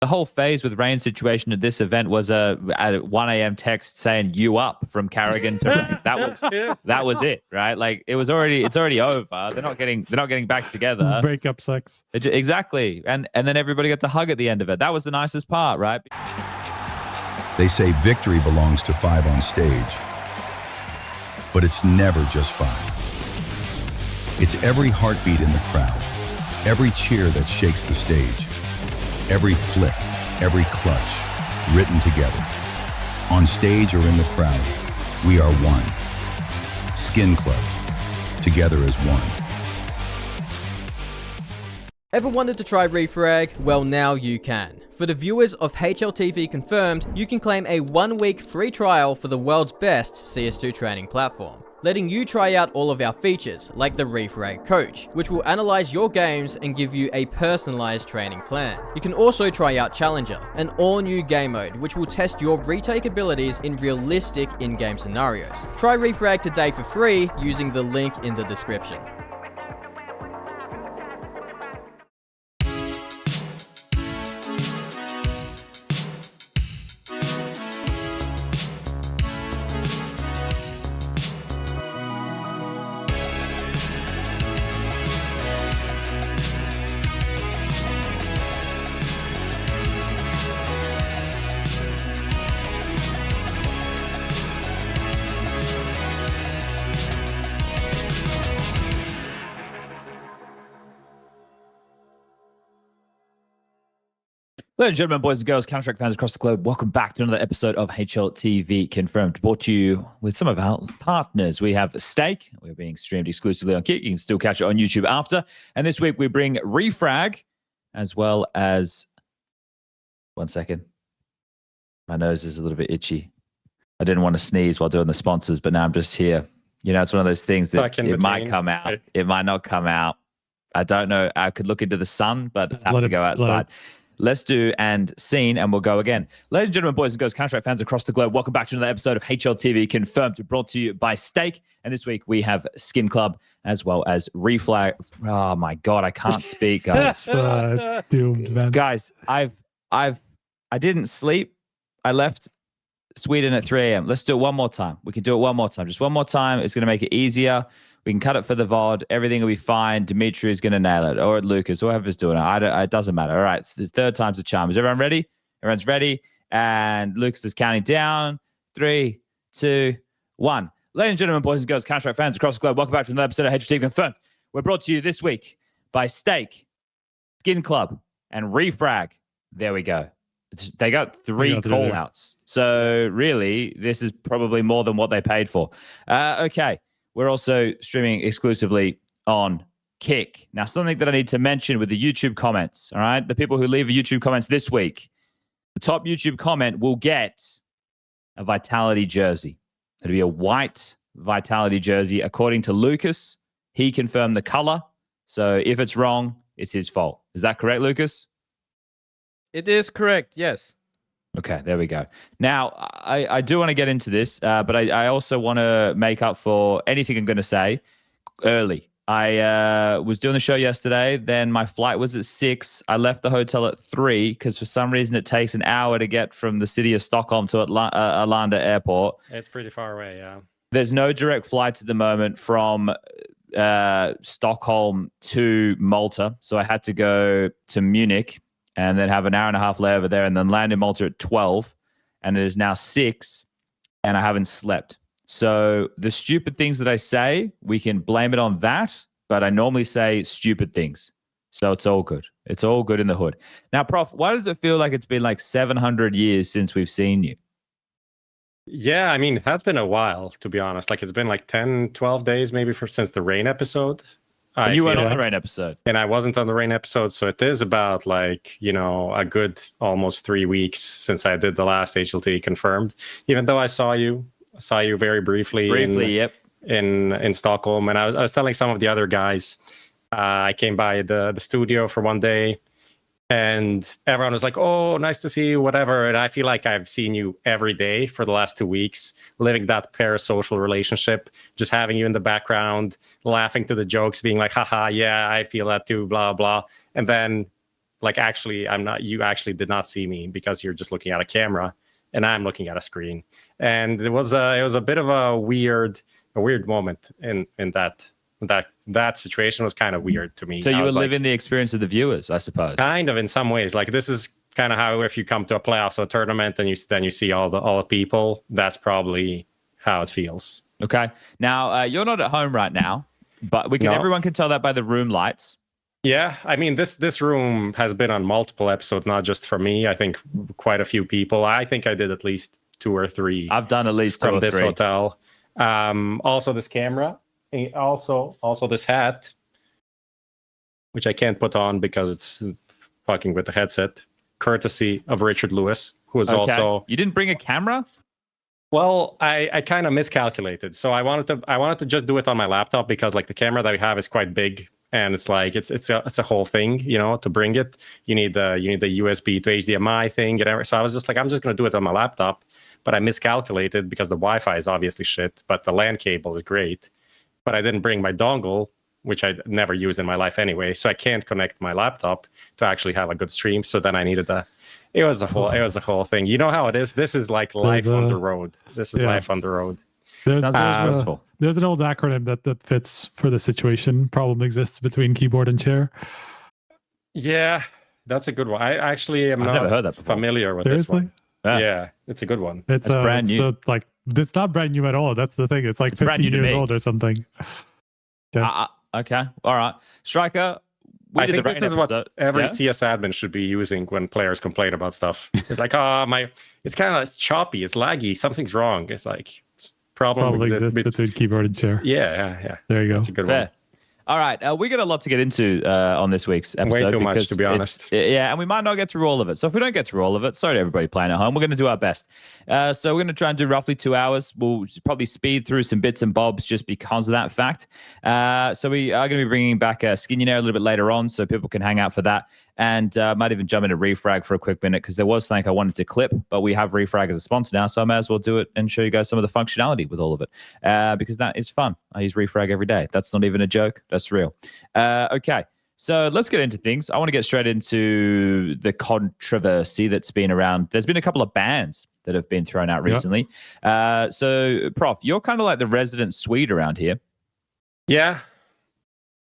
The whole FaZe with rain situation at this event was at 1 a.m. text saying "you up" from Carrigan to Rain. That was it, right? Like it's already over. They're not getting back together. This breakup sucks. Exactly, and then everybody got to hug at the end of it. That was the nicest part, right? They say victory belongs to 5 on stage, but it's never just 5. It's every heartbeat in the crowd, every cheer that shakes the stage, every flick, every clutch, written together. On stage or in the crowd, we are one. Skin Club, together as one. Ever wanted to try Refrag? Well, now you can. For the viewers of HLTV Confirmed, you can claim a 1-week free trial for the world's best CS2 training platform, letting you try out all of our features, like the Refrag Coach, which will analyze your games and give you a personalized training plan. You can also try out Challenger, an all-new game mode, which will test your retake abilities in realistic in-game scenarios. Try Refrag today for free using the link in the description. Ladies and gentlemen, boys and girls, Counter-Strike fans across the globe, welcome back to another episode of HLTV Confirmed, brought to you with some of our partners. We have Stake. We're being streamed exclusively on Kick. You can still catch it on YouTube after. And this week we bring Refrag, as well as... One second. My nose is a little bit itchy. I didn't want to sneeze while doing the sponsors, but now I'm just here. You know, it's one of those things that it might come out. It might not come out. I don't know. I could look into the sun, but have to go outside. Let's do and scene, and we'll go again. Ladies and gentlemen, boys and girls, Counter-Strike fans across the globe, welcome back to another episode of HLTV Confirmed, brought to you by Stake. And this week we have Skin Club as well as Refrag. Oh my God, I can't speak, guys. It's doomed, man. Guys, I didn't sleep. I left Sweden at 3 a.m. Let's do it one more time. We can do it one more time. Just one more time. It's going to make it easier. We can cut it for the VOD. Everything will be fine. Dimitri is going to nail it, or Lucas, or whoever's doing it. It doesn't matter. All right, the third time's the charm. Is everyone ready? Everyone's ready. And Lucas is counting down. 3, 2, 1. Ladies and gentlemen, boys and girls, Counter-Strike fans across the globe, welcome back to another episode of HLTV Confirmed. We're brought to you this week by Stake, Skin Club, and Refrag. There we go. They got 3 call-outs. So really, this is probably more than what they paid for. Okay. We're also streaming exclusively on Kick. Now, something that I need to mention with the YouTube comments, all right? The people who leave YouTube comments this week, the top YouTube comment will get a Vitality jersey. It'll be a white Vitality jersey. According to Lucas, he confirmed the color. So if it's wrong, it's his fault. Is that correct, Lucas? It is correct, yes. Okay, there we go. Now, I do want to get into this, but I also want to make up for anything I'm going to say early. I was doing the show yesterday. Then my flight was at 6. I left the hotel at 3 because for some reason it takes an hour to get from the city of Stockholm to Arlanda Airport. It's pretty far away, yeah. There's no direct flights at the moment from Stockholm to Malta. So I had to go to Munich and then have an hour and a half layover there, and then land in Malta at 12, and it is now 6, and I haven't slept. So the stupid things that I say, we can blame it on that, but I normally say stupid things. So it's all good. It's all good in the hood. Now, Prof, why does it feel like it's been like 700 years since we've seen you? Yeah, I mean, it has been a while, to be honest. Like, it's been like 10, 12 days maybe since the rain episode. And you weren't on the rain episode. And I wasn't on the rain episode, so it is about like, you know, a good almost 3 weeks since I did the last HLT Confirmed. Even though I saw you very briefly. Yep. In Stockholm, and I was telling some of the other guys, I came by the studio for one day, and everyone was like, "Oh, nice to see you," whatever. And I feel like I've seen you every day for the last 2 weeks, living that parasocial relationship, just having you in the background, laughing to the jokes, being like, "Haha, yeah, I feel that too," blah blah. And then like actually I'm not, you actually did not see me because you're just looking at a camera and I'm looking at a screen. And it was a bit of a weird moment in that situation. Was kind of weird to me. So you were like, living the experience of the viewers, I suppose. kind of in some ways. Like this is kind of how if you come to a playoffs or a tournament and you see all the people, that's probably how it feels. Okay. Now you're not at home right now, but everyone can tell that by the room lights. Yeah, I mean this room has been on multiple episodes, not just for me. I think quite a few people. I think I did at least 2 or 3. I've done at least 2 from or 3. this hotel. Also this camera, also this hat, which I can't put on because it's fucking with the headset. Courtesy of Richard Lewis, who is also. You didn't bring a camera? Well, I kind of miscalculated. So I wanted to just do it on my laptop because like the camera that we have is quite big. And it's like it's a whole thing, you know. To bring it, you need the USB to HDMI thing, and so I was just like, I'm just gonna do it on my laptop, but I miscalculated because the Wi-Fi is obviously shit, but the LAN cable is great. But I didn't bring my dongle, which I never use in my life anyway, so I can't connect my laptop to actually have a good stream. So then I needed it was a whole thing. You know how it is. This is like life on the road. This is life on the road. There's an old acronym that fits for the situation. Problem exists between keyboard and chair. Yeah, that's a good one. I actually am never heard that familiar with Seriously? this one. Yeah, it's a good one. It's brand new. So like it's not brand new at all. That's the thing. It's like 15 years old or something. Yeah. Okay. All right. Striker, I think this is what every CS admin should be using when players complain about stuff. It's like, it's kind of choppy, it's laggy, something's wrong. It's like problem exists between keyboard and chair. Yeah. There you go. That's a good one. All right, we got a lot to get into on this week's episode. Way too much, to be honest. Yeah, and we might not get through all of it. So if we don't get through all of it, sorry to everybody playing at home. We're going to do our best. So we're going to try and do roughly 2 hours. We'll probably speed through some bits and bobs just because of that fact. So we are going to be bringing back Skinionaire a little bit later on so people can hang out for that. And might even jump into Refrag for a quick minute because there was something I wanted to clip, but we have Refrag as a sponsor now, so I may as well do it and show you guys some of the functionality with all of it because that is fun. I use Refrag every day. That's not even a joke. That's real. Okay, so let's get into things. I want to get straight into the controversy that's been around. There's been a couple of bans that have been thrown out recently. So, Prof, you're kind of like the resident Swede around here. Yeah.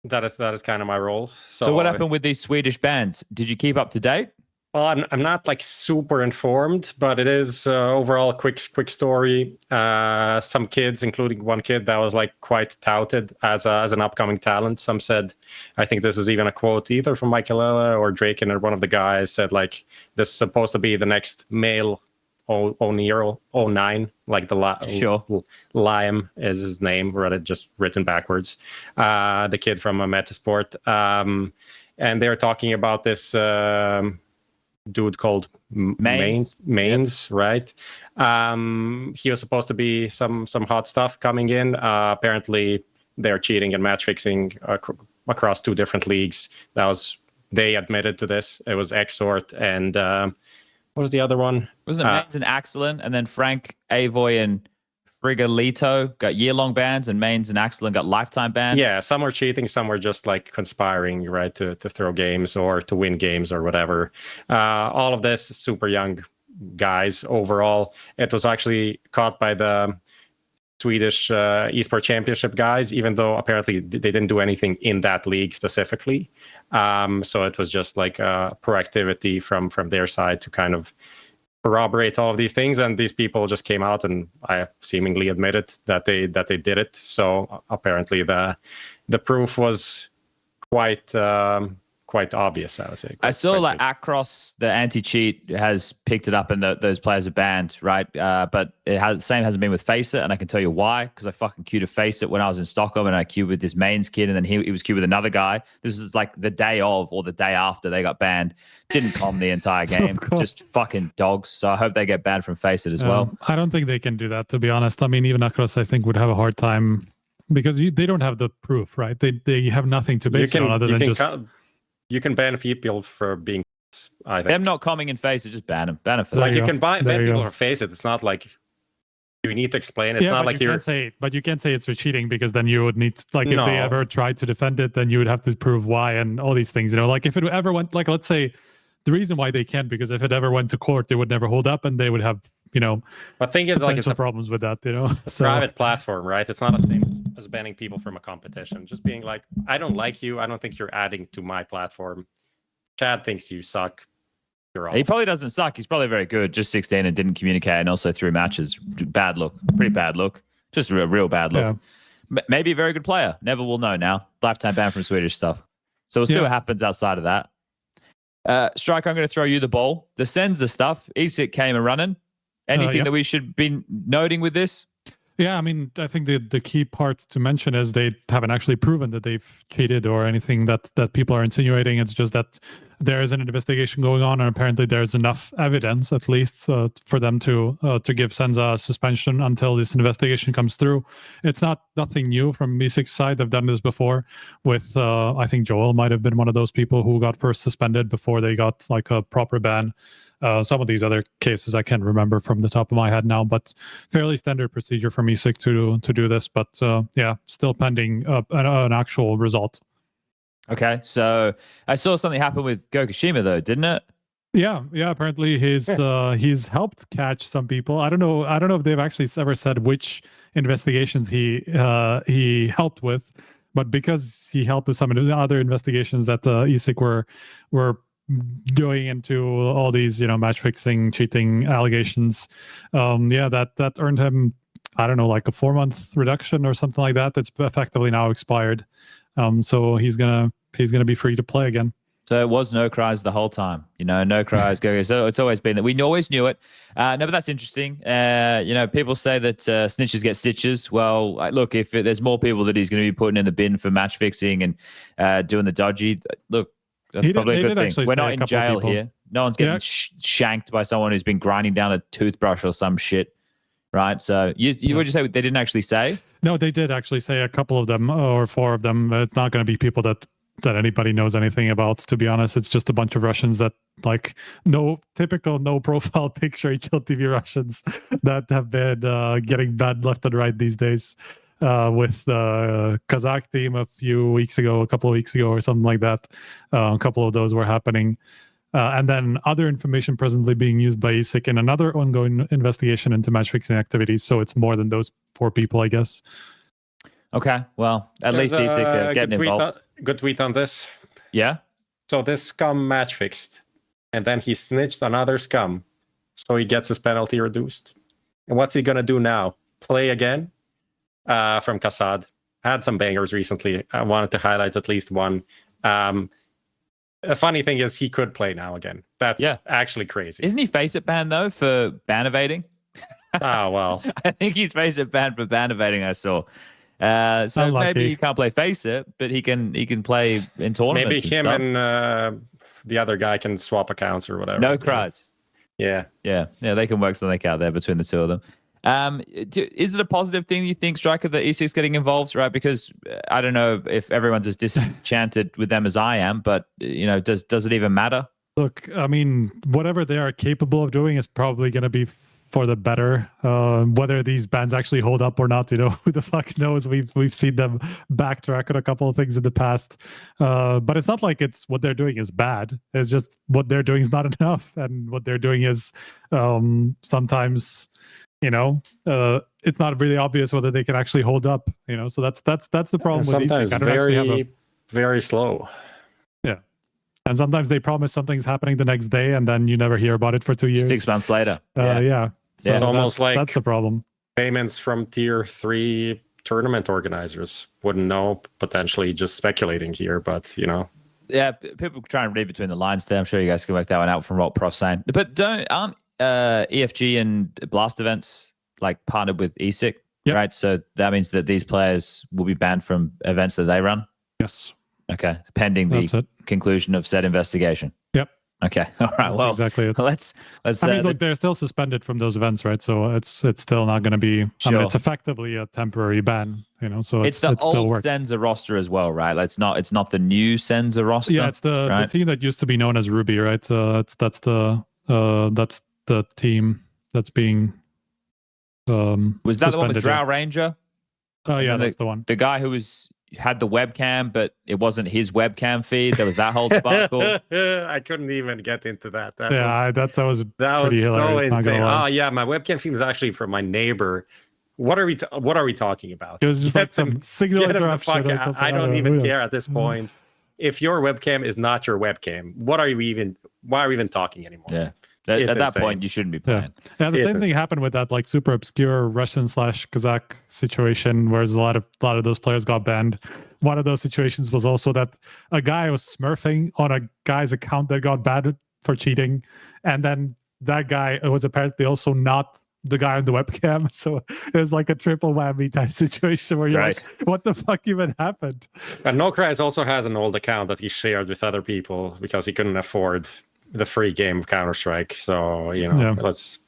That is kind of my role. So what happened with these Swedish bans? Did you keep up to date? Well, I'm not like super informed, but it is overall a quick story. Some kids, including one kid that was like quite touted as an upcoming talent. Some said, I think this is even a quote either from Michael or Drake, and one of the guys said like, this is supposed to be the next male O'Neill 09, like the Liam is his name, just written backwards. The kid from Metasport, and they're talking about this dude called m0NESY, right? He was supposed to be some hot stuff coming in. Apparently, they're cheating and match fixing across 2 different leagues. They admitted to this. It was Exort and. What was the other one? Wasn't it m0NESY and Axelin, and then Frank, Avoy, and Frigolito got year-long bans, and m0NESY and Axelin got lifetime bans? Yeah, some were cheating, some were just like conspiring, right, to throw games or to win games or whatever. All of this, super young guys overall. It was actually caught by the Swedish eSport Championship guys, even though apparently they didn't do anything in that league specifically. So it was just like proactivity from their side to kind of corroborate all of these things. And these people just came out and I seemingly admitted that they did it. So apparently the proof was quite obvious, I would say. I saw like Akrros, the anti-cheat, has picked it up and those players are banned, right? But same hasn't been with FaZe, and I can tell you why, because I fucking queued a FaZe when I was in Stockholm, and I queued with this m0NESY kid, and then he was queued with another guy. This is like the day of or the day after they got banned. Didn't calm the entire game. Just fucking dogs. So I hope they get banned from FaZe as well. I don't think they can do that, to be honest. I mean, even Akrros, I think, would have a hard time because they don't have the proof, right? They have nothing to base it on other than just... You can ban people for being, I think. Them not coming in FaZe, just ban them. Ban them for like that. you can ban people for FaZe. It's not like You need to explain. It's yeah, not but like you you're. can't say, but you can't say it's for cheating because then you would need to, like, if No. they ever tried to defend it, then you would have to prove why and all these things. You know, like if it ever went, like let's say, the reason why they can't, because if it ever went to court, they would never hold up, and they would have, you know, But thing is, like, it's a problems with that. You know, so private platform, right? It's not the same as banning people from a competition. Just being like, I don't like you. I don't think you're adding to my platform. Chad thinks you suck. You're off. He probably doesn't suck. He's probably very good. Just 16 and didn't communicate, and also threw matches. Bad look. Pretty bad look. Just a real bad look. Yeah. Maybe a very good player. Never will know now. Lifetime ban from Swedish stuff. So we'll see what happens outside of that. Strike, I'm going to throw you the ball. The Senza stuff. ESIC came a running. Anything that we should be noting with this? Yeah, I mean, I think the key part to mention is they haven't actually proven that they've cheated or anything that people are insinuating. It's just that there is an investigation going on, and apparently there's enough evidence, at least, for them to give Senza a suspension until this investigation comes through. It's nothing new from ESIC's side. They've done this before with, I think Joel might have been one of those people who got first suspended before they got like a proper ban. Some of these other cases I can't remember from the top of my head now, but fairly standard procedure from ESIC to do this. But yeah, still pending an actual result. Okay, so I saw something happen with Gokushima though, didn't it? Yeah. Apparently he's helped catch some people. I don't know if they've actually ever said which investigations he helped with, but because he helped with some of the other investigations that ESIC were going into all these, match fixing, cheating allegations. That earned him, I don't know, like a 4-month reduction or something like that. That's effectively now expired. So he's gonna be free to play again. So it was no cries the whole time, no cries. Go. So it's always been that. We always knew it. No, but that's interesting. People say that snitches get stitches. Well, look, if there's more people that he's going to be putting in the bin for match fixing and doing the dodgy, look, that's probably a good thing. We're not in jail here. No one's getting shanked by someone who's been grinding down a toothbrush or some shit, right? So would you say they didn't actually say? No, they did actually say a couple of them or 4 of them. It's not going to be people that anybody knows anything about, to be honest. It's just a bunch of Russians that, like, no profile picture HLTV Russians that have been getting banned left and right these days. With the Kazakh team a couple of weeks ago or something like that. A couple of those were happening. And then other information presently being used by ESIC in another ongoing investigation into match fixing activities. So it's more than those 4 people, I guess. Okay, well, at least ESIC getting involved. Good tweet on this. Yeah? So this scum match fixed, and then he snitched another scum, so he gets his penalty reduced. And what's he going to do now? Play again? From Kassad. Had some bangers recently. I wanted to highlight at least one. The funny thing is he could play now again. That's actually crazy. Isn't he face it banned though for ban evading? Oh, well. I think he's face it banned for ban evading, I saw. So maybe he can't play face it, but he can play in tournaments. Maybe him and the other guy can swap accounts or whatever. No cries. Yeah. They can work something out there between the two of them. Is it a positive thing, you think, Striker, that ESIC's getting involved, right? Because I don't know if everyone's as disenchanted with them as I am, but does it even matter? Look, I mean, whatever they are capable of doing is probably going to be for the better. Whether these bans actually hold up or not, who the fuck knows? We've seen them backtrack on a couple of things in the past, but it's not like it's what they're doing is bad. It's just what they're doing is not enough, and what they're doing is sometimes. It's not really obvious whether they can actually hold up. So that's the problem. Sometimes with very, very slow. Yeah, and sometimes they promise something's happening the next day, and then you never hear about it for 2 years. 6 months later. So it's almost like that's the problem. Payments from tier 3 tournament organizers wouldn't know. Potentially just speculating here, but Yeah, people try and read between the lines there. I'm sure you guys can work that one out from what Prof's saying. But aren't EFG and Blast events like partnered with ESIC, right? So that means that these players will be banned from events that they run? Yes. Okay, pending the conclusion of said investigation. Yep. Okay. All right. That's exactly it. Let's. I mean, look, they're still suspended from those events, right? So it's still not going to be. Sure. I mean, it's effectively a temporary ban, So it's the old Senza roster as well, right? It's not the new Senza roster. Yeah, it's the team that used to be known as Ruby, right? That's the team that's being Was that the one with suspended. Drow Ranger? Oh yeah, And that's the one. The guy who had the webcam, but it wasn't his webcam feed. There was that whole debacle. I couldn't even get into that. That was that was pretty so hilarious, not gonna insane. lie. Oh yeah, my webcam feed was actually from my neighbor. What are we talking about? It was just like some signal Get him the interruption fuck or out. something. I don't even know. care at this point. If your webcam is not your webcam, why are we even talking anymore? Yeah. At that insane. point, you shouldn't be playing. Yeah, the It's same thing happened with that like super obscure Russian/Kazakh situation, where a lot of those players got banned. One of those situations was also that a guy was smurfing on a guy's account that got banned for cheating, and then that guy was apparently also not the guy on the webcam. So it was like a triple whammy type situation where you're like, what the fuck even happened? And NoCries also has an old account that he shared with other people because he couldn't afford the free game of Counter-Strike. So, let's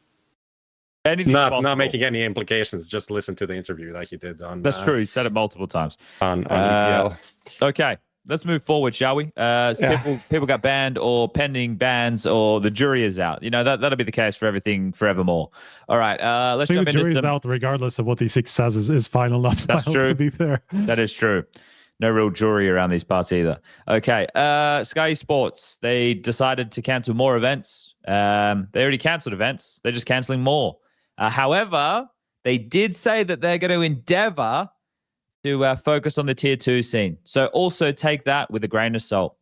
not making any implications. Just listen to the interview that he did on. That's true. He said it multiple times on EPL. Okay, let's move forward, shall we? People got banned or pending bans, or the jury is out. That'll be the case for everything forevermore. All right, let's jump into the jury is out regardless of what ESIC says is final, not final. That's true. To be fair, that is true. No real jury around these parts either. Okay, Skyesports, they decided to cancel more events. They already canceled events. They're just canceling more. However, they did say that they're going to endeavor to focus on the tier 2 scene. So also take that with a grain of salt.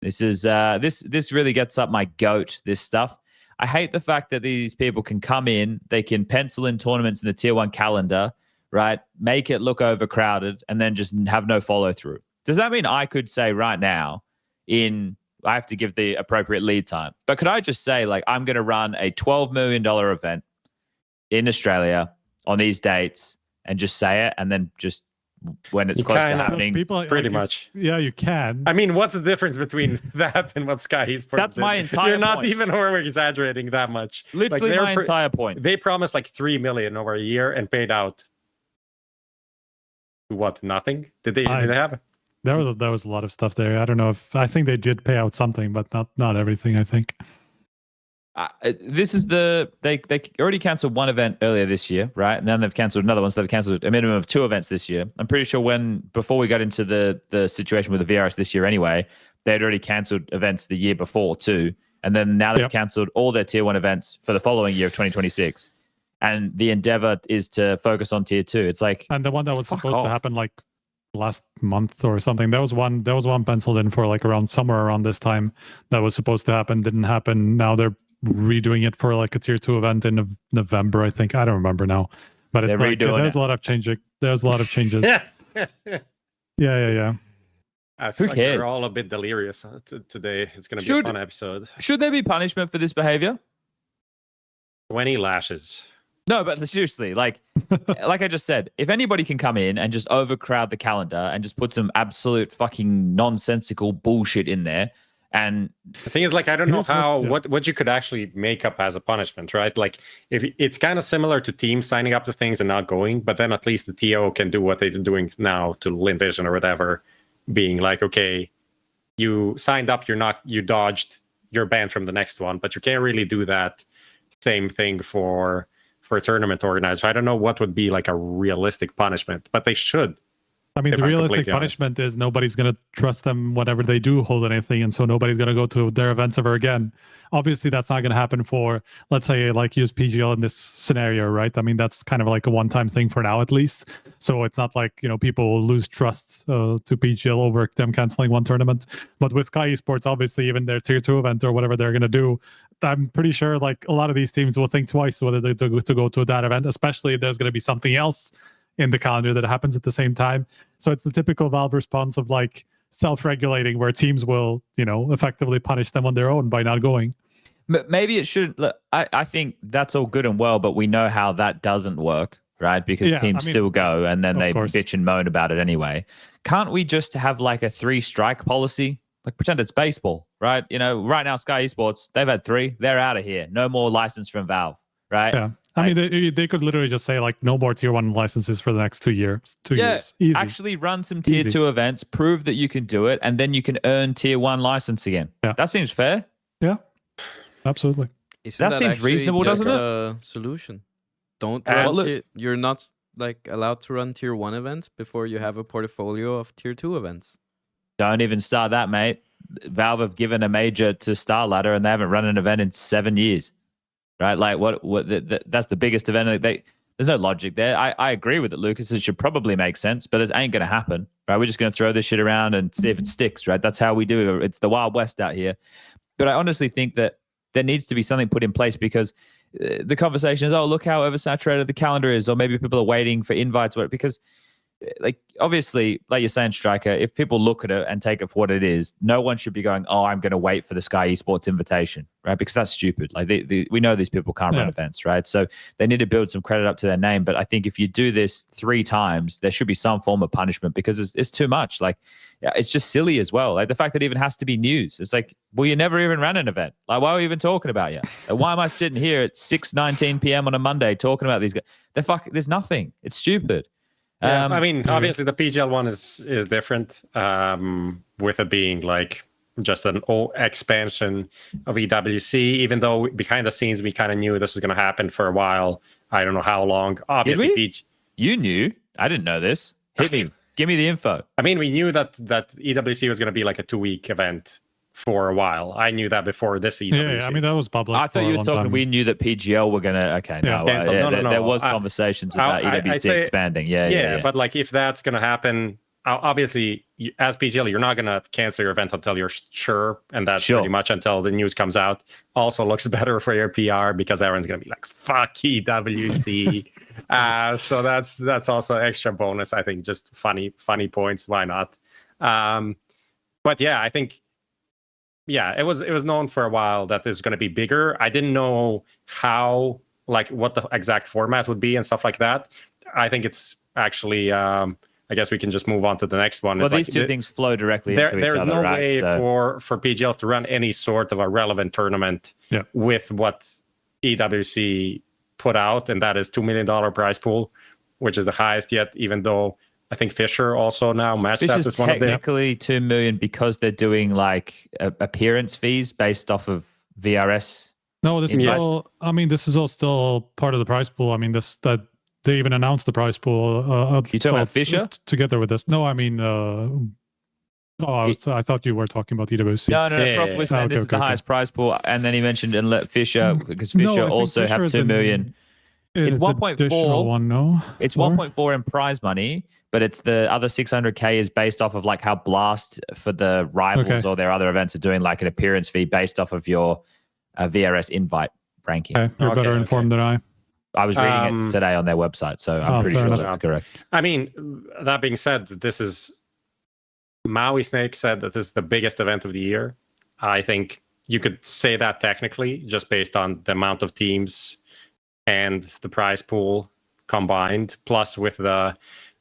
This is this really gets up my goat, this stuff. I hate the fact that these people can come in, they can pencil in tournaments in the tier 1 calendar, right? Make it look overcrowded and then just have no follow through. Does that mean I could say right now I have to give the appropriate lead time, but could I just say, like, I'm going to run a $12 million event in Australia on these dates and just say it, and then just when it's close to happening, pretty much. You can. I mean, what's the difference between that and what Skyesports That's did? my entire You're not point. even over exaggerating that much. Literally my entire point. They promised like 3 million over a year and paid out what? Nothing? Did they have? There was a lot of stuff there. I don't know I think they did pay out something, but not everything, I think. This is they already canceled one event earlier this year, right? And then they've canceled another one, so they've canceled a minimum of 2 events this year. I'm pretty sure before we got into the situation with the VRS this year anyway, they'd already canceled events the year before too. And then now they've canceled all their tier 1 events for the following year of 2026. And the endeavor is to focus on tier 2. It's like, and the one that was supposed to happen like last month or something, there was one penciled in for like somewhere around this time that was supposed to happen, didn't happen. Now they're redoing it for like a tier 2 event in November, I think. I don't remember now, but it's like, there's a lot of changes. There's a lot of changes. yeah. I feel like they're all a bit delirious today. It's going to be a fun episode. Should there be punishment for this behavior? 20 lashes. No, but seriously, like I just said, if anybody can come in and just overcrowd the calendar and just put some absolute fucking nonsensical bullshit in there, and the thing is, like, I don't know what you could actually make up as a punishment, right? Like, if it's kind of similar to teams signing up to things and not going, but then at least the TO can do what they're doing now to Lynn Vision or whatever, being like, okay, you signed up, you dodged, you're banned from the next one, but you can't really do that same thing for a tournament organizer. So I don't know what would be like a realistic punishment, but they should. I mean, the realistic punishment is nobody's going to trust them whenever they do hold anything, and so nobody's going to go to their events ever again. Obviously, that's not going to happen for, let's say, like use PGL in this scenario, right? I mean, that's kind of like a one-time thing for now, at least. So it's not like, people will lose trust to PGL over them canceling one tournament. But with Skyesports, obviously, even their tier 2 event or whatever they're going to do, I'm pretty sure like a lot of these teams will think twice whether they're to go to that event, especially if there's going to be something else in the calendar that happens at the same time. So it's the typical Valve response of like self-regulating, where teams will, effectively punish them on their own by not going. But maybe it should. Look, I think that's all good and well, but we know how that doesn't work, right? Because teams still go and then they bitch and moan about it anyway. Can't we just have like a 3-strike policy? Like pretend it's baseball, right? Right now Skyesports, they've had 3. They're out of here. No more license from Valve, right? Yeah. I mean, they could literally just say like no more tier 1 licenses for the next 2 years. 2 years. Easy. Actually run some tier 2 events, prove that you can do it, and then you can earn tier 1 license again. Yeah. That seems fair. Yeah, absolutely. That seems reasonable, doesn't it? Solution. don't And- run. Well, look- You're not like allowed to run tier 1 events before you have a portfolio of tier 2 events. Don't even start that, mate. Valve have given a major to Star Ladder, and they haven't run an event in 7 years, right? Like, that's the biggest event. There's no logic there. I agree with it, Lucas. It should probably make sense, but it ain't going to happen, right? We're just going to throw this shit around and see if it sticks, right? That's how we do it. It's the Wild West out here. But I honestly think that there needs to be something put in place, because the conversation is, oh, look how oversaturated the calendar is, or maybe people are waiting for invites, because like, obviously, like you're saying, Striker, if people look at it and take it for what it is, no one should be going, oh, I'm going to wait for the Skyesports invitation, right? Because that's stupid. Like, we know these people can't run events, right? So they need to build some credit up to their name. But I think if you do this 3 times, there should be some form of punishment, because it's too much. Like, it's just silly as well. Like, the fact that it even has to be news. It's like, well, you never even ran an event. Like, why are we even talking about you? Like, why am I sitting here at 6:19 p.m. on a Monday talking about these guys? There's nothing. It's stupid. Yeah, I mean, obviously the PGL one is different, with it being like just an expansion of EWC, even though behind the scenes we kind of knew this was going to happen for a while. I don't know how long. Obviously, You knew? I didn't know this. Hit me. Give me the info. I mean, we knew that EWC was going to be like a 2-week event for a while. I knew that before this EWC. Yeah, I mean, that was public. I thought you were talking. We knew that PGL were gonna. Okay, no, no. There was conversations about EWC expanding. Yeah, But like, if that's gonna happen, obviously, as PGL, you're not gonna cancel your event until you're sure, and that's pretty much until the news comes out. Also, looks better for your PR, because everyone's gonna be like, "Fuck EWC." So that's also extra bonus. I think, just funny points. Why not? But yeah, I think. Yeah, it was known for a while that it's going to be bigger. I didn't know how, like, what the exact format would be and stuff like that. I think it's actually, I guess we can just move on to the next one. Well, it's these like, two things flow directly into each other. There's no right? way for PGL to run any sort of a relevant tournament with what EWC put out, and that is $2 million prize pool, which is the highest yet, even though I think Fisher also now matched that with one of them. Technically $2 million, because they're doing like appearance fees based off of VRS. No, this is all. I mean, this is all still part of the prize pool. I mean, that they even announced the prize pool. You talking about Fisher together with this? No, I mean. I thought you were talking about EWC. No. Prof was saying this is the highest prize pool, and then he mentioned Fisher, because Fisher also have $2 million. It's 1.4. It's 1.4 in prize money, but it's the other 600K is based off of like how Blast for the rivals or their other events are doing like an appearance fee based off of your VRS invite ranking. Okay, you're better informed than I. I was reading it today on their website, so I'm pretty sure that's correct. I mean, that being said, this is Maui Snake said that this is the biggest event of the year. I think you could say that technically, just based on the amount of teams and the prize pool combined, plus with the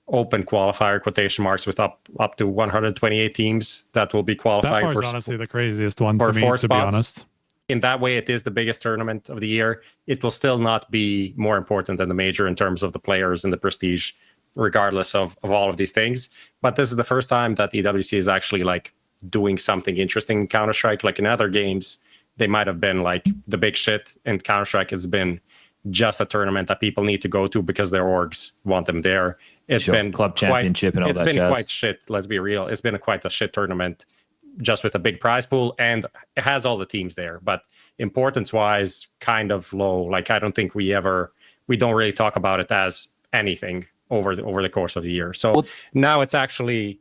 open qualifier quotation marks with up to 128 teams that will be qualifying. That part's honestly the craziest one for me, to be honest. In that way, it is the biggest tournament of the year. It will still not be more important than the major in terms of the players and the prestige, regardless of all of these things. But this is the first time that EWC is actually like doing something interesting in Counter-Strike. Like in other games, they might have been like the big shit, and Counter-Strike has been just a tournament that people need to go to because their orgs want them there. It's been club championship and all that. It's been quite shit. Let's be real. It's been quite a shit tournament, just with a big prize pool, and it has all the teams there. But importance-wise, kind of low. Like I don't think we don't really talk about it as anything over the course of the year. So now it's actually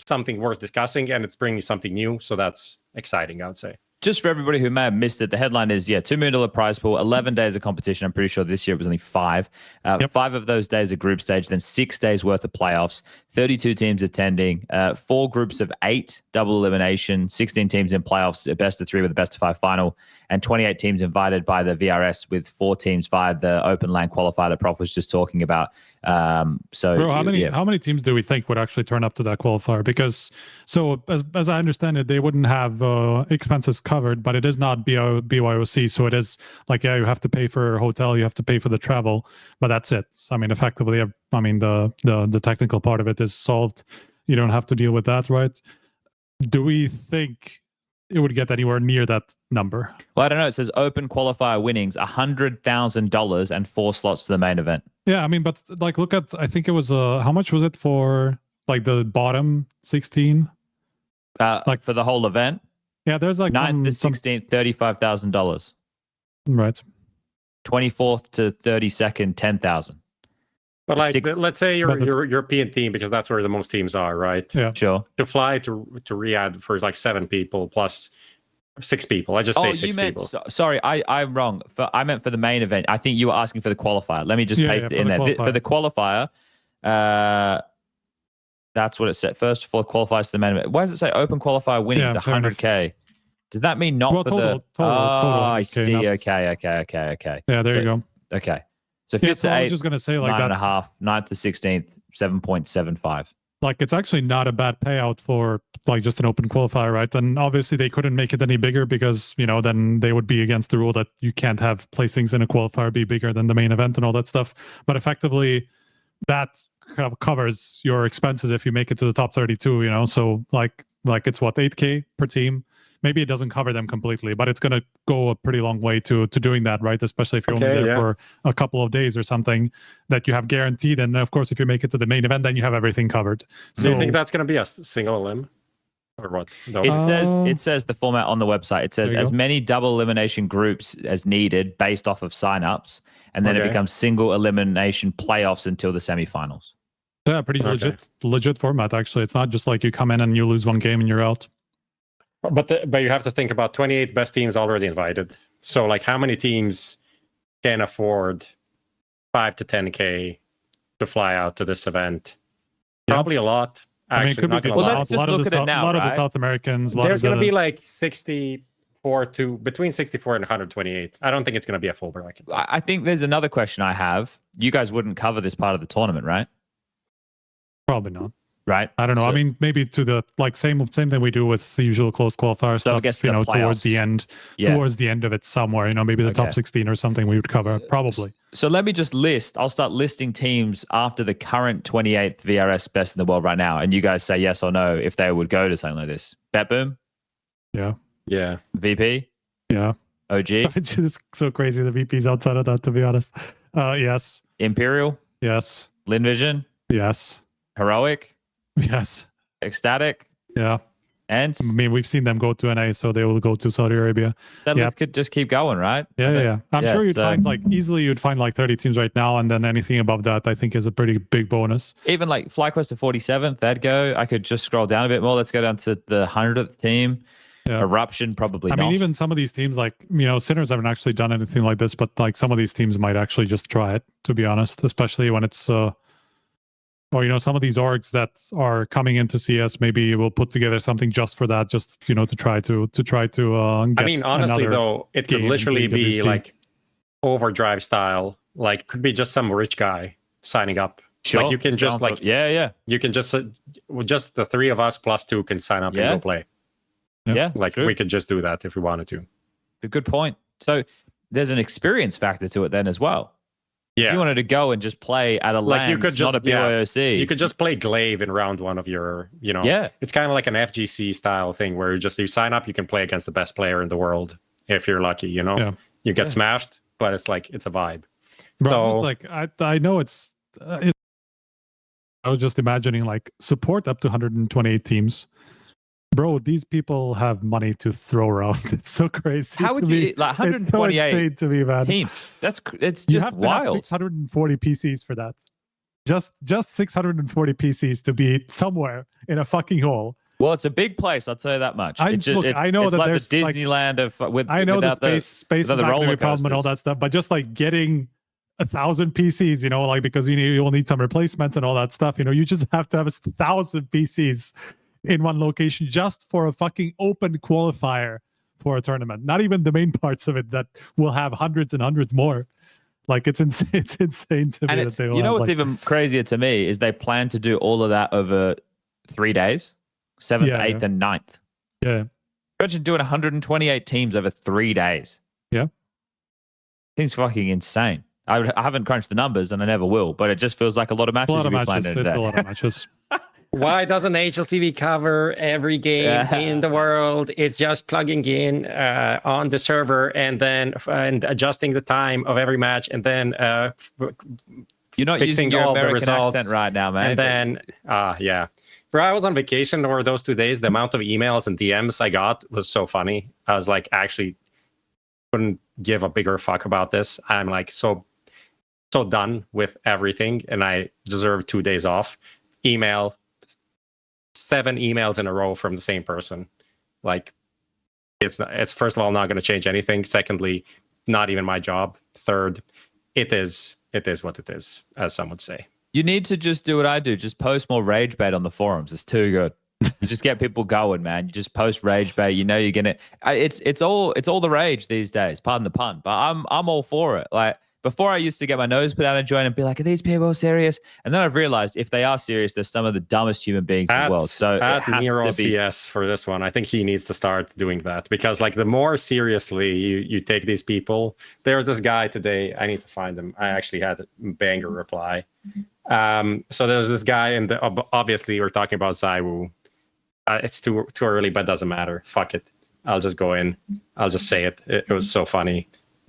something worth discussing, and it's bringing something new. So that's exciting, I would say. Just for everybody who may have missed it, the headline is, $2 million prize pool, 11 days of competition. I'm pretty sure this year it was only 5. 5 of those days are group stage, then 6 days worth of playoffs, 32 teams attending, 4 groups of 8, double elimination, 16 teams in playoffs, a best of 3 with a best of 5 final, and 28 teams invited by the VRS, with 4 teams via the open LAN qualifier that Prof was just talking about. So, bro, how many teams do we think would actually turn up to that qualifier? Because as I understand it, they wouldn't have expenses covered, but it is not BYOC, so it is like, you have to pay for hotel, you have to pay for the travel, but that's it. I mean, effectively, the technical part of it is solved. You don't have to deal with that, right? Do we think it would get anywhere near that number. Well, I don't know. It says open qualifier winnings $100,000 and 4 slots to the main event. Yeah, I mean, but like, look at, I think it was how much was it for like the bottom 16? Like for the whole event. Yeah, there's like 9th to 16th, $35,000. Right. 24th to 32nd, 10,000. But like, let's say you're but your European team, because that's where the most teams are, right? Yeah. Sure. To fly to Riyadh for like 7 people plus 6 people. I just say 6 people. Sorry, I'm wrong. I meant for the main event. I think you were asking for the qualifier. Let me just paste it in there. For the qualifier, that's what it said. First of all, qualifies to the main event. Why does it say open qualifier winnings 100K? Does that mean not for total, the... I 100K, see. not... Okay. Yeah, there you go. Okay. So 5th Yeah, to 8th, I was just going to say like 9.5, 9th to 16th, 7.75. Like, it's actually not a bad payout for like just an open qualifier, right? And obviously they couldn't make it any bigger because, you know, then they would be against the rule that you can't have placings in a qualifier be bigger than the main event and all that stuff. But effectively, that kind of covers your expenses if you make it to the top 32, you know? So like it's what, 8K per team? Maybe it doesn't cover them completely, but it's going to go a pretty long way to doing that, right? Especially if you're only there for a couple of days or something that you have guaranteed. And of course, if you make it to the main event, then you have everything covered. So, do you think that's going to be a single elim? Or what? No. It says the format on the website. It says as many double elimination groups as needed based off of signups, and then it becomes single elimination playoffs until the semifinals. Yeah, pretty legit format, actually. It's not just like you come in and you lose one game and you're out. But you have to think about 28 best teams already invited. So like, how many teams can afford 5 to 10K to fly out to this event? Probably a lot. Actually, I mean, it could be a lot of the South Americans. There's going to be like 64 to between 64 and 128. I don't think it's going to be a full bracket. I think there's another question I have. You guys wouldn't cover this part of the tournament, right? Probably not. Right. I don't know. I mean, maybe to the like same thing we do with the usual closed qualifier stuff. I guess you know, playoffs. towards the end of it somewhere. You know, maybe the top 16 or something we would cover probably. So let me just list. I'll start listing teams after the current 28th VRS best in the world right now, and you guys say yes or no if they would go to something like this. BetBoom. Yeah. VP. Yeah. OG. It's just so crazy. The VP's outside of that, to be honest. Yes. Imperial. Yes. Lynn Vision. Yes. Heroic. Yes. Ecstatic. Yeah. And I mean, we've seen them go to NA, so they will go to Saudi Arabia. That list could just keep going, right? Yeah. I'm sure you'd find like easily you'd find like 30 teams right now, and then anything above that I think is a pretty big bonus. Even like FlyQuest to 47th, that'd go. I could just scroll down a bit more. Let's go down to the 100th team. Yeah. Eruption, probably I mean, even some of these teams, like, you know, Sinners haven't actually done anything like this, but like some of these teams might actually just try it, to be honest, especially when it's or, you know, some of these orgs that are coming into CS maybe will put together something just for that, just, you know, to try to get I mean, honestly, though, it could literally be like Overdrive style. Like, could be just some rich guy signing up. Sure. Like, you can just like... Yeah. You can just the 3 of us plus 2 can sign up and go play. Yeah, like true. We could just do that if we wanted to. A good point. So there's an experience factor to it then as well. Yeah. If you wanted to go and just play at a like LAN, you could just, not a BYOC. You could just play Glaive in round 1 of your, you know. Yeah. It's kind of like an FGC style thing where you sign up, you can play against the best player in the world if you're lucky, you know. Yeah. You get smashed, but it's like, it's a vibe. Bro, so, like, I know it's I was just imagining like support up to 128 teams. Bro, these people have money to throw around. It's so crazy. How would you like 128 to me, man. teams? It's you just have wild. To have 640 PCs for that. Just 640 PCs to be somewhere in a fucking hole. Well, it's a big place. I'll tell you that much. I know it's that like there's the Disneyland I know the space is not going to be a problem and all that stuff, but just like getting 1,000 PCs, you know, like because you'll need some replacements and all that stuff. You know, you just have to have 1,000 PCs in one location just for a fucking open qualifier for a tournament. Not even the main parts of it that will have hundreds and hundreds more. Like it's insane. It's insane to me. And you know what's even crazier to me is they plan to do all of that over 3 days, 7th, 8th, and 9th. Yeah. Imagine doing 128 teams over 3 days. Yeah. Seems fucking insane. I haven't crunched the numbers and I never will, but it just feels like a lot of matches. It's a lot of matches. Why doesn't HLTV cover every game in the world? It's just plugging in on the server and then adjusting the time of every match and then You're not using fixing your all the American results. accent right now, man. And then, yeah. Bro, I was on vacation over those 2 days. The amount of emails and DMs I got was so funny. I was like, actually couldn't give a bigger fuck about this. I'm like so done with everything and I deserve 2 days off. Email, 7 emails in a row from the same person. Like, it's first of all not going to change anything. Secondly, not even my job. Third, it is what it is, as some would say. You need to just do what I do. Just post more rage bait on the forums. It's too good. You just get people going, man. You just post rage bait. You know you're gonna. It's all the rage these days. Pardon the pun, but I'm all for it. Like before, I used to get my nose put out of joint and be like, "Are these people serious?" And then I've realized if they are serious, they're some of the dumbest human beings in the world. So at m0NESY for this one, I think he needs to start doing that because, like, the more seriously you take these people. There's this guy today. I need to find him. I actually had a banger reply. So there's this guy, and obviously we're talking about ZywOo. It's too early, but it doesn't matter. Fuck it. I'll just go in. I'll just say it. It was so funny.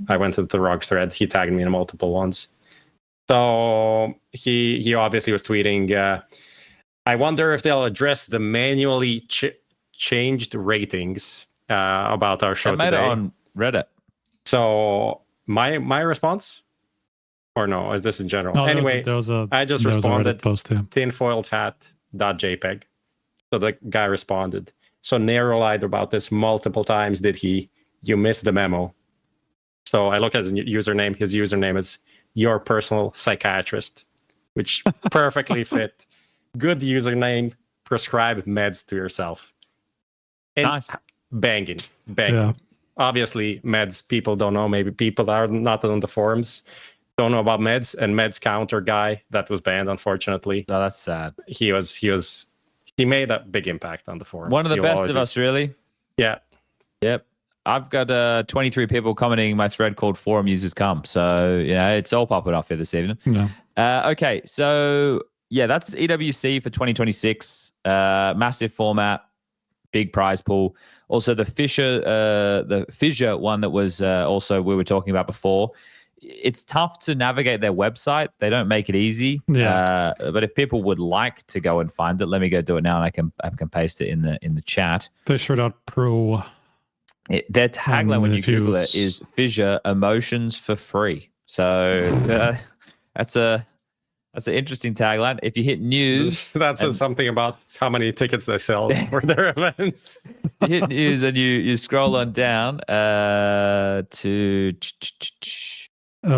I went to the ROG thread. He tagged me in multiple ones. So he obviously was tweeting, I wonder if they'll address the manually changed ratings about our show I made today. it on Reddit. So my response? Or no, is this in general? No, anyway, I just responded tinfoiled hat.jpg. So the guy responded. So Nero lied about this multiple times, did he? You missed the memo. So I look at his username. His username is your personal psychiatrist, which perfectly fit. Good username. Prescribe meds to yourself. And Nice. Banging. Yeah. Obviously, meds, people don't know. Maybe people that are not on the forums don't know about meds. And meds counter guy that was banned, unfortunately. Oh, that's sad. He made a big impact on the forums. One of the best of us, really. Yeah. Yep. I've got 23 people commenting in my thread called Forum Users Come. So, you know, it's all popping off here this evening. Yeah. Okay. So, yeah, that's EWC for 2026. Massive format, big prize pool. Also, the Fissure one that was also we were talking about before. It's tough to navigate their website. They don't make it easy. Yeah. But if people would like to go and find it, let me go do it now, and I can paste it in the chat. Fissure.pro. Their tagline when you Google it is Fissure emotions for free. So that's an interesting tagline. If you hit news, that says something about how many tickets they sell for their events. You hit news and you scroll on down to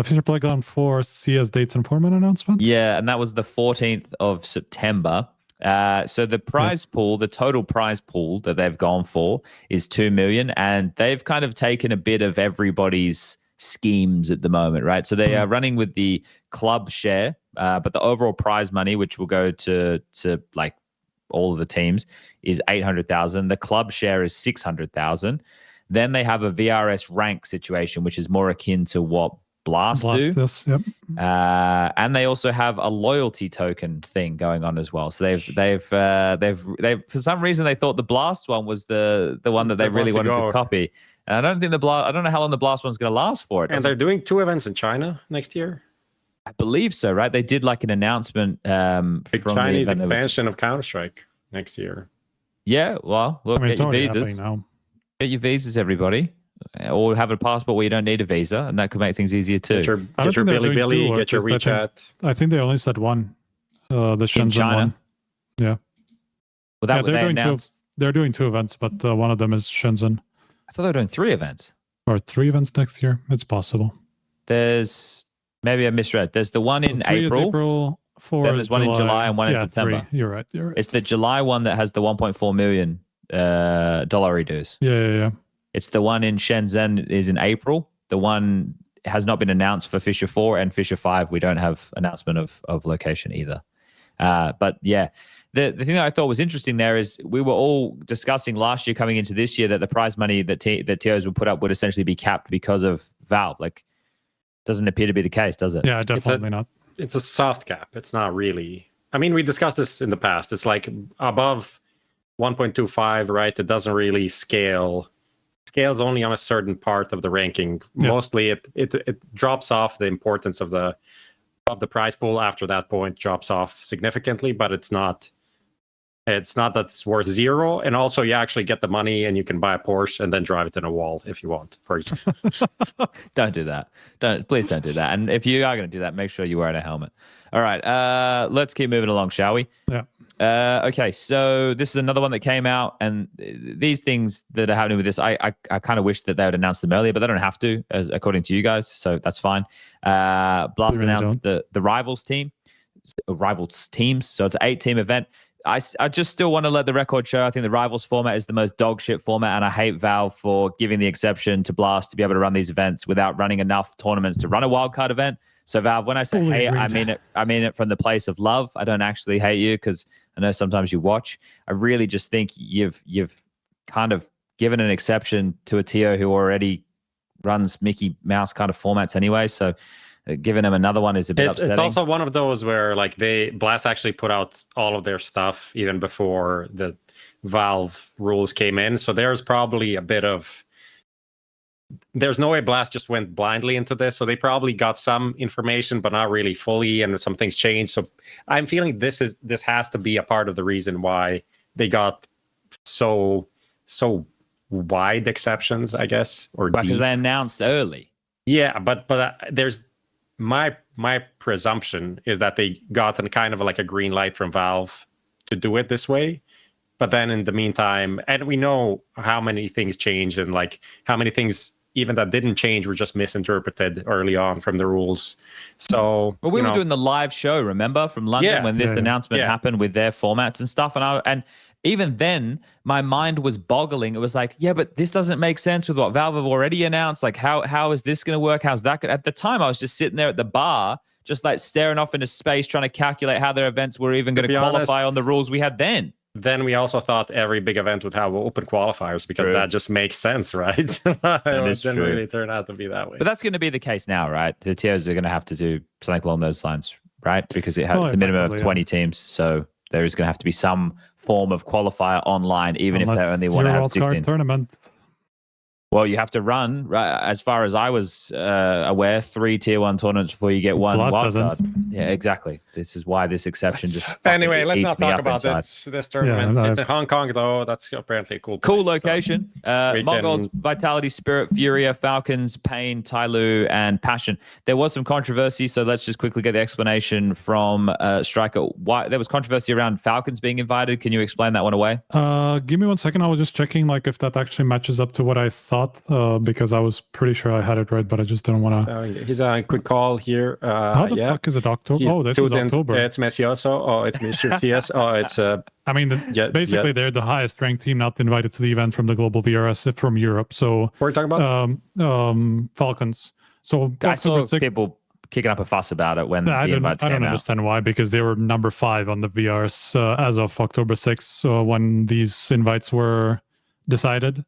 Fissure Polygon 4 CS dates and format announcements. Yeah, and that was the 14th of September. So the prize pool, the total prize pool that they've gone for is 2 million, and they've kind of taken a bit of everybody's schemes at the moment, right? So they are running with the club share, but the overall prize money, which will go to like all of the teams, is 800,000. The club share is 600,000. Then they have a VRS rank situation, which is more akin to what Blast do. Yes, yep. And they also have a loyalty token thing going on as well. So they've for some reason they thought the Blast one was the one that they really wanted to copy. And I don't think I don't know how long the Blast one's going to last for. And they're doing 2 events in China next year. I believe so, right? They did like an announcement. Big Chinese expansion of Counter-Strike next year. Yeah, well, look, I mean, get your visas. Now. Get your visas, everybody. Or have a passport where you don't need a visa, and that could make things easier too. Get your Billy, get your WeChat. I think they only said one. The Shenzhen one. Yeah. Well, that they're doing 2 events, but one of them is Shenzhen. I thought they were doing 3 events. Or 3 events next year. It's possible. Maybe I misread. There's the one in 3 April. Is April. 4 then there's one in July and one in September. 3. You're right. It's the July one that has the 1.4 million dollar dues. Yeah. It's the one in Shenzhen is in April. The one has not been announced for Fissure 4 and Fissure 5. We don't have announcement of location either. But yeah, the thing that I thought was interesting there is we were all discussing last year coming into this year that the prize money that TOs would put up would essentially be capped because of Valve. Like, doesn't appear to be the case, does it? Yeah, definitely not. It's a soft cap. It's not really. I mean, we discussed this in the past. It's like above 1.25, right? It doesn't really scale. Scales only on a certain part of the ranking. Yeah. Mostly, it drops off the importance of the prize pool after that point, drops off significantly, but it's not that it's worth zero. And also you actually get the money and you can buy a Porsche and then drive it in a wall if you want, for example. Don't do that. Please don't do that. And if you are going to do that, make sure you're wearing a helmet. All right, let's keep moving along, shall we? Yeah. Okay, so this is another one that came out, and these things that are happening with this, I kind of wish that they would announce them earlier, but they don't have to, as according to you guys, so that's fine. Blast really announced the rivals teams, so it's an 8-team event. I just still want to let the record show. I think the rivals format is the most dog shit format, and I hate Valve for giving the exception to Blast to be able to run these events without running enough tournaments to run a wildcard event. So Valve, when I say hate, I mean it from the place of love. I don't actually hate you, because I know sometimes you watch. I really just think you've kind of given an exception to a TO who already runs Mickey Mouse kind of formats anyway. So giving them another one is a bit upsetting. It's also one of those where like Blast actually put out all of their stuff even before the Valve rules came in. So there's probably a bit of, there's no way Blast just went blindly into this. So they probably got some information, but not really fully, and some things changed. So I'm feeling this has to be a part of the reason why they got so wide exceptions, I guess, or because they announced early. Yeah, but there's my presumption is that they got kind of like a green light from Valve to do it this way. But then in the meantime, and we know how many things changed, and like how many things even that didn't change were just misinterpreted early on from the rules. So, well, we were doing the live show, remember, from London when this announcement happened with their formats and stuff, and even then, my mind was boggling. It was like, yeah, but this doesn't make sense with what Valve have already announced. Like, how is this going to work? How's that? At the time, I was just sitting there at the bar, just like staring off into space, trying to calculate how their events were even going to qualify on the rules we had then. Then we also thought every big event would have open qualifiers, because that just makes sense, right? It didn't really turn out to be that way. But that's going to be the case now, right? The TOs are going to have to do something along those lines, right? Because it's a minimum of 20 teams. So there is going to have to be some form of qualifier online, even if they only want to have 16. Tournament. Well, you have to run, right, as far as I was aware, 3 tier 1 tournaments before you get one wildcard. Yeah, exactly. This is why this exception just. Anyway, let's not talk about this tournament. It's in Hong Kong, though. That's apparently a cool location. Mongolz, Vitality, Spirit, Furia, Falcons, Pain, TYLOO, and Passion. There was some controversy, so let's just quickly get the explanation from Striker. Why there was controversy around Falcons being invited? Can you explain that one away? Give me 1 second. I was just checking like if that actually matches up to what I thought. Because I was pretty sure I had it right, but I just didn't want to. Here's a quick call here. How the fuck is it October? This is October. It's m0NESY also. Oh, it's Mr. CS. Oh, it's. I mean, basically, they're the highest ranked team not invited to the event from the global VRS from Europe. So we're talking about Falcons. So I saw people kicking up a fuss about it when the invites came out. I don't understand why, because they were number 5 on the VRS as of October 6th when these invites were decided.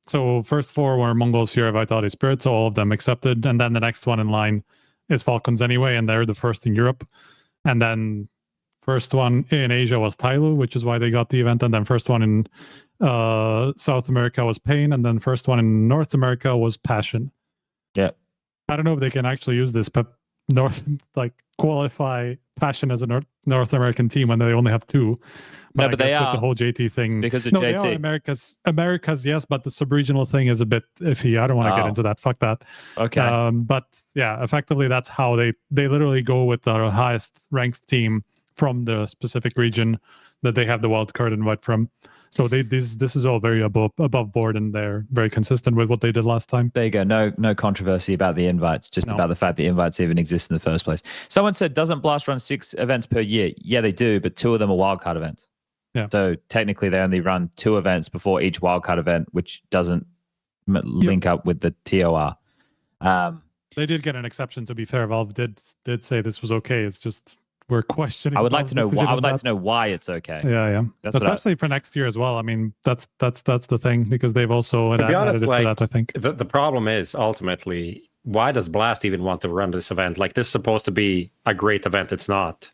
So first 4 were Mongolz, Furia, Vitality, Spirit, so all of them accepted. And then the next one in line is Falcons anyway, and they're the first in Europe. And then first one in Asia was TYLOO, which is why they got the event. And then first one in South America was Pain. And then first one in North America was Passion. Yeah. I don't know if they can actually use this, but qualify Passion as a North American team when they only have 2. But I they are with the whole JT thing. Because of JT. JT. They are America's, yes, but the sub-regional thing is a bit iffy. I don't want to get into that. Fuck that. Okay. But yeah, effectively that's how they literally go with the highest ranked team from the specific region that they have the wild card invite from. So this is all very above board, and they're very consistent with what they did last time. There you go. No controversy about the invites, just about the fact the invites even exist in the first place. Someone said, doesn't Blast run 6 events per year? Yeah, they do, but 2 of them are wildcard events. Yeah. So technically they only run 2 events before each wildcard event, which doesn't link up with the TOR. They did get an exception, to be fair. Valve did say this was okay. It's just we're questioning. I would like to know why. I would like to know why it's okay. Yeah. Especially for next year as well. I mean, that's the thing, because they've also added it to that, I think. The problem is ultimately, why does Blast even want to run this event? Like, this is supposed to be a great event. It's not.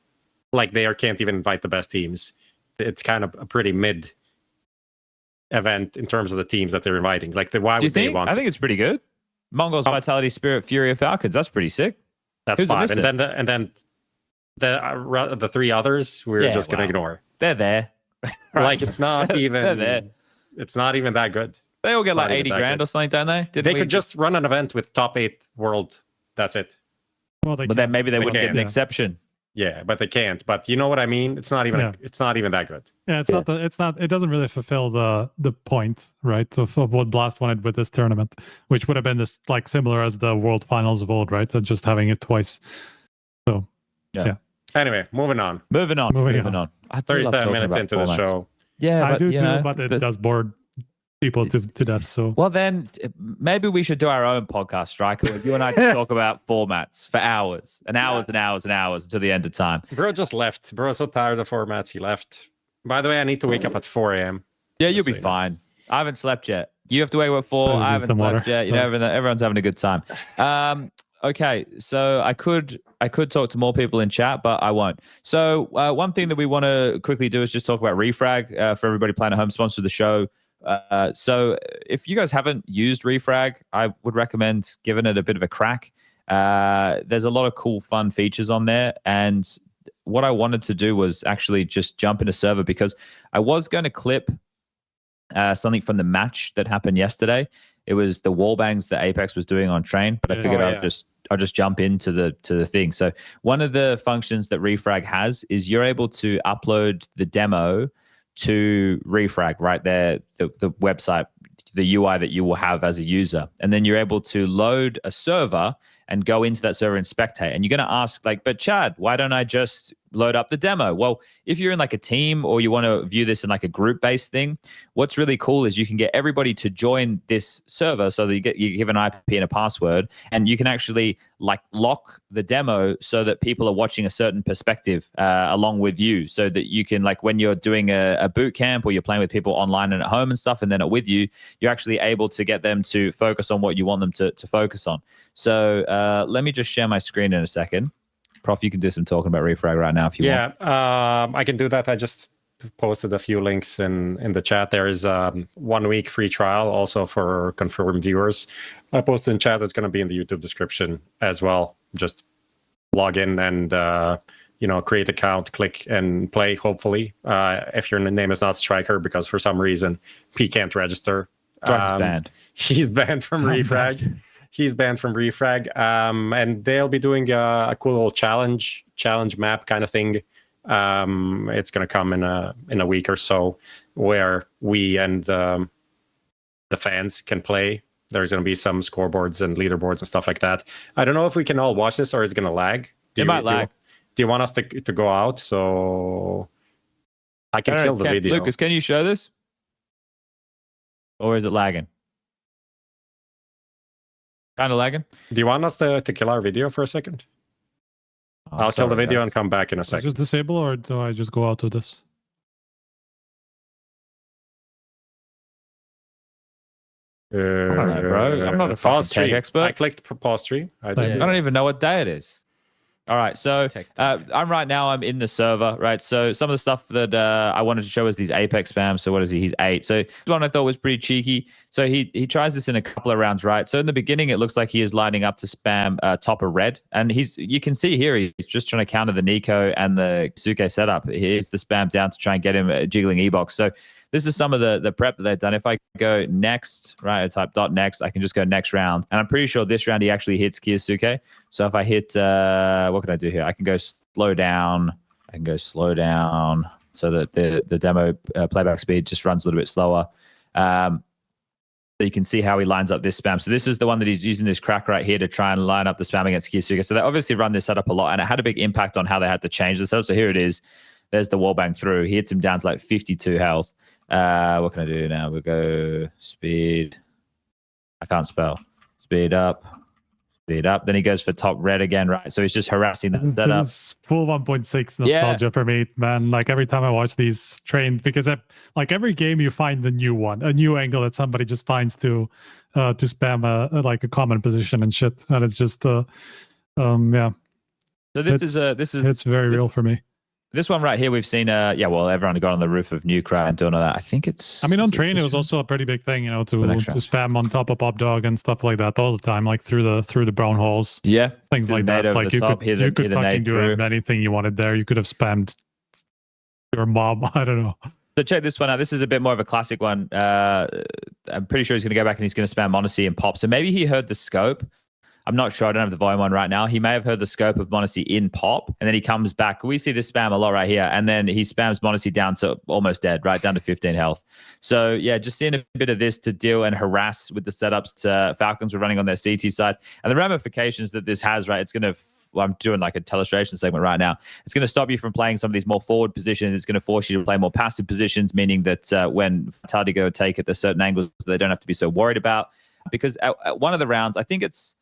like they can't even invite the best teams. It's kind of a pretty mid event in terms of the teams that they're inviting. Like, why Do you would they think? want? I think it's pretty good. Mongolz, Vitality, Spirit, FURIA, Falcons. That's pretty sick. That's Who's 5, missing? and then the 3 others we're just gonna ignore. They're there. Like, it's not They're even. there. It's not even that good. They all get It's like not even 80 that grand good. or something, don't they? Didn't They we could just run an event with top 8 world. That's it. Well, But then maybe they wouldn't get an can't. exception. Yeah, but they can't. But you know what I mean? It's not even. Yeah. It's not even that good. Yeah, it's not. It doesn't really fulfill the point, right, of what Blast wanted with this tournament, which would have been this like similar as the World Finals of old, right? And just having it twice. So yeah. Anyway, moving on. Moving on. I do love 37 talking minutes about into the formats. show. Yeah, I but, do you too, know, but it does bore people to death. So Well, then maybe we should do our own podcast, Striker. Where you and I can talk about formats for hours and hours and hours and hours until the end of time. Bro just left. Bro, so tired of formats. He left. By the way, I need to wake up at 4 a.m. Yeah, you'll be So, fine. I haven't slept yet. You have to wake up at 4. I just I need haven't some slept water, yet. You so- know, everyone's having a good time. Okay, so I could talk to more people in chat, but I won't. So one thing that we want to quickly do is just talk about Refrag for everybody playing at home, sponsor of the show. So if you guys haven't used Refrag, I would recommend giving it a bit of a crack. There's a lot of cool, fun features on there, and what I wanted to do was actually just jump in a server because I was going to clip something from the match that happened yesterday. It was the wall bangs that Apex was doing on train, but I figured I'll just jump into the thing. So one of the functions that Refrag has is you're able to upload the demo to Refrag right there, the website, the UI that you will have as a user, and then you're able to load a server and go into that server and spectate. And you're going to ask, like, but Chad, why don't I just load up the demo? Well, if you're in like a team or you want to view this in like a group-based thing, what's really cool is you can get everybody to join this server so that you give an IP and a password, and you can actually like lock the demo so that people are watching a certain perspective along with you, so that you can, like, when you're doing a boot camp or you're playing with people online and at home and stuff, and then with you, you're actually able to get them to focus on what you want them to focus on. So let me just share my screen in a second. Prof, you can do some talking about Refrag right now if you want. Yeah, I can do that. I just posted a few links in the chat. There is 1 week free trial also for confirmed viewers. I posted in chat. It's going to be in the YouTube description as well. Just log in and create an account, click and play. Hopefully, if your name is not Striker, because for some reason P can't register. Striker's banned. He's banned from Refrag. He's banned from Refrag, and they'll be doing a cool little challenge map kind of thing. It's going to come in a week or so, where we and the fans can play. There's going to be some scoreboards and leaderboards and stuff like that. I don't know if we can all watch this or it's going to lag. It might lag. Do you want us to go out so I can kill the video? Lucas, can you show this? Or is it lagging? Kind of lagging? Do you want us to kill our video for a second? Oh, I'll kill the sorry, video guys. and come back in a I second. just disable, or do I just go out of this? I don't know, bro. I'm not a fucking pause tech stream. expert. I clicked pause stream. I Thank did. you. I don't even know what day it is. All right, so I'm in the server, right? So some of the stuff that I wanted to show is these Apex spams. So what is he? He's 8. So one I thought was pretty cheeky. So he tries this in a couple of rounds, right? So in the beginning, it looks like he is lining up to spam top of red, and you can see here he's just trying to counter the NiKo and the kyousuke setup. Here's the spam down to try and get him jiggling E-box. So this is some of the prep that they've done. If I go next, right, I type .next, I can just go next round. And I'm pretty sure this round he actually hits kyousuke. So if I hit, what can I do here? I can go slow down. So that the demo playback speed just runs a little bit slower. So you can see how he lines up this spam. So this is the one that he's using this crack right here to try and line up the spam against kyousuke. So they obviously run this setup a lot, and it had a big impact on how they had to change the setup. So here it is. There's the wallbang through. He hits him down to like 52 health. What can I do now? We'll go speed. I can't spell. Speed up. Then he goes for top red again, right? So he's just harassing the setup. This is full 1.6 nostalgia for me, man. Like every time I watch these trains, because like every game you find a new one, a new angle that somebody just finds to spam a common position and shit, and it's just yeah. So this is it's very real for me. This one right here, we've seen, yeah, well, everyone got on the roof of NiKo and doing all that. I think it's... I mean, on train, it was also a pretty big thing, you know, to spam on top of Pop Dog and stuff like that all the time, like through the brown holes. Yeah. Things like that. Like you could fucking do anything you wanted there. You could have spammed your mob. I don't know. So check this one out. This is a bit more of a classic one. I'm pretty sure he's going to go back and he's going to spam m0NESY and pop. So maybe he heard the scope. I'm not sure. I don't have the volume on right now. He may have heard the scope of m0NESY in pop, and then he comes back. We see this spam a lot right here, and then he spams m0NESY down to almost dead, right down to 15 health. So yeah, just seeing a bit of this to deal and harass with the setups to Falcons were running on their CT side, and the ramifications that this has, right? It's going to. Well, I'm doing like a telestration segment right now. It's going to stop you from playing some of these more forward positions. It's going to force you to play more passive positions, meaning that when Vitality go take it, there's certain angles they don't have to be so worried about. Because at one of the rounds, I think it's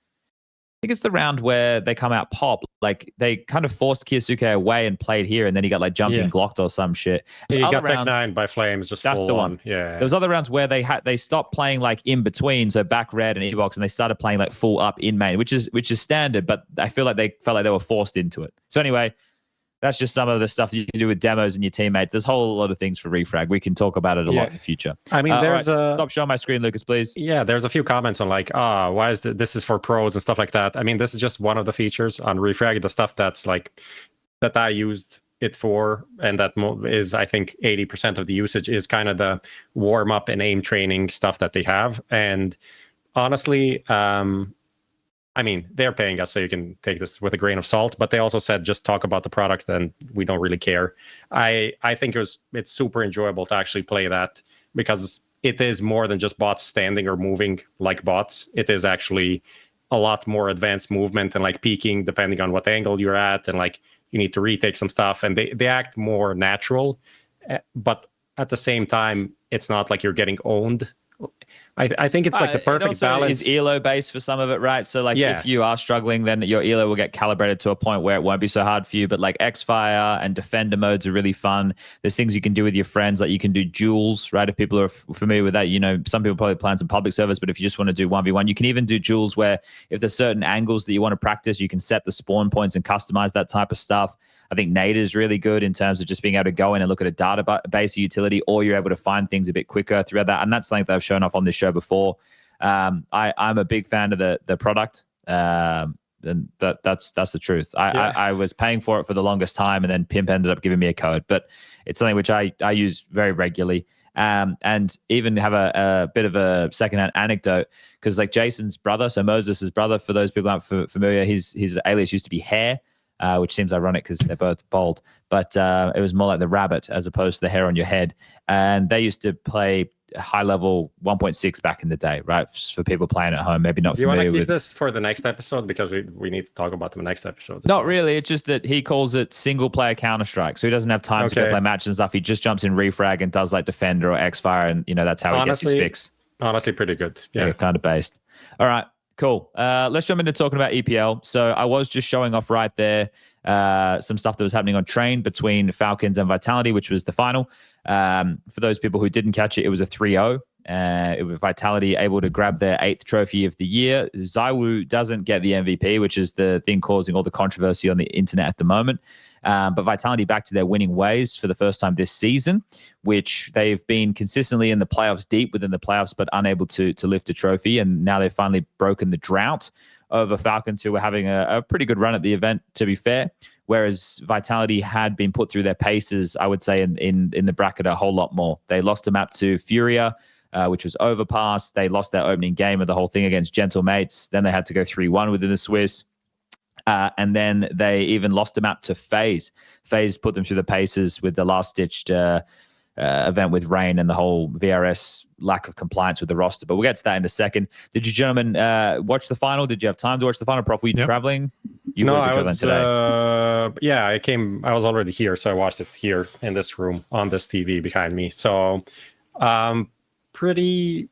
the round where they come out pop. Like they kind of forced kyousuke away and played here, and then he got like jumping glocked or some shit. He got Tech 9 by Flames, just that's full the on. one. Yeah. There was other rounds where they stopped playing like in between, so back red and E-box, and they started playing like full up in main, which is standard, but I feel like they felt like they were forced into it. So anyway, that's just some of the stuff you can do with demos and your teammates. There's a whole lot of things for Refrag. We can talk about it a lot in the future. I mean, there's right, stop showing my screen, Lucas, please. Yeah, there's a few comments on like, why is this is for pros and stuff like that. I mean, this is just one of the features on Refrag, the stuff that's like that I used it for, and that is, I think, 80% of the usage is kind of the warm up and aim training stuff that they have. And honestly, I mean, they're paying us, so you can take this with a grain of salt. But they also said just talk about the product, and we don't really care. I think it's super enjoyable to actually play that, because it is more than just bots standing or moving like bots. It is actually a lot more advanced movement and like peeking depending on what angle you're at, and like you need to retake some stuff, and they act more natural. But at the same time, it's not like you're getting owned. I think it's like the perfect balance. Is ELO based for some of it, right? So like if you are struggling, then your ELO will get calibrated to a point where it won't be so hard for you. But like X-Fire and Defender modes are really fun. There's things you can do with your friends, like you can do duels, right? If people are familiar with that, you know, some people probably play some public servers, but if you just want to do 1v1, you can even do duels where if there's certain angles that you want to practice, you can set the spawn points and customize that type of stuff. I think Nate is really good in terms of just being able to go in and look at a database utility, or you're able to find things a bit quicker throughout that. And that's something that I've shown off on this show before. I'm a big fan of the product. And that's the truth. I was paying for it for the longest time, and then Pimp ended up giving me a code. But it's something which I use very regularly. And even have a bit of a secondhand anecdote, because like Jason's brother, so Moses' brother, for those people who aren't familiar, his alias used to be Hair. Which seems ironic because they're both bald, but it was more like the rabbit as opposed to the hair on your head. And they used to play high level 1.6 back in the day, right? For people playing at home, maybe not Do you familiar want to keep with this for the next episode, because we need to talk about the next episode? Not really. It's just that he calls it single player Counter-Strike, so he doesn't have time to go play matches and stuff. He just jumps in Refrag and does like Defender or X-Fire, and you know that's how he gets his fix. Honestly, pretty good. Yeah, kind of based. All right. Cool. Let's jump into talking about EPL. So I was just showing off right there some stuff that was happening on train between Falcons and Vitality, which was the final. For those people who didn't catch it, it was a 3-0. It was Vitality able to grab their 8th trophy of the year. ZywOo doesn't get the MVP, which is the thing causing all the controversy on the internet at the moment. But Vitality back to their winning ways for the first time this season, which they've been consistently in the playoffs, deep within the playoffs, but unable to lift a trophy. And now they've finally broken the drought over Falcons, who were having a pretty good run at the event, to be fair. Whereas Vitality had been put through their paces, I would say, in the bracket a whole lot more. They lost a map to FURIA, which was overpass. They lost their opening game of the whole thing against Gentlemates. Then they had to go 3-1 within the Swiss. And then they even lost a map to FaZe. FaZe put them through the paces with the last-ditched event with Rain and the whole VRS lack of compliance with the roster. But we'll get to that in a second. Did you gentlemen watch the final? Did you have time to watch the final? Prof, were you traveling? No, I was. Yeah, I was already here, so I watched it here in this room on this TV behind me. So, pretty.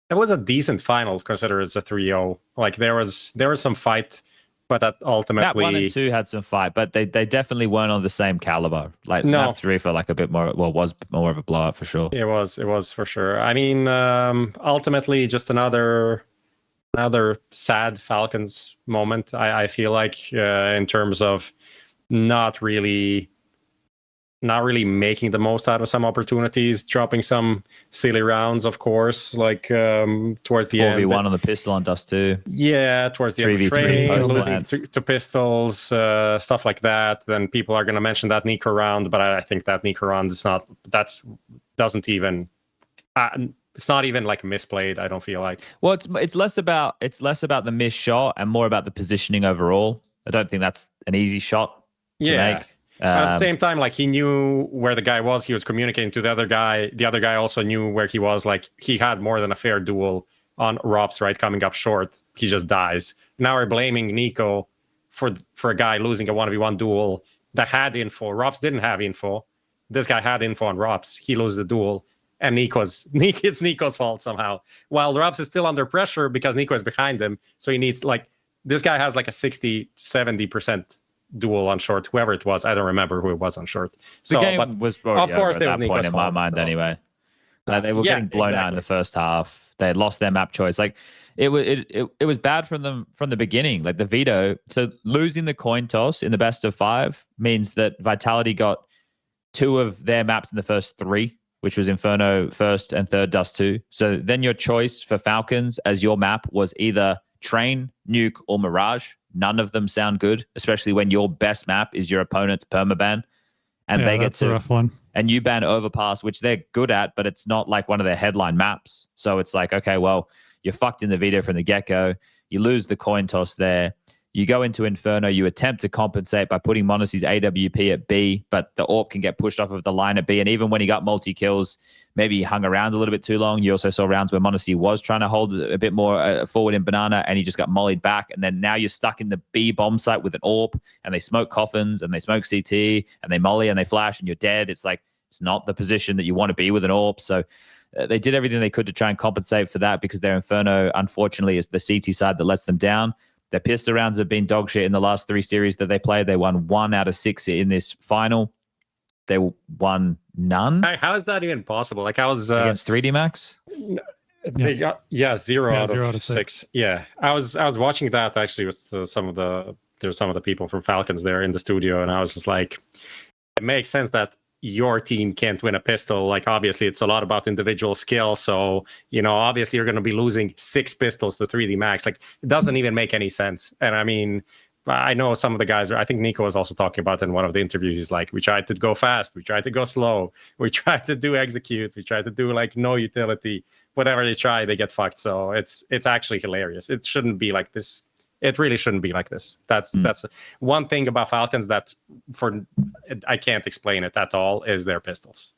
It was a decent final, considering it's a 3-0. Like there was some fight. But that ultimately, map 1 and 2 had some fight, but they definitely weren't on the same caliber. Like map 3 felt like a bit more, was more of a blowout for sure. It was for sure. I mean, ultimately, just another sad Falcons moment. I feel like in terms of not really not really making the most out of some opportunities, dropping some silly rounds, of course, like towards the end. 4v1 on the pistol on Dust 2. Yeah, towards the end of 3v3 train, post losing plant. to pistols, stuff like that. Then people are going to mention that NiKo round, but I think that NiKo round is not, doesn't even, it's not even like misplayed, I don't feel like. Well, it's less about the missed shot and more about the positioning overall. I don't think that's an easy shot to make. But at the same time, like, he knew where the guy was. He was communicating to the other guy. The other guy also knew where he was. Like, he had more than a fair duel on Robs, right, coming up short. He just dies. Now we're blaming NiKo for a guy losing a 1v1 duel that had info. Robs didn't have info. This guy had info on Robs. He loses the duel. And it's NiKo's fault somehow. While Robs is still under pressure because NiKo is behind him. So he needs, like, this guy has like a 60-70% duel on short, whoever it was. I don't remember who it was on short. So, the game but was of course, at there was that point NiKo's in my fault, mind so. anyway. Like, they were getting blown out in the first half. They had lost their map choice. Like, it was bad from them from the beginning. Like, the veto. So losing the coin toss in the best of 5 means that Vitality got 2 of their maps in the first 3, which was Inferno first and third, Dust 2. So then your choice for Falcons as your map was either Train, Nuke, or Mirage. None of them sound good, especially when your best map is your opponent's permaban. And they get to, a rough one. And you ban Overpass, which they're good at, but it's not like one of their headline maps. So it's like, okay, well, you're fucked in the veto from the get-go. You lose the coin toss there. You go into Inferno, you attempt to compensate by putting m0NESY's AWP at B, but the AWP can get pushed off of the line at B. And even when he got multi-kills, maybe he hung around a little bit too long. You also saw rounds where m0NESY was trying to hold a bit more forward in banana, and he just got mollied back. And then now you're stuck in the B bomb site with an AWP, and they smoke coffins, and they smoke CT, and they molly, and they flash, and you're dead. It's like, it's not the position that you want to be with an AWP. So they did everything they could to try and compensate for that, because their Inferno, unfortunately, is the CT side that lets them down. Their pistol rounds have been dog shit in the last 3 series that they played. They won 1 out of 6 in this final. They won none. How is that even possible? Like, I was against 3D Max. They got 0 out of 6. Yeah, I was watching that actually with some of the people from Falcons there in the studio, and I was just like, it makes sense that your team can't win a pistol. Like, obviously it's a lot about individual skill, so obviously you're going to be losing 6 pistols to 3D Max. Like, it doesn't even make any sense. And I mean, I know some of the guys, I think NiKo was also talking about in one of the interviews, he's like, we tried to go fast, we tried to go slow, we tried to do executes, we tried to do like no utility, whatever they try, they get fucked. So it's actually hilarious. It shouldn't be like this. It really shouldn't be like this. That's one thing about Falcons that I can't explain it at all is their pistols.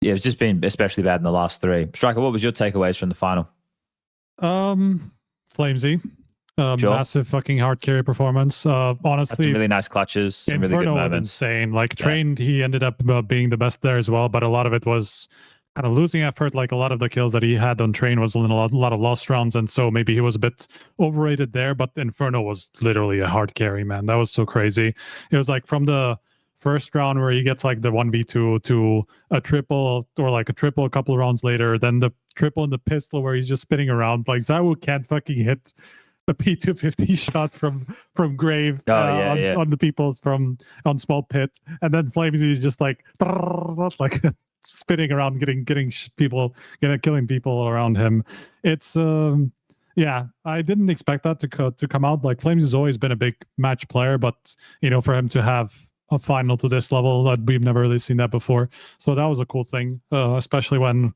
Yeah, it's just been especially bad in the last 3. Striker, what was your takeaways from the final? Flamesy. Sure. Massive fucking hard carry performance. Honestly, some really nice clutches, some really good Inferno was moments. insane. Like, Train, he ended up being the best there as well, but a lot of it was kind of losing effort. Like, a lot of the kills that he had on Train was in a lot of lost rounds, and so maybe he was a bit overrated there. But Inferno was literally a hard carry, man. That was so crazy. It was like from the first round where he gets like the 1v2 to a triple, or like a triple a couple of rounds later, then the triple in the pistol where he's just spinning around. Like, ZywOo can't fucking hit the P250 shot from Grave on the people's on Small Pit, and then Flamesy is just like spinning around, killing people around him. It's I didn't expect that to come out. Like, Flames has always been a big match player, but for him to have a final to this level, we've never really seen that before. So that was a cool thing, especially when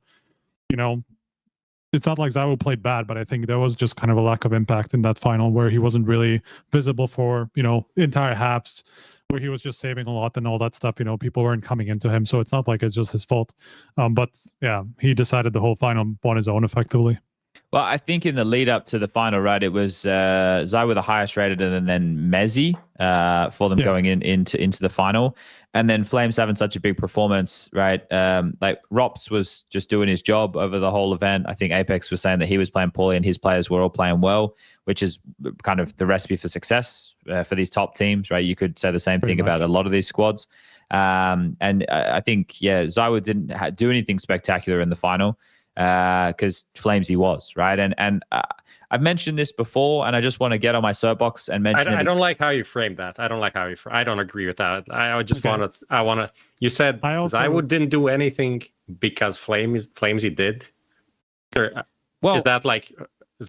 it's not like ZywOo played bad, but I think there was just kind of a lack of impact in that final where he wasn't really visible for, entire halves, where he was just saving a lot and all that stuff. People weren't coming into him. So it's not like it's just his fault. But yeah, he decided the whole final on his own effectively. Well, I think in the lead up to the final, right, it was ZywOo the highest rated, and then m0NESY for them going into the final. And then Flames having such a big performance, right? Like, Rops was just doing his job over the whole event. I think Apex was saying that he was playing poorly and his players were all playing well, which is kind of the recipe for success for these top teams, right? You could say the same thing about a lot of these squads. And I think, ZywOo didn't do anything spectacular in the final. because flamezy was, right? And I've mentioned this before, and I just want to get on my soapbox and mention it. I don't like how you framed that. I don't like how I don't agree with that. I just want to. You said Zywood didn't do anything because flamezy did. Well, is that like?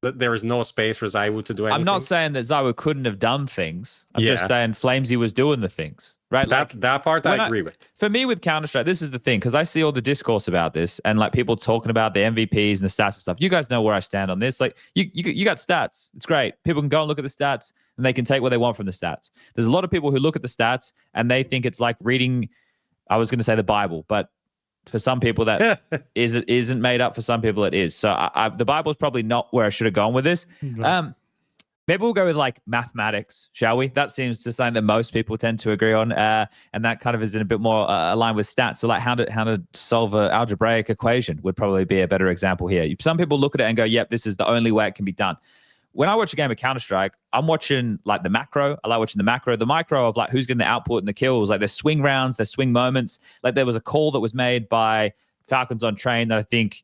There is no space for Zywood to do anything? I'm not saying that Zywood couldn't have done things. I'm just saying flamezy was doing the things, right? That part I agree with. For me with Counter-Strike, this is the thing, because I see all the discourse about this and like people talking about the MVPs and the stats and stuff. You guys know where I stand on this. Like you got stats. It's great. People can go and look at the stats and they can take what they want from the stats. There's a lot of people who look at the stats and they think it's like reading, I was going to say the Bible, but for some people that isn't made up. For some people it is. So the Bible is probably not where I should have gone with this. Maybe we'll go with like mathematics, shall we? That seems to something that most people tend to agree on, and that kind of is in a bit more aligned with stats. So like how to solve an algebraic equation would probably be a better example here. Some people look at it and go, "Yep, this is the only way it can be done." When I watch a game of Counter-Strike, I'm watching like the macro. I like watching the macro, the micro of like who's getting the output and the kills. Like there's swing rounds, there's swing moments. Like there was a call that was made by Falcons on Train that I think,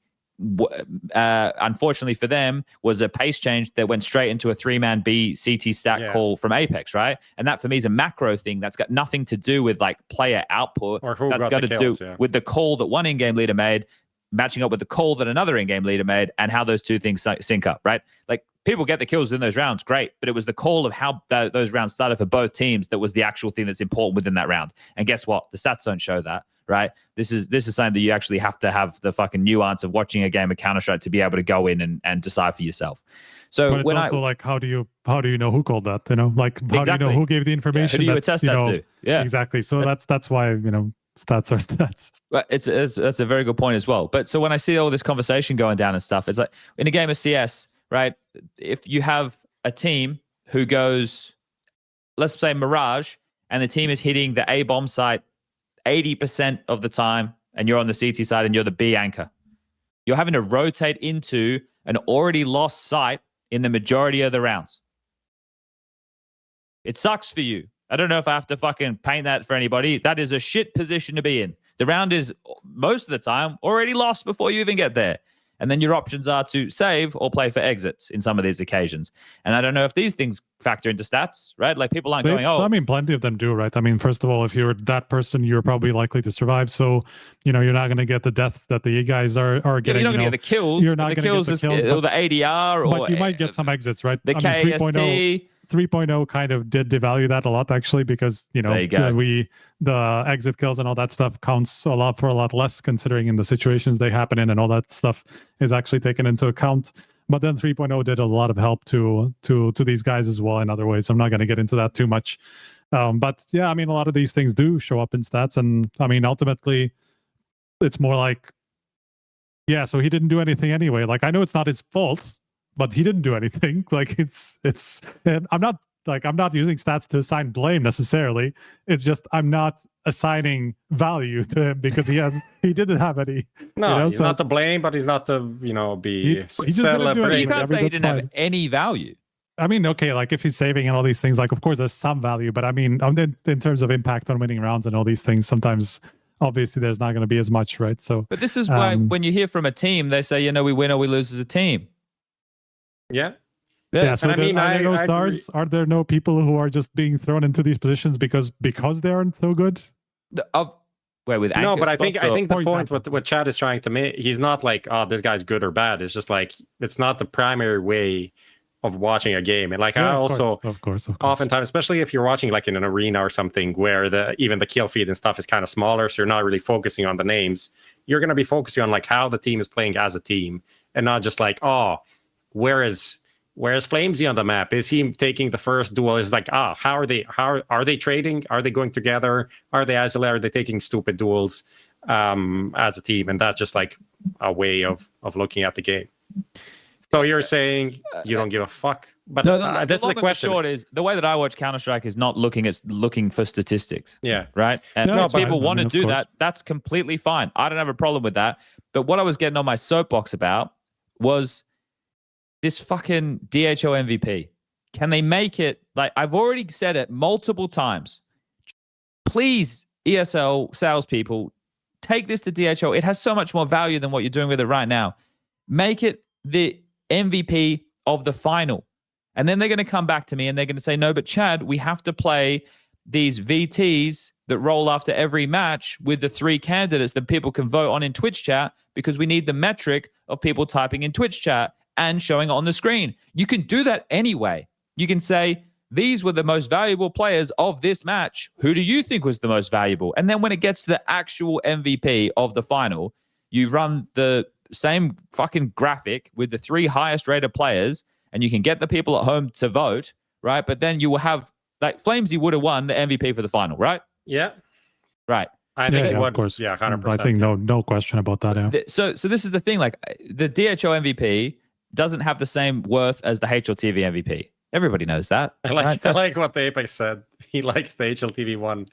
unfortunately for them, was a pace change that went straight into a 3-man B CT stack call from Apex, right? And that for me is a macro thing that's got nothing to do with like player output. Or who that's got to do with the call that one in-game leader made, matching up with the call that another in-game leader made, and how those two things sync up, right? Like people get the kills in those rounds, great, but it was the call of how those rounds started for both teams that was the actual thing that's important within that round. And guess what? The stats don't show that, right? This is something that you actually have to have the fucking nuance of watching a game of Counter-Strike to be able to go in and decide for yourself. So but it's also like how do you know who called that? You know, like how do you know who gave the information? Who do you attest that to? Yeah, exactly. So that's why stats are stats. But that's a very good point as well. But so when I see all this conversation going down and stuff, it's like in a game of CS, right? If you have a team who goes, let's say Mirage, and the team is hitting the A bomb site 80% of the time, and you're on the CT side and you're the B anchor, you're having to rotate into an already lost site in the majority of the rounds. It sucks for you. I don't know if I have to fucking paint that for anybody. That is a shit position to be in. The round is most of the time already lost before you even get there. And then your options are to save or play for exits in some of these occasions. And I don't know if these things factor into stats, right? Like people aren't going, oh. I mean, plenty of them do, right? I mean, first of all, if you're that person, you're probably likely to survive. So, you're not going to get the deaths that the guys are getting. You're not going to get the kills. You're not going to get the kills. Or the ADR. But you might get some exits, right? The KST. 3.0 kind of did devalue that a lot, actually, because the exit kills and all that stuff counts for a lot less, considering in the situations they happen in, and all that stuff is actually taken into account. But then 3.0 did a lot of help to these guys as well in other ways. I'm not going to get into that too much, but yeah, I mean, a lot of these things do show up in stats, and I mean, ultimately, it's more like, yeah, so he didn't do anything anyway. Like, I know it's not his fault, but he didn't do anything. Like I'm not using stats to assign blame necessarily. It's just I'm not assigning value to him because he didn't have any. No, he's not to blame, but he's not to be celebrating. You can't say he didn't have any value. I mean, okay, like if he's saving and all these things, like of course there's some value, but I mean, in terms of impact on winning rounds and all these things, sometimes obviously there's not going to be as much, right? So, but this is why when you hear from a team, they say, we win or we lose as a team. Yeah. So are there no people who are just being thrown into these positions because they aren't so good? No, but I think the point what Chad is trying to make, he's not like, oh, this guy's good or bad. It's just like it's not the primary way of watching a game. And like I also of course oftentimes, especially if you're watching like in an arena or something where even the kill feed and stuff is kind of smaller, so you're not really focusing on the names. You're going to be focusing on like how the team is playing as a team, and not just like, oh, where's flamezy on the map? Is he taking the first duel? Is like, how are they trading? Are they going together? Are they isolated? Are they taking stupid duels as a team? And that's just like a way of looking at the game. So you're saying you don't give a fuck? But that's the question. The short is the way that I watch Counter-Strike is not looking for statistics. Yeah. Right. And people want to do that. That's completely fine. I don't have a problem with that. But what I was getting on my soapbox about was this fucking DHO MVP. Can they make it? Like I've already said it multiple times. Please, ESL salespeople, take this to DHO. It has so much more value than what you're doing with it right now. make it the MVP of the final. And then they're going to come back to me and they're going to say, no, but Chad, we have to play these VTs that roll after every match with the 3 candidates that people can vote on in Twitch chat because we need the metric of people typing in Twitch chat and showing it on the screen. You can do that anyway. You can say, these were the most valuable players of this match. Who do you think was the most valuable? And then when it gets to the actual MVP of the final, you run the same fucking graphic with the 3 highest rated players and you can get the people at home to vote, right? But then you will have, like, Flamesy would have won the MVP for the final, right? Yeah. Right. I think it would. Of course. Yeah, 100%. I think no question about that. Yeah. So this is the thing. Like, the DHL MVP doesn't have the same worth as the HLTV MVP. Everybody knows that. I like what the Apex said. He likes the HLTV one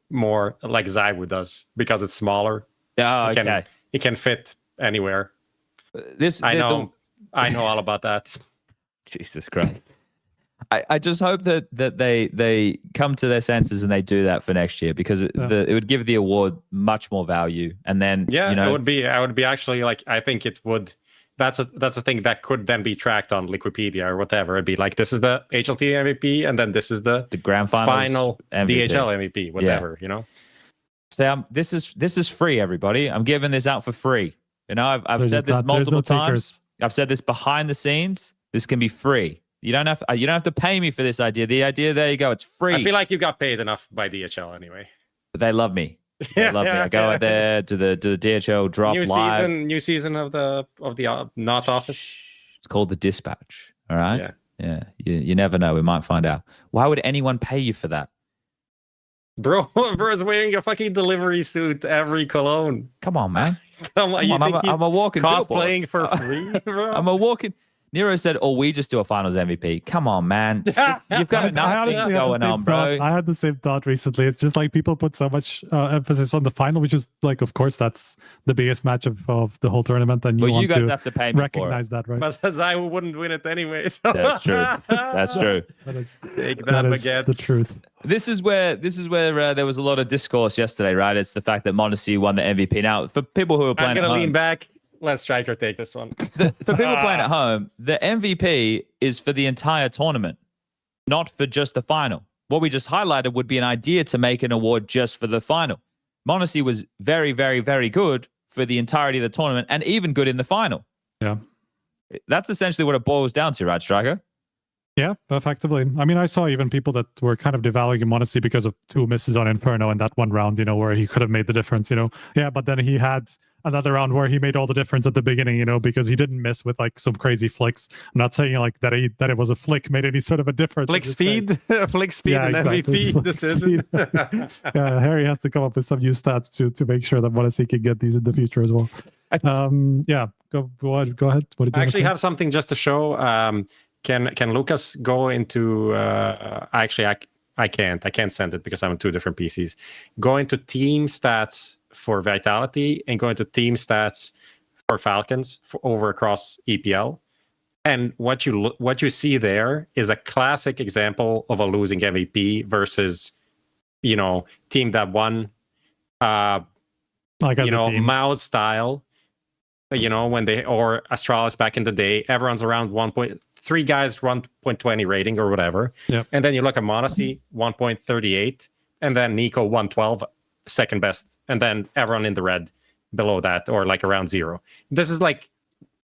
more, like ZywOo does, because it's smaller. Oh, okay. It can fit anywhere. I know all about that. Jesus Christ. I just hope that they come to their senses and they do that for next year, because it would give the award much more value. And then it would be. I would be actually, like, I think it would. That's a thing that could then be tracked on Liquipedia or whatever. It'd be like, this is the HLT MVP, and then this is the grand final MVP. DHL MVP, whatever. You know. So this is free, everybody. I'm giving this out for free. You know, I've said this multiple times. I've said this behind the scenes. This can be free. You don't have to pay me for this idea. The idea, there you go. It's free. I feel like you got paid enough by DHL anyway. But they love me. They love me. I go out there to the DHL drop live. New season of the Not Office. It's called The Dispatch. All right. Yeah. You never know. We might find out. Why would anyone pay you for that? Bro's wearing a fucking delivery suit every cologne. Come on, man. Come on, I'm a walking cosplaying for free, bro. I'm a walking. Nero said, "Oh, we just do a finals MVP." Come on, man. You've got enough things going on, bro. I had the same thought recently. It's just like people put so much emphasis on the final, which is like, of course, that's the biggest match of the whole tournament. And you guys have to pay me recognize that, right? But Zywoo wouldn't win it anyway. So. That's true. That's true. Take that baguette. The truth. This is where there was a lot of discourse yesterday, right? It's the fact that m0NESY won the MVP. Now, for people who are playing, I'm gonna lean back. Let Striker take this one. For people playing at home, the MVP is for the entire tournament, not for just the final. What we just highlighted would be an idea to make an award just for the final. m0NESY was very, very, very good for the entirety of the tournament, and even good in the final. Yeah. That's essentially what it boils down to, right, Striker? Yeah, effectively. I mean, I saw even people that were kind of devaluing m0NESY because of 2 misses on Inferno in that one round, you know, where he could have made the difference, you know. Yeah, but then he had another round where he made all the difference at the beginning, you know, because he didn't miss with like some crazy flicks. I'm not saying like that it was a flick made any sort of a difference. Flick speed, flick speed, yeah, and exactly. MVP decision. Yeah, Harry has to come up with some new stats to make sure that m0NESY can get these in the future as well. Yeah, go ahead. What did you actually have something just to show? Can Lucas go into? Actually, I can't send it because I'm on 2 different PCs. Go into team stats for Vitality and go into team stats for Falcons over across EPL. And what you see there is a classic example of a losing MVP versus, you know, team that won, MOUZ style. You know, when or Astralis back in the day, everyone's around 1.3 guys, 1.20 rating or whatever. Yep. And then you look at m0NESY, 1.38, and then NiKo 112, second best, and then everyone in the red below that, or like around 0. This is like,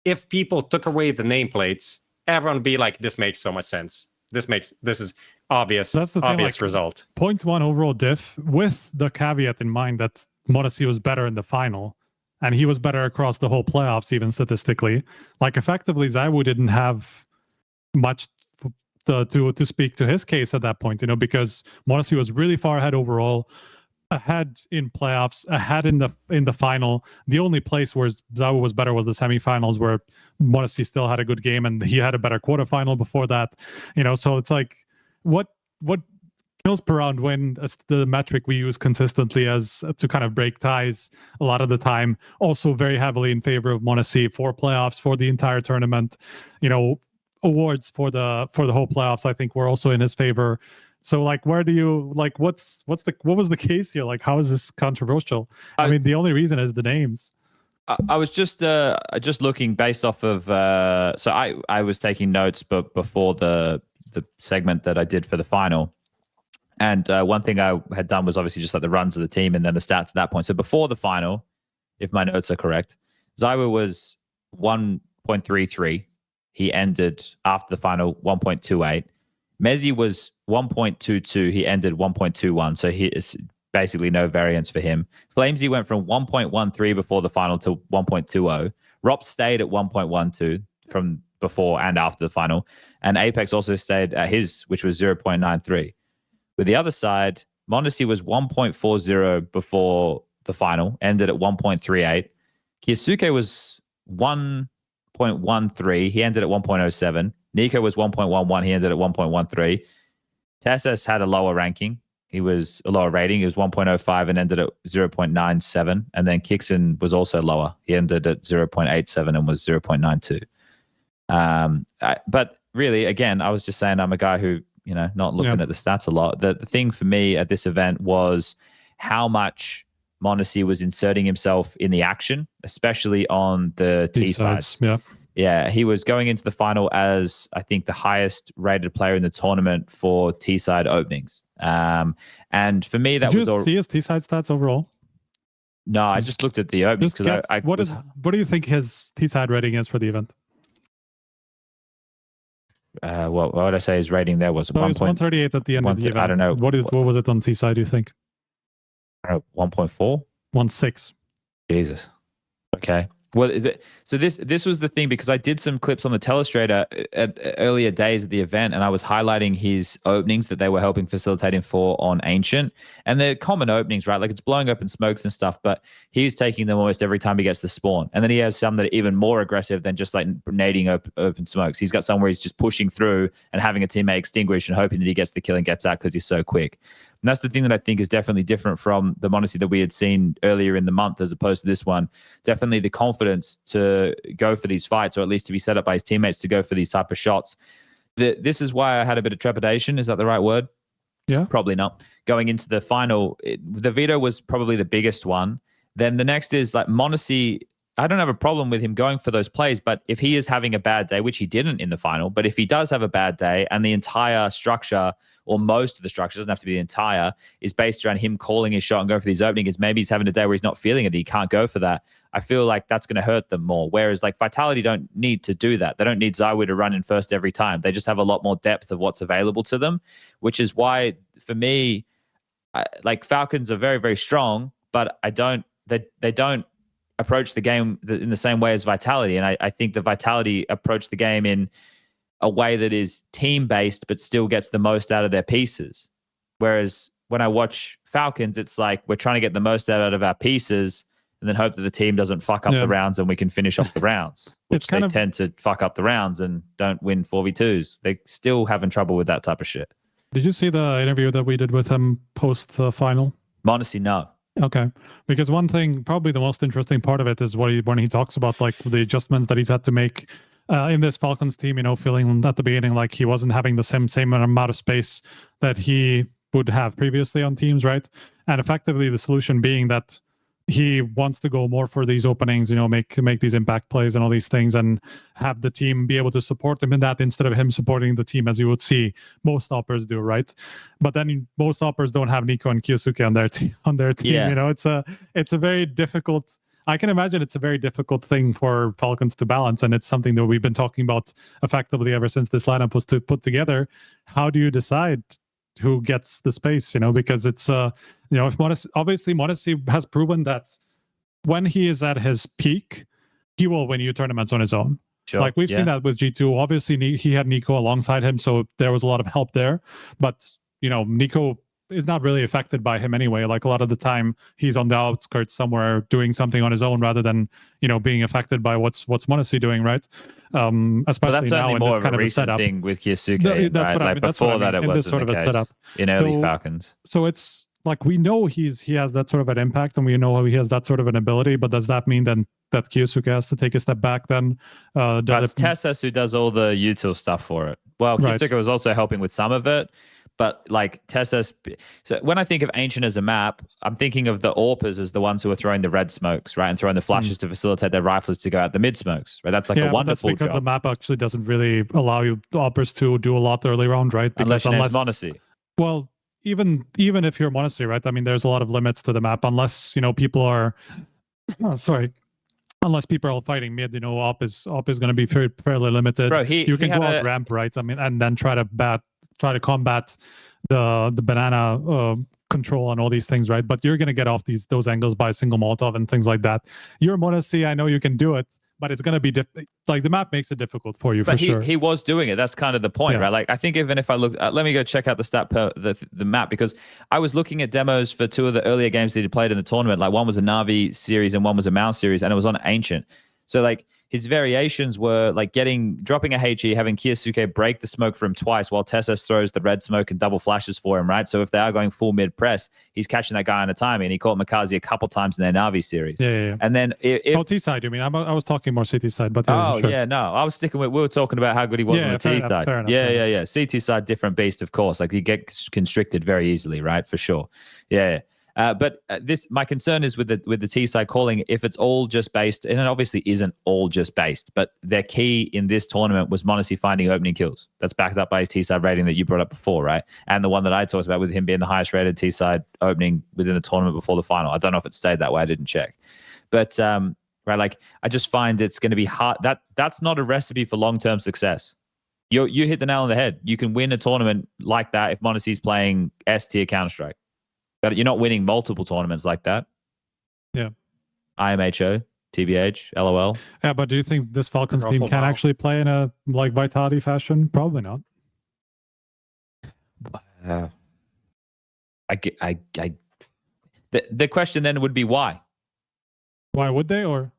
if people took away the nameplates, everyone would be like, this makes so much sense. This is obvious. That's the obvious result. 0.1 overall diff, with the caveat in mind that m0NESY was better in the final. And he was better across the whole playoffs, even statistically. Like, effectively, ZywOo didn't have much to speak to his case at that point, you know, because m0NESY was really far ahead overall, ahead in playoffs, ahead in the final. The only place where ZywOo was better was the semifinals, where m0NESY still had a good game, and he had a better quarterfinal before that. You know, so it's like, what kills per round win as the metric we use consistently as to kind of break ties a lot of the time, also very heavily in favor of m0NESY for playoffs, for the entire tournament. You know, awards for the whole playoffs, I think, were also in his favor. So like, where do you like, what was the case here? Like, how is this controversial? I mean, the only reason is the names. I was just looking based off of so I was taking notes but before the segment that I did for the final. And one thing I had done was obviously just like the runs of the team and then the stats at that point. So before the final, if my notes are correct, Zywa was 1.33. He ended after the final 1.28. m0NESY was 1.22. He ended 1.21. So he is basically no variance for him. flamesy went from 1.13 before the final to 1.20. Rop stayed at 1.12 from before and after the final. And Apex also stayed at his, which was 0.93. With the other side, m0NESY was 1.40 before the final, ended at 1.38. kyousuke was 1.13. He ended at 1.07. NiKo was 1.11. He ended at 1.13. TSS had a lower ranking. He was a lower rating. He was 1.05 and ended at 0.97. And then Kixon was also lower. He ended at 0.87 and was 0.92. But really, again, I was just saying I'm a guy who, you know, not looking at the stats a lot. The thing for me at this event was how much m0NESY was inserting himself in the action, especially on the T sides. Yeah, he was going into the final as, I think, the highest rated player in the tournament for T-side openings. And for me, that was all. Did you see his T-side stats overall? No, I just looked at the openings because what do you think his T-side rating is for the event? What would I say his rating there was? So 138 at the end of the event. I don't know. What was it on T-side, do you think? I don't know, 1.4? 1.6. Jesus. Okay. Well, so this was the thing, because I did some clips on the telestrator at earlier days of the event, and I was highlighting his openings that they were helping facilitate him for on Ancient, and they're common openings, right? Like it's blowing open smokes and stuff, but he's taking them almost every time he gets the spawn. And then he has some that are even more aggressive than just like nading open smokes. He's got some where he's just pushing through and having a teammate extinguish and hoping that he gets the kill and gets out because he's so quick. And that's the thing that I think is definitely different from the m0NESY that we had seen earlier in the month as opposed to this one. Definitely the confidence to go for these fights, or at least to be set up by his teammates to go for these type of shots. This is why I had a bit of trepidation. Is that the right word? Yeah. Probably not. Going into the final, the veto was probably the biggest one. Then the next is like m0NESY. I don't have a problem with him going for those plays, but if he is having a bad day, which he didn't in the final, but if he does have a bad day and the entire structure, or most of the structure, doesn't have to be the entire, is based around him calling his shot and going for these openings, maybe he's having a day where he's not feeling it, he can't go for that. I feel like that's going to hurt them more. Whereas like Vitality don't need to do that. They don't need Zywa to run in first every time. They just have a lot more depth of what's available to them, which is why for me, like Falcons are very, very strong, but they don't approach the game in the same way as Vitality. And I think the Vitality approach the game in a way that is team-based, but still gets the most out of their pieces. Whereas when I watch Falcons, it's like we're trying to get the most out of our pieces and then hope that the team doesn't fuck up the rounds and we can finish off the rounds, which they tend to fuck up the rounds and don't win 4v2s. They're still having trouble with that type of shit. Did you see the interview that we did with him post-final? Honestly, no. Okay, because one thing, probably the most interesting part of it is when he talks about like the adjustments that he's had to make in this Falcons team, you know, feeling at the beginning like he wasn't having the same amount of space that he would have previously on teams, right? And effectively the solution being that he wants to go more for these openings, you know, make these impact plays and all these things, and have the team be able to support him in that instead of him supporting the team as you would see most stoppers do, right? But then most stoppers don't have NiKo and kyousuke on their team. You know, it's a very difficult. I can imagine it's a very difficult thing for Falcons to balance, and it's something that we've been talking about effectively ever since this lineup was put together. How do you decide who gets the space? You know, because it's you know, if m0NESY has proven that when he is at his peak, he will win you tournaments on his own. Sure, like we've seen that with G2. Obviously, he had NiKo alongside him, so there was a lot of help there. But you know, NiKo is not really affected by him anyway. Like a lot of the time, he's on the outskirts somewhere doing something on his own, rather than, you know, being affected by what's m0NESY doing, right? Especially now in this kind of a setup thing with kyousuke. That's right? what I mean. Before that, it wasn't this sort of the a case setup in early Falcons. So it's like we know he has that sort of an impact, and we know he has that sort of an ability. But does that mean then that kyousuke has to take a step back? Then it's TSS who does all the util stuff for it. Well, kyousuke was also helping with some of it. But like Tessa, so when I think of Ancient as a map, I'm thinking of the AWPers as the ones who are throwing the red smokes, right, and throwing the flashes to facilitate their riflers to go out the mid smokes, right? That's like a wonderful that's because job. the map actually doesn't really allow you the AWPers to do a lot early round, right? Because unless m0NESY. Well, even if you're m0NESY, right? I mean, there's a lot of limits to the map unless people are unless people are fighting mid, op is going to be fairly limited. Bro, you can go out ramp, right? I mean, and then try to combat the banana control and all these things, right? But you're going to get off those angles by a single Molotov and things like that. You're m0NESY, I know you can do it, but it's going to be like the map makes it difficult for you, for sure. He was doing it. That's kind of the point, right? Like I think even if I look, let me go check out the map, because I was looking at demos for 2 of the earlier games that he played in the tournament. Like one was a NAVI series and one was a MOUZ series, and it was on Ancient. So like his variations were like dropping a HE, having kyousuke break the smoke for him twice while Tessa throws the red smoke and double flashes for him, right? So if they are going full mid press, he's catching that guy on a timing. And he caught m0NESY a couple times in their NAVI series. Yeah. And then T side, you mean? I was talking more CT side, but no, I was sticking with, we were talking about how good he was on the T side. Fair enough. Yeah. CT side, different beast, of course. Like he gets constricted very easily, right? For sure. Yeah. But my concern is with the T side calling, if it's all just based, and it obviously isn't all just based, but their key in this tournament was m0NESY finding opening kills. That's backed up by his T side rating that you brought up before, right? And the one that I talked about with him being the highest rated T side opening within the tournament before the final. I don't know if it stayed that way. I didn't check, but right, like I just find it's going to be hard. That's not a recipe for long-term success. You hit the nail on the head. You can win a tournament like that if m0NESY's playing S tier Counter-Strike. But you're not winning multiple tournaments like that. Yeah. IMHO, TBH, LOL. Yeah, but do you think this Falcons team can actually play in a like Vitality fashion? Probably not. The question then would be why? Why would they, or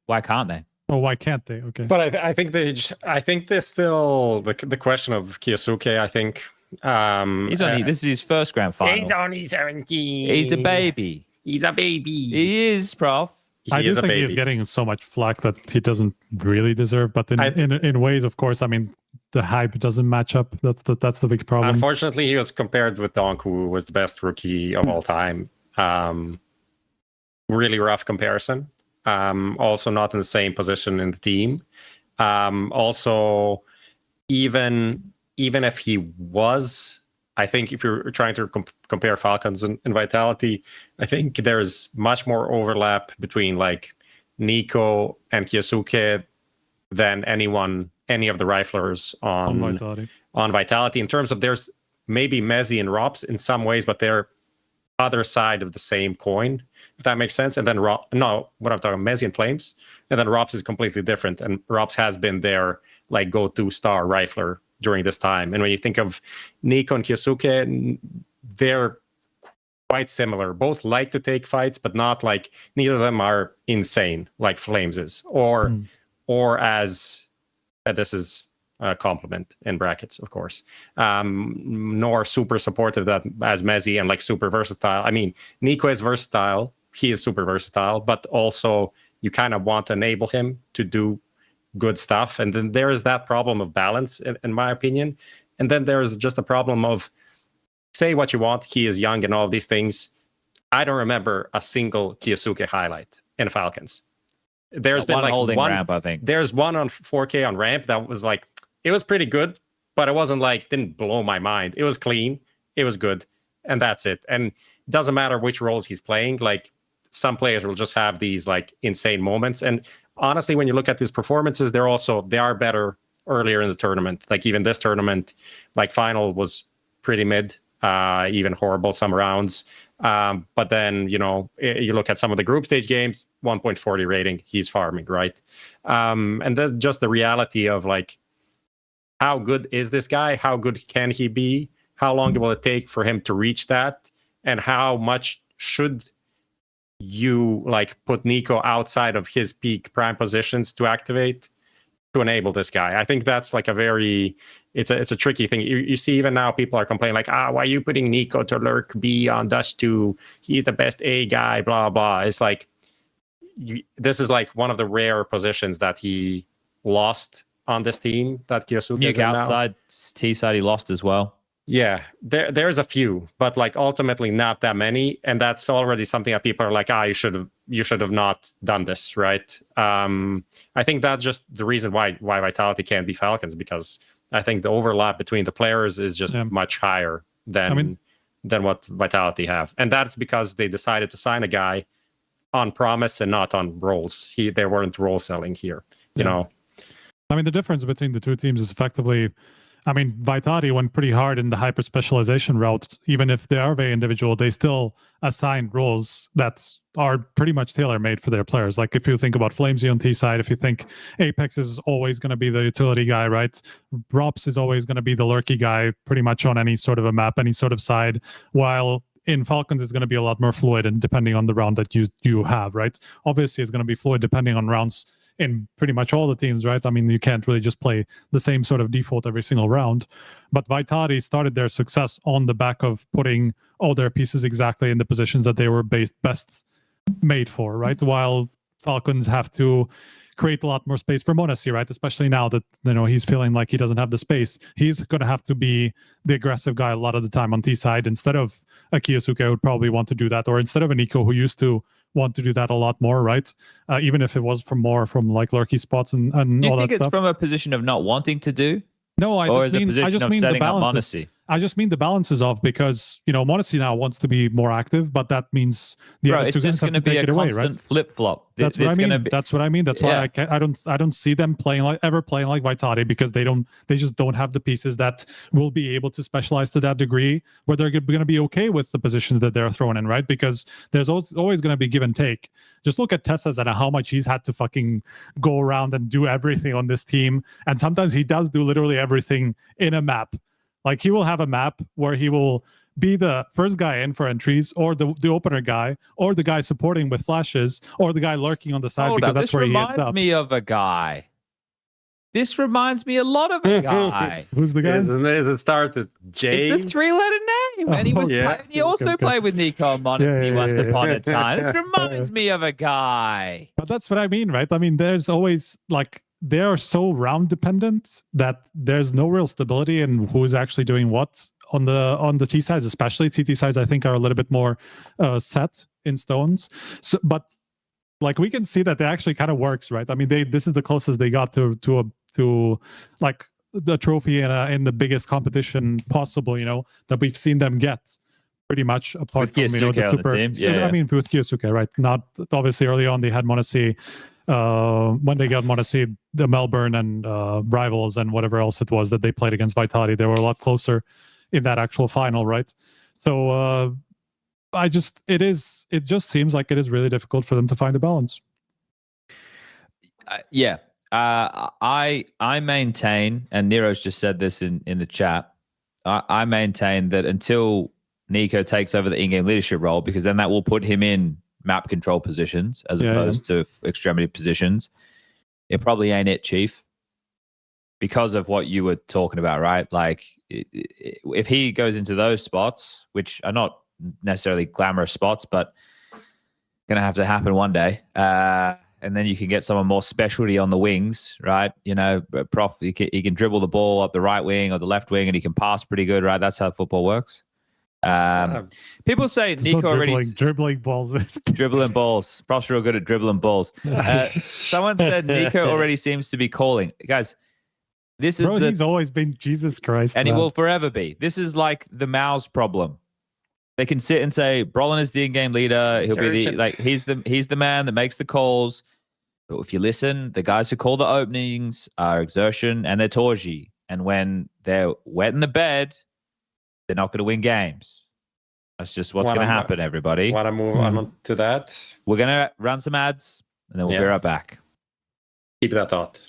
why can't they? Or why can't they? Okay. But I think there's still the question of kyousuke. I think. This is his first grand final. He's only 17. He's a baby. He's a baby. He is, prof. I do think he's getting so much flack that he doesn't really deserve. But in ways, of course, I mean, the hype doesn't match up. That's the big problem. Unfortunately, he was compared with Donk, who was the best rookie of all time. Really rough comparison. Also not in the same position in the team. Also, even if he was, I think if you're trying to compare Falcons and Vitality, I think there's much more overlap between like NiKo and kyousuke than any of the riflers on Vitality. In terms of there's maybe m0NESY and r0pz in some ways, but they're other side of the same coin, if that makes sense. And then what I'm talking m0NESY and Flames, and then r0pz is completely different. And r0pz has been their like go-to star rifler during this time. And when you think of NiKo and kyousuke, they're quite similar. Both like to take fights, but not like, neither of them are insane like Flames is, or as this is a compliment in brackets, of course, nor super supportive that as m0NESY and like super versatile. I mean, NiKo is versatile. He is super versatile, but also you kind of want to enable him to do good stuff. And then there is that problem of balance, in my opinion. And then there's just a problem of, say what you want, he is young and all of these things. I don't remember a single kyousuke highlight in Falcons. There's been like holding ramp, I think. There's one on 4K on ramp that was like, it was pretty good, but it wasn't like, didn't blow my mind. It was clean, it was good, and that's it. And it doesn't matter which roles he's playing, like some players will just have these like insane moments. And honestly, when you look at his performances, they are better earlier in the tournament. Like even this tournament, like final was pretty mid, even horrible some rounds. But then, you look at some of the group stage games, 1.40 rating, he's farming, right? And then just the reality of like, how good is this guy? How good can he be? How long will it take for him to reach that? And how much should you like put NiKo outside of his peak prime positions to activate to enable this guy? I think that's like it's a tricky thing. You see even now people are complaining like, why are you putting NiKo to lurk B on Dust 2? He's the best A guy, blah, blah. It's like, this is like one of the rare positions that he lost on this team that kyousuke is in now. Outside T side he lost as well. Yeah, there's a few, but like ultimately not that many, and that's already something that people are like, you should have not done this, right? I think that's just the reason why Vitality can't be Falcons, because I think the overlap between the players is just much higher than what Vitality have, and that's because they decided to sign a guy on promise and not on roles. They weren't role selling here, you know. I mean, the difference between the two teams is effectively, I mean, Vitality went pretty hard in the hyper specialization route. Even if they are very individual, they still assign roles that are pretty much tailor made for their players. Like if you think about Flamesy on T side, if you think Apex is always going to be the utility guy, right? Rops is always going to be the lurky guy, pretty much on any sort of a map, any sort of side. While in Falcons, it's going to be a lot more fluid, and depending on the round that you have, right? Obviously, it's going to be fluid depending on rounds in pretty much all the teams, right? I mean, you can't really just play the same sort of default every single round. But Vitality started their success on the back of putting all their pieces exactly in the positions that they were best made for, right? While Falcons have to create a lot more space for m0NESY, right? Especially now that, you know, he's feeling like he doesn't have the space. He's going to have to be the aggressive guy a lot of the time on T side. Instead of a kyousuke would probably want to do that, or instead of a NiKo who used to want to do that a lot more, right? Even if it was from like lurky spots and all that stuff. Do you think it's from a position of not wanting to do? No, I just mean the balances. I just mean the balance is off because, you know, m0NESY now wants to be more active, but that means the other it's just going to be a constant flip flop. That's what I mean. That's what I mean. That's why I don't see them ever playing like Vitality, because they just don't have the pieces that will be able to specialize to that degree where they're going to be okay with the positions that they're thrown in, right? Because there's always going to be give and take. Just look at Tessa's and how much he's had to fucking go around and do everything on this team, and sometimes he does do literally everything in a map. Like he will have a map where he will be the first guy in for entries, or the opener guy, or the guy supporting with flashes, or the guy lurking on the side because that's where he ends up. This reminds me of a guy. This reminds me a lot of a guy. Who's the guy? It started J. It's a 3-letter name, and he also played with NiKo and m0NESY once upon a time. This reminds me of a guy. But that's what I mean, right? I mean, there's always like, they are so round dependent that there's no real stability in who is actually doing what on the T sides, especially CT sides. I think are a little bit more set in stones. So, but like we can see that it actually kind of works, right? I mean, this is the closest they got to like the trophy in the biggest competition possible, you know, that we've seen them get. Pretty much apart from, you know, the super. I mean, with kyousuke, right? Not obviously early on they had m0NESY. When they got m0NESY, the Melbourne and Rivals and whatever else it was that they played against Vitality, they were a lot closer in that actual final, right? So it just seems like it is really difficult for them to find a balance. I maintain, and Nero's just said this in the chat, I maintain that until NiKo takes over the in-game leadership role, because then that will put him in map control positions as opposed to extremity positions. It probably ain't it, Chief, because of what you were talking about, right? Like if he goes into those spots, which are not necessarily glamorous spots, but going to have to happen one day, and then you can get someone more specialty on the wings, right? You know, Prof, he can dribble the ball up the right wing or the left wing, and he can pass pretty good, right? That's how football works. People say NiKo already dribbling balls. Dribbling balls. Prof's real good at dribbling balls. Someone said NiKo already seems to be calling. Guys, this is he's always been Jesus Christ. And he will forever be. This is like the MOUZ problem. They can sit and say Brolin is the in-game leader. He'll be he's the man that makes the calls. But if you listen, the guys who call the openings are Exertion and they're Torji. And when they're wet in the bed, they're not going to win games. That's just what's going to happen, everybody. Want to move on to that? We're going to run some ads, and then we'll be right back. Keep that thought.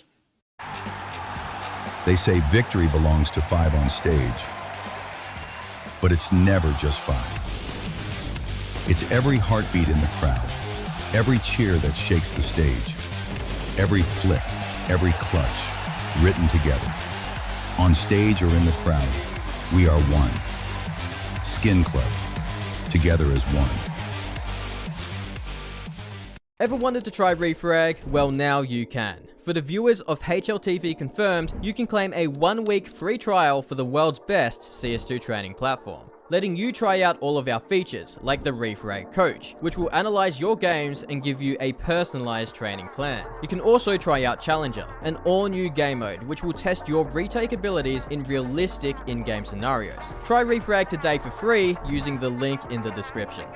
They say victory belongs to 5 on stage, but it's never just 5. It's every heartbeat in the crowd, every cheer that shakes the stage, every flick, every clutch, written together. On stage or in the crowd, we are one. Skin Club, together as one. Ever wanted to try Refrag? Well, now you can. For the viewers of HLTV Confirmed, you can claim a 1-week free trial for the world's best CS2 training platform, letting you try out all of our features, like the Refrag Coach, which will analyze your games and give you a personalized training plan. You can also try out Challenger, an all-new game mode, which will test your retake abilities in realistic in-game scenarios. Try Refrag today for free using the link in the description.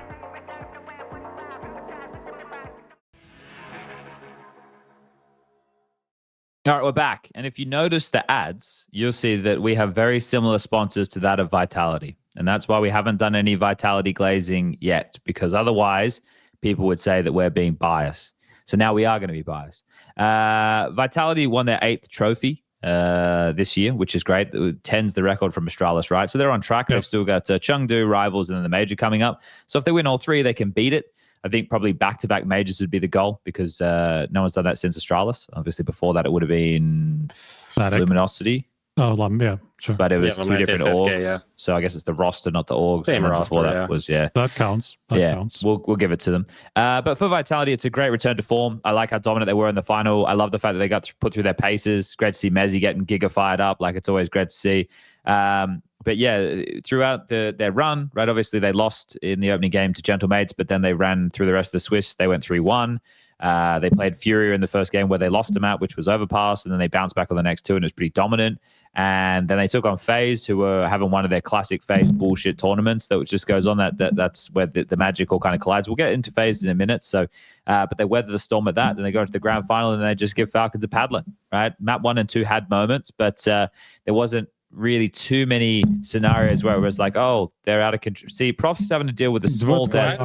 All right, we're back. And if you notice the ads, you'll see that we have very similar sponsors to that of Vitality. And that's why we haven't done any Vitality glazing yet, because otherwise people would say that we're being biased. So now we are going to be biased. Vitality won their 8th trophy this year, which is great. It 10's the record from Astralis, right? So they're on track. Yep. They've still got Chengdu, Rivals, and then the major coming up. So if they win all 3, they can beat it. I think probably back-to-back majors would be the goal, because no one's done that since Astralis. Obviously, before that, it would have been m0NESY. Oh, yeah, sure. But it was 2 different orgs. SK, yeah. So I guess it's the roster, not the orgs. Same roster, that was, yeah. That counts. That counts. We'll give it to them. But for Vitality, it's a great return to form. I like how dominant they were in the final. I love the fact that they got put through their paces. Great to see m0NESY getting giga fired up. Like, it's always great to see. But yeah, throughout their run, right, obviously they lost in the opening game to Gentlemates, but then they ran through the rest of the Swiss. They went 3-1. They played FURIA in the first game where they lost them out, which was overpass, and then they bounced back on the next 2, and it was pretty dominant. And then they took on FaZe, who were having one of their classic FaZe bullshit tournaments that just goes on. That's where the magic all kind of collides. We'll get into FaZe in a minute. So, but they weather the storm at that. Then they go into the grand final, and they just give Falcons a paddling, right? Map 1 and 2 had moments, but there wasn't really too many scenarios where it was like, oh, they're out of control. See, Profs is having to deal with a small death.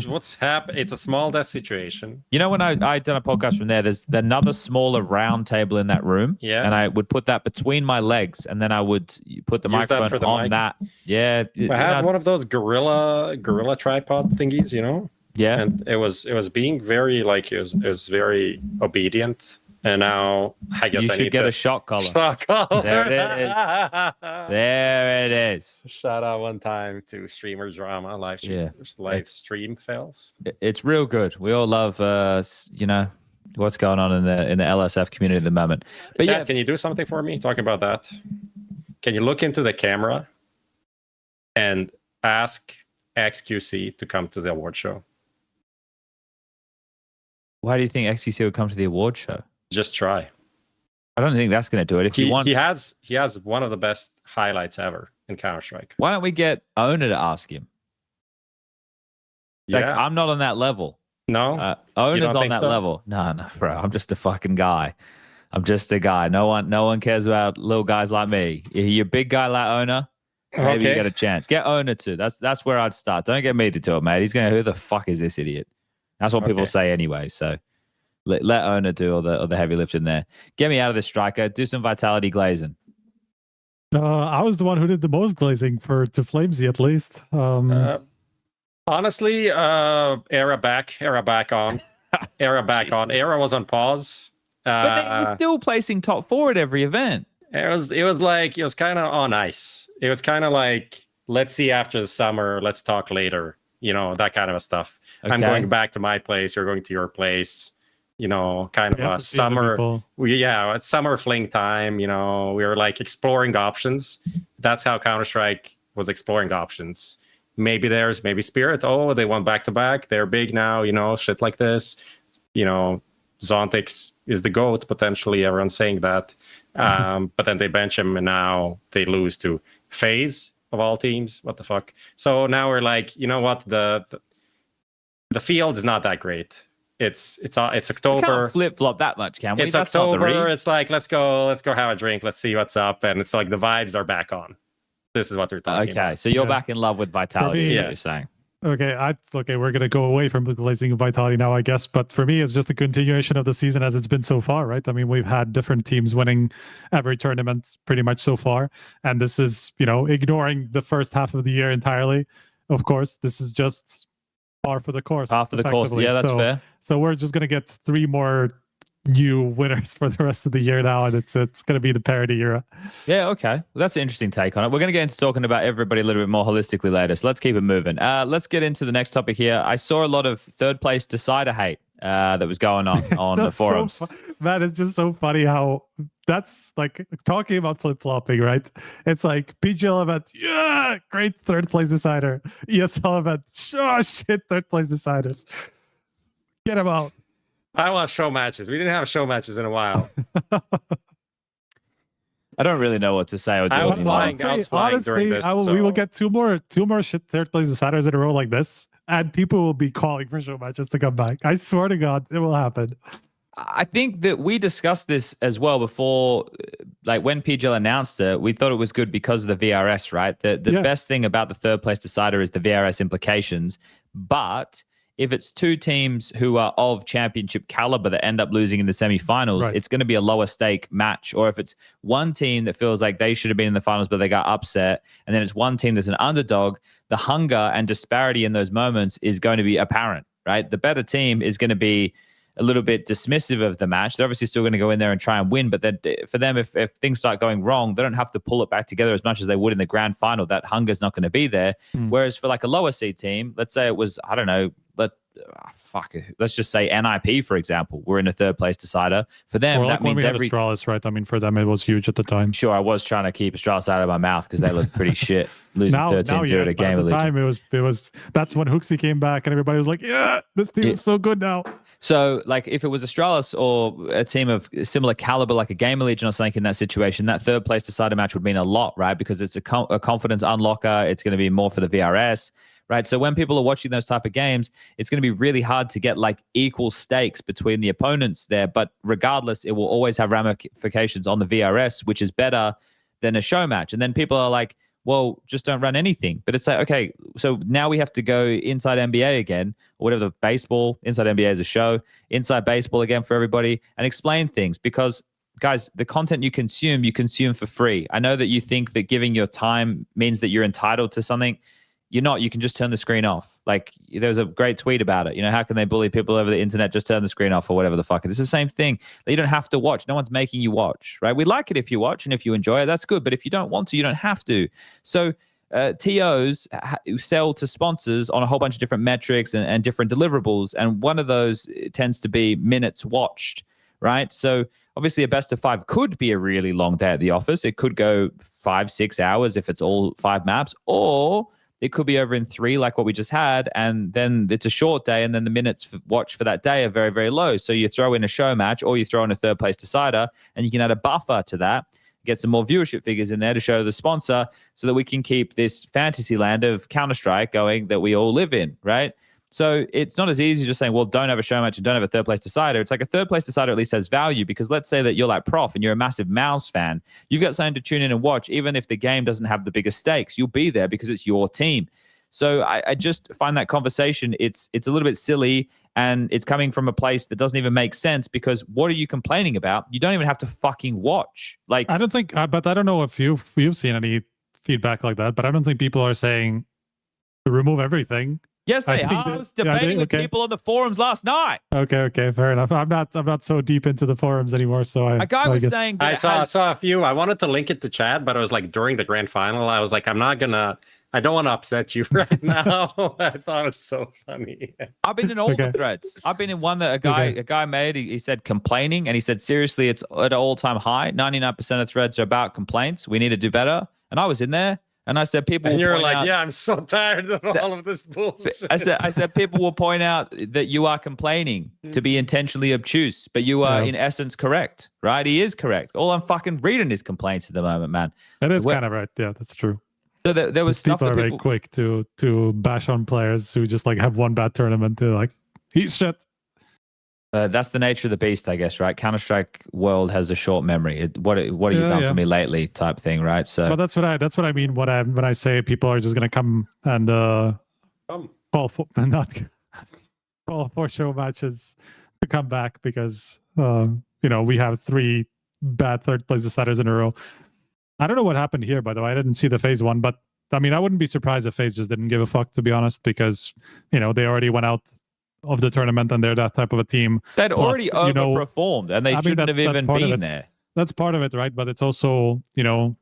What's happened? It's a small death situation. You know, when I done a podcast from there's another smaller round table in that room. Yeah. And I would put that between my legs, and then I would put the microphone on mic. That. Yeah. I had one of those gorilla tripod thingies, you know? Yeah. And it was being very it was very obedient. And now I guess you should get a shot collar. Shot collar. There it is. There it is. Shout out one time to streamer drama, live stream fails. It's real good. We all love, what's going on in the LSF community at the moment. But Chat, can you do something for me? Talking about that, can you look into the camera and ask XQC to come to the award show? Why do you think XQC would come to the award show? Just try. I don't think that's going to do it. If you want, he has one of the best highlights ever in Counter-Strike. Why don't we get Owner to ask him? Yeah, like, I'm not on that level. No, Owner's on that level. No, bro. I'm just a fucking guy. I'm just a guy. No one cares about little guys like me. You're a big guy like Owner. Maybe you get a chance. Get Owner too. That's where I'd start. Don't get me to do it, mate. He's going, who the fuck is this idiot? That's what people say anyway. So let Owner do all the heavy lifting there. Get me out of this, striker. Do some Vitality glazing. I was the one who did the most glazing to Flamesy at least. Honestly, Era back on. Era was on pause. But they were still placing top 4 at every event. It was kind of on ice. It was kind of like, let's see after the summer, let's talk later. You know, that kind of stuff. Okay. I'm going back to my place. You're going to your place. You know, kind of a summer. It's summer fling time. You know, we were like exploring options. That's how Counter-Strike was exploring options. Maybe Spirit. Oh, they went back to back. They're big now. You know, shit like this. You know, Zontix is the GOAT potentially. Everyone's saying that. But then they bench him, and now they lose to FaZe of all teams. What the fuck? So now we're like, you know what? The field is not that great. It's October. We can't flip-flop that much, can we? It's October. It's like, let's go have a drink. Let's see what's up. And it's like the vibes are back on. This is what we're talking about. Okay, so you're back in love with Vitality, you're saying. Okay, we're going to go away from the glazing of Vitality now, I guess. But for me, it's just a continuation of the season as it's been so far, right? I mean, we've had different teams winning every tournament pretty much so far. And this is, ignoring the first half of the year entirely. Of course, this is just par for the course. Par for the course, yeah, that's fair. So we're just going to get 3 more new winners for the rest of the year now, and it's going to be the parity era. Yeah, okay. Well, that's an interesting take on it. We're going to get into talking about everybody a little bit more holistically later, so let's keep it moving. Let's get into the next topic here. I saw a lot of third place decider hate that was going on the That's so forums. Man, it's just so funny how that's like talking about flip-flopping, right? It's like PGL event, yeah, great third place decider. ESL event, oh shit, third place deciders. Get them out. I want show matches. We didn't have show matches in a while. I don't really know what to say or do I was anymore. flying. I was flying during this. We will get two more shit third place deciders in a row like this, and people will be calling for show matches to come back. I swear to God, it will happen. I think that we discussed this as well before, like when PGL announced it, we thought it was good because of the VRS, right? The best thing about the third place decider is the VRS implications. But if it's two teams who are of championship caliber that end up losing in the semifinals, Right. it's going to be a lower stake match. Or if it's one team that feels like they should have been in the finals, but they got upset, and then it's one team that's an underdog, the hunger and disparity in those moments is going to be apparent, right? The better team is going to be a little bit dismissive of the match. They're obviously still going to go in there and try and win, but then for them, if things start going wrong, they don't have to pull it back together as much as they would in the grand final. That hunger's not going to be there. Whereas for like a lower seed team, let's say it was, I don't know, let's just say NIP, for example, we're in a third place decider. For them, Or like that when means we had Astralis, right? I mean, for them, it was huge at the time. Sure, I was trying to keep Astralis out of my mouth because they look pretty shit, losing 13-0 yes, to but Game at the League. time, it was that's when Hooksy came back and everybody was like, yeah, this team is so good now. So, like, if it was Astralis or a team of similar caliber, like a Gamer Legion or something in that situation, that third place decider match would mean a lot, right? Because it's a confidence unlocker. It's going to be more for the VRS, right? So when people are watching those type of games, it's going to be really hard to get like equal stakes between the opponents there. But regardless, it will always have ramifications on the VRS, which is better than a show match. And then people are like, well, just don't run anything. But it's like, okay, so now we have to go inside NBA again, or whatever, baseball, inside NBA is a show, inside baseball again for everybody, and explain things. Because, guys, the content you consume for free. I know that you think that giving your time means that you're entitled to something. You're not. You can just turn the screen off. Like, there was a great tweet about it. You know, how can they bully people over the internet? Just turn the screen off or whatever the fuck. It's the same thing. You don't have to watch. No one's making you watch, right? We like it if you watch and if you enjoy it, that's good. But if you don't want to, you don't have to. So TOs sell to sponsors on a whole bunch of different metrics and different deliverables. And one of those tends to be minutes watched, right? So obviously a best of 5 could be a really long day at the office. It could go 5-6 hours if it's all 5 maps, or it could be over in 3 like what we just had, and then it's a short day, and then the minutes watched for that day are very, very low. So you throw in a show match or you throw in a third place decider, and you can add a buffer to that, get some more viewership figures in there to show the sponsor so that we can keep this fantasy land of Counter-Strike going that we all live in, right? So it's not as easy as just saying, well, don't have a show match and don't have a third place decider. It's like a third place decider at least has value, because let's say that you're like Prof and you're a massive MOUZ fan. You've got something to tune in and watch, even if the game doesn't have the biggest stakes. You'll be there because it's your team. So I just find that conversation, it's a little bit silly, and it's coming from a place that doesn't even make sense, because what are you complaining about? You don't even have to fucking watch. Like, I don't think, but I don't know if you've seen any feedback like that, but I don't think people are saying to remove everything. yes, they are. I was debating with people on the forums last night. Okay, fair enough. I'm not so deep into the forums anymore, so A guy was saying that I saw a few. I wanted to link it to chat, but it was like during the grand final. I was like, I don't want to upset you right now. I thought it was so funny. I've been in all the threads. I've been in one that a guy made. He said complaining, and he said, seriously, it's at an all-time high. 99% of threads are about complaints. We need to do better. And I was in there. And I said, people. And you're like, yeah, I'm so tired of all of this bullshit. I said, people will point out that you are complaining to be intentionally obtuse, but you are in essence correct, right? He is correct. All I'm fucking reading is complaints at the moment, man. That is kind of right. Yeah, that's true. So there was stuff people that are very quick to bash on players who just like have one bad tournament. They're like, he's shit. That's the nature of the beast, I guess, right? Counter-Strike world has a short memory. What have you done for me lately, type thing, right? So, but that's what I mean when I say people are just gonna come and call for show matches to come back because we have 3 bad third place deciders in a row. I don't know what happened here, by the way. I didn't see the FaZe one, but I mean, I wouldn't be surprised if FaZe just didn't give a fuck, to be honest, because they already went out of the tournament and they're that type of a team. They'd already overperformed, and they shouldn't have even been there. That's part of it, right? But it's also,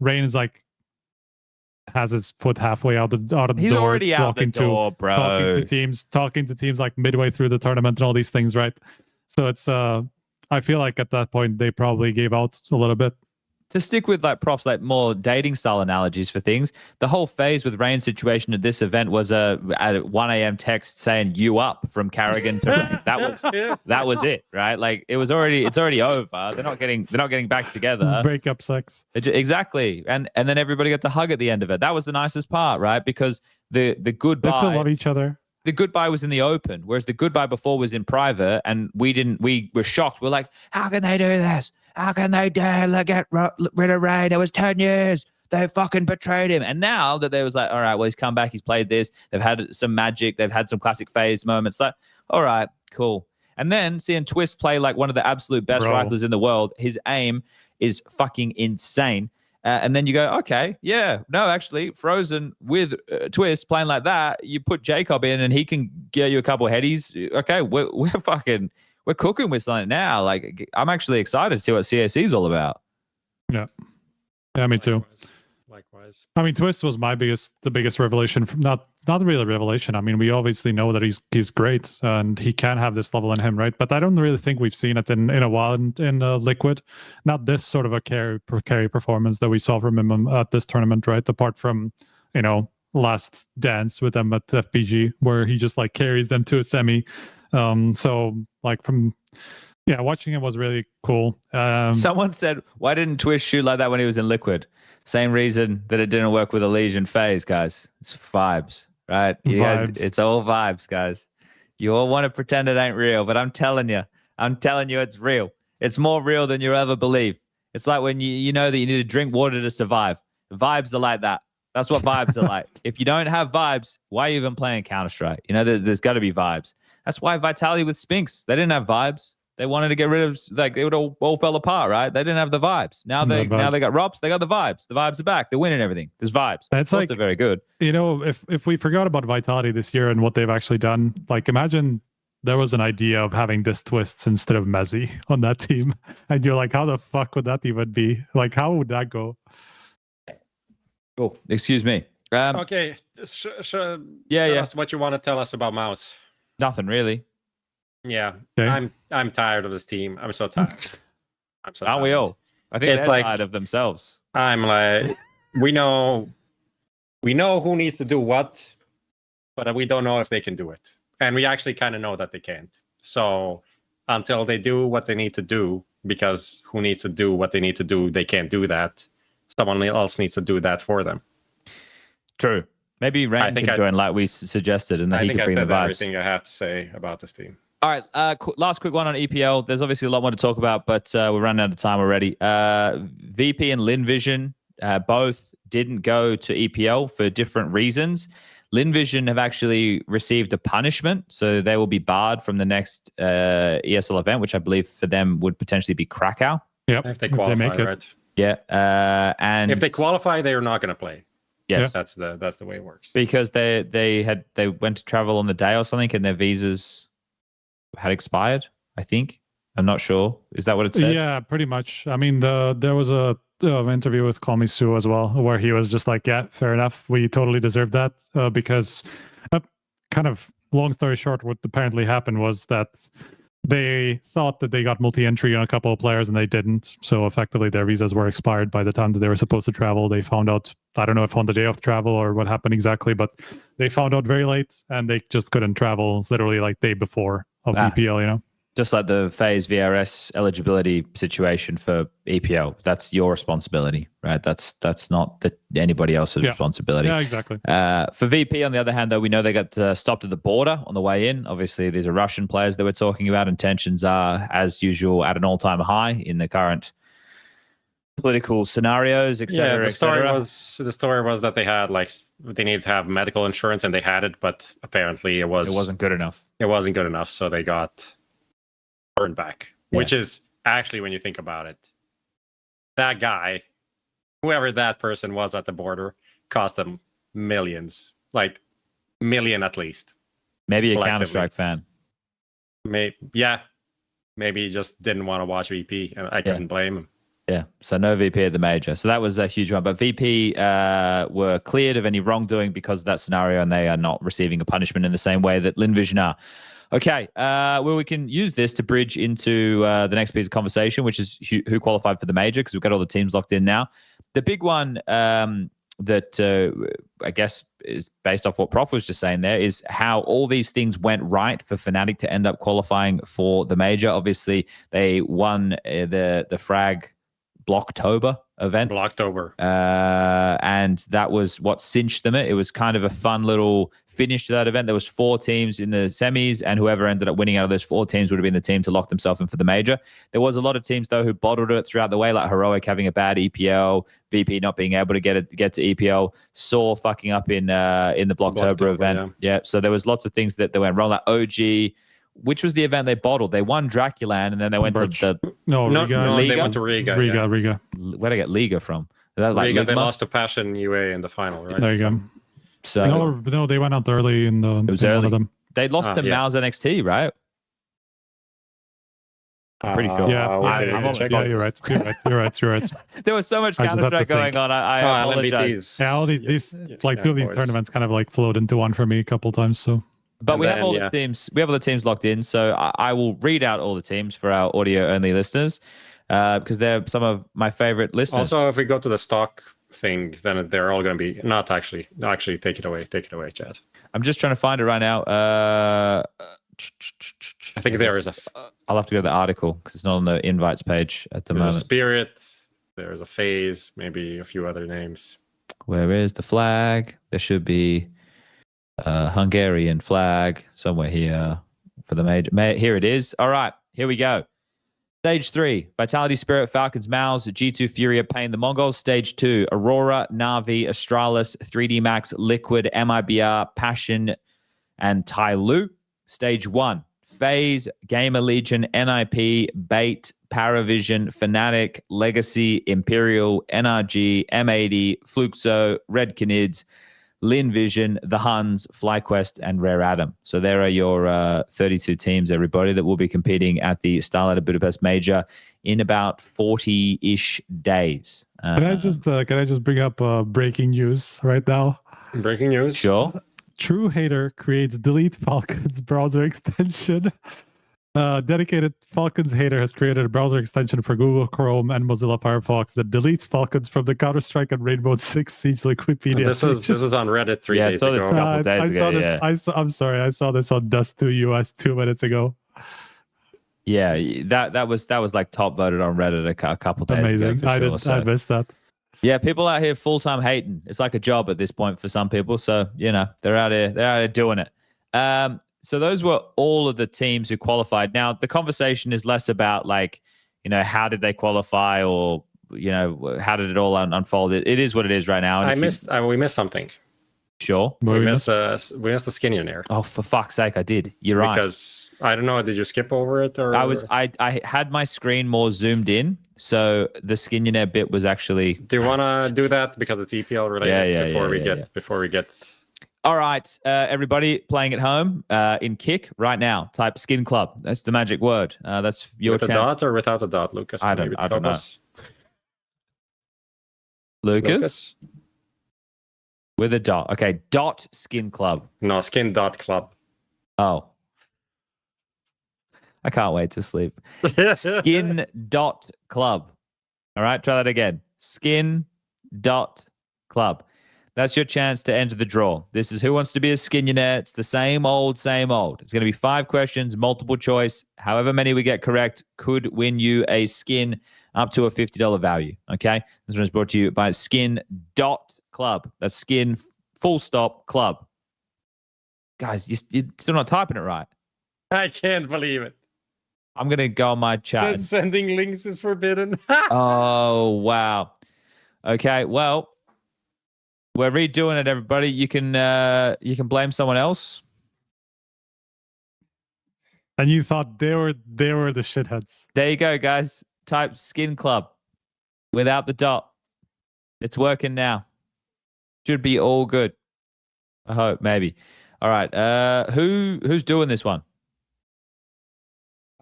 Rain is like has his foot halfway out of the He's door. already out the door, bro. Talking to teams like midway through the tournament and all these things, right? So it's I feel like at that point they probably gave out a little bit. To stick with like profs, like more dating style analogies for things, the whole FaZe with Rain situation at this event was a at 1 a.m. text saying "you up" from Carrigan to Rain. That was it, right? Like it's already over. They're not getting back together. It's breakup sex. Exactly, and then everybody got to hug at the end of it. That was the nicest part, right? Because the goodbye. They still love each other. The goodbye was in the open, whereas the goodbye before was in private, and we were shocked. We're like, how can they do this? How can they dare get rid of Rain? It was 10 years. They fucking betrayed him. And now that they was like, all right, well, he's come back. He's played this. They've had some magic. They've had some classic FaZe moments. Like, all right, cool. And then seeing Twist play like one of the absolute best riflers in the world, his aim is fucking insane. And then you go, okay, yeah, no, actually, Frozen with Twist playing like that, you put Jacob in and he can get you a couple of headies. Okay, we're cooking with something now. Like, I'm actually excited to see what CSE is all about. Yeah, me too. Likewise. I mean, Twist was the biggest revelation. From not really a revelation. I mean, we obviously know that he's great and he can have this level in him, right? But I don't really think we've seen it in a while in Liquid. Not this sort of a carry performance that we saw from him at this tournament, right? Apart from, last dance with them at FPG, where he just like carries them to a semi. So like watching him was really cool. Someone said, why didn't Twist shoot like that when he was in Liquid? Same reason that it didn't work with a Legion FaZe, guys. It's vibes, right? You guys, it's all vibes, guys. You all want to pretend it ain't real, but I'm telling you it's real. It's more real than you ever believe. It's like when you know that you need to drink water to survive. Vibes are like that. That's what vibes are like. If you don't have vibes, why are you even playing Counter-Strike? There's got to be vibes. That's why Vitality with Spinks, they didn't have vibes. They wanted to get rid of, like, it all fell apart, right? They didn't have the vibes. Now they got Rops, they got the vibes. The vibes are back. They're winning everything. There's vibes. It's like, they're very good. If we forgot about Vitality this year and what they've actually done, like, imagine there was an idea of having this Twists instead of m0NESY on that team. And you're like, how the fuck would that even be? Like, how would that go? Oh, excuse me. Okay. Tell us what you want to tell us about MOUZ. Nothing really. Yeah, okay. I'm tired of this team. I'm so tired. Aren't we all? I think they're tired of themselves. I'm like, we know who needs to do what, but we don't know if they can do it. And we actually kind of know that they can't. So until they do what they need to do, because who needs to do what they need to do, they can't do that. Someone else needs to do that for them. True. Maybe Rain can join like we suggested, and then he can bring the vibes. Everything I have to say about this team. All right, last quick one on EPL. There's obviously a lot more to talk about, but we're running out of time already. VP and Lynn Vision both didn't go to EPL for different reasons. Lynn Vision have actually received a punishment, so they will be barred from the next ESL event, which I believe for them would potentially be Krakow. Yep, if they qualify, right? Yeah, and if they qualify, they are not going to play. Yeah, that's the way it works. Because they went to travel on the day or something, and their visas had expired. I think. I'm not sure. Is that what it said? Yeah, pretty much. I mean, there was a interview with kyousuke as well, where he was just like, "Yeah, fair enough. We totally deserve that." Because, kind of long story short, what apparently happened was that they thought that they got multi-entry on a couple of players and they didn't. So effectively their visas were expired by the time that they were supposed to travel. They found out, I don't know if on the day of travel or what happened exactly, but they found out very late and they just couldn't travel literally like day before of EPL, Just like the FaZe VRS eligibility situation for EPL. That's your responsibility, right? That's not anybody else's responsibility. Yeah, exactly. For VP, on the other hand, though, we know they got stopped at the border on the way in. Obviously, these are Russian players that we're talking about, and tensions are, as usual, at an all-time high in the current political scenarios, etc. The story was that they had they needed to have medical insurance, and they had it, but apparently it wasn't good enough. It wasn't good enough, so they got turned back, which is actually, when you think about it, that guy, whoever that person was at the border, cost them millions, like million at least. Maybe a Counter-Strike fan. Maybe he just didn't want to watch VP, and I couldn't blame him. Yeah, so no VP at the major. So that was a huge one. But VP were cleared of any wrongdoing because of that scenario, and they are not receiving a punishment in the same way that Lynn Vision are. Okay, well, we can use this to bridge into the next piece of conversation, which is who qualified for the major, because we've got all the teams locked in now. The big one that I guess is based off what Prof was just saying there is how all these things went right for Fnatic to end up qualifying for the major. Obviously, they won the Frag Blocktober event. Blocktober. And that was what cinched them. It was kind of a fun little finish to that event. There was 4 teams in the semis, and whoever ended up winning out of those 4 teams would have been the team to lock themselves in for the major. There was a lot of teams, though, who bottled it throughout the way, like Heroic having a bad EPL, VP not being able to get to EPL, Saw fucking up in the Blocktober event. Yeah, so there was lots of things that went wrong, like OG. Which was the event they bottled? They won Draculan, and then they went to the... Riga. They went to Riga. Riga. Where'd I get Liga from? That was like Riga, they Ligma? lost to Passion UA in the final, right? There you go. So No, they went out early in the. it was in early. One of them. They lost to MOUZ NXT, right? I'm pretty sure. You're right. There was so much Counter-Strike going on. I apologize. Yeah, all these like 2 of these tournaments kind of like flowed into one for me a couple times. So, but we have all the teams. We have all the teams locked in. So I will read out all the teams for our audio-only listeners because they're some of my favorite listeners. Also, if we go to the stock thing, then they're all going to be not actually. No, actually, take it away, Chad. I'm just trying to find it right now. I think there is I'll have to go to the article because it's not on the invites page at the moment. There's a Spirit, there's a FaZe, maybe a few other names. Where is the flag? There should be a Hungarian flag somewhere here for the major. Here it is. All right, here we go. Stage 3, Vitality, Spirit, Falcons, MOUZ, G2, FURIA, Pain, the Mongolz. Stage 2, Aurora, NAVI, Astralis, 3D Max, Liquid, MIBR, Passion, and TYLOO. Stage 1, FaZe, Gamer Legion, NIP, Bait, Paravision, Fnatic, Legacy, Imperial, NRG, M0NESY, Fluxo, Red Canids, Lynn Vision, The Huns, FlyQuest, and Rare Atom. So there are your 32 teams, everybody, that will be competing at the Starlight of Budapest Major in about 40-ish days. Can I just bring up breaking news right now? Breaking news? Sure. True Hater creates delete Falcons browser extension. Dedicated Falcons hater has created a browser extension for Google Chrome and Mozilla Firefox that deletes Falcons from the Counter-Strike and Rainbow Six Siege Wikipedia. This is on Reddit 3 days ago. I'm sorry, I saw this on Dust2 US 2 minutes ago. Yeah, that was like top voted on Reddit a couple days ago. Amazing. I missed that. Yeah, people out here full-time hating. It's like a job at this point for some people. So, they're out here doing it. So those were all of the teams who qualified. Now, the conversation is less about how did they qualify or, how did it all unfold? It is what it is right now. And we missed something. Sure. We missed the Skinionaire. Oh, for fuck's sake, I did. You're right. Because I don't know, did you skip over it or I had my screen more zoomed in, so the Skinionaire bit was actually. Do you want to do that because it's EPL related before we get All right, everybody playing at home in Kick right now. Type Skin Club. That's the magic word. That's your with chance. a dot or without a dot, Lucas? I don't know. Lucas? With a dot. Okay, dot Skin Club. No, Skin dot club. Oh. I can't wait to sleep. Skin dot club. All right, try that again. Skin dot club. That's your chance to enter the draw. This is Who Wants to Be a Skinionaire. It's the same old, same old. It's going to be 5 questions, multiple choice. However many we get correct could win you a skin up to a $50 value. Okay? This one is brought to you by Skin dot club. That's Skin full stop club. Guys, you're still not typing it right. I can't believe it. I'm going to go on my chat. Sending links is forbidden. Oh, wow. Okay, well, we're redoing it, everybody. You can blame someone else. And you thought they were the shitheads. There you go, guys. Type Skin Club without the dot. It's working now. Should be all good. I hope, maybe. All right. Who's doing this one?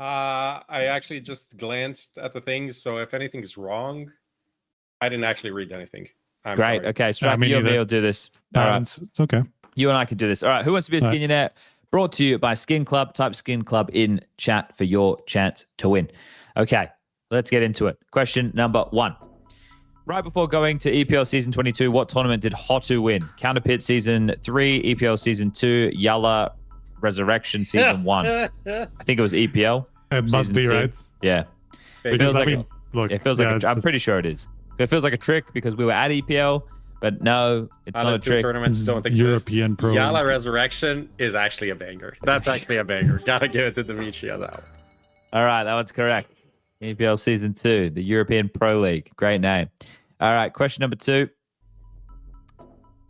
I actually just glanced at the things, so if anything's wrong, I didn't actually read anything. I'm Great. sorry. Okay, Striker, me you and me neither. will do this. All right. It's okay. You and I can do this. All right. Who wants to be a All right. Skinionaire? Brought to you by Skin Club. Type Skin Club in chat for your chance to win. Okay, let's get into it. Question number 1. Right before going to EPL Season 22, what tournament did HLTV win? Counterpit Season 3, EPL Season 2, Yalla Resurrection Season 1. I think it was EPL. It must Season be 2. right. Yeah. It Because feels I like mean, look, It feels yeah, like it's I'm just- pretty sure it is. It feels like a trick because we were at EPL, but no, it's not Other a two trick. tournaments don't exist. European Pro Yalla League. Resurrection is actually a banger. That's actually a banger. Gotta give it to Dimitri on that one. All right, that one's correct. EPL Season 2, the European Pro League. Great name. All right, question number 2.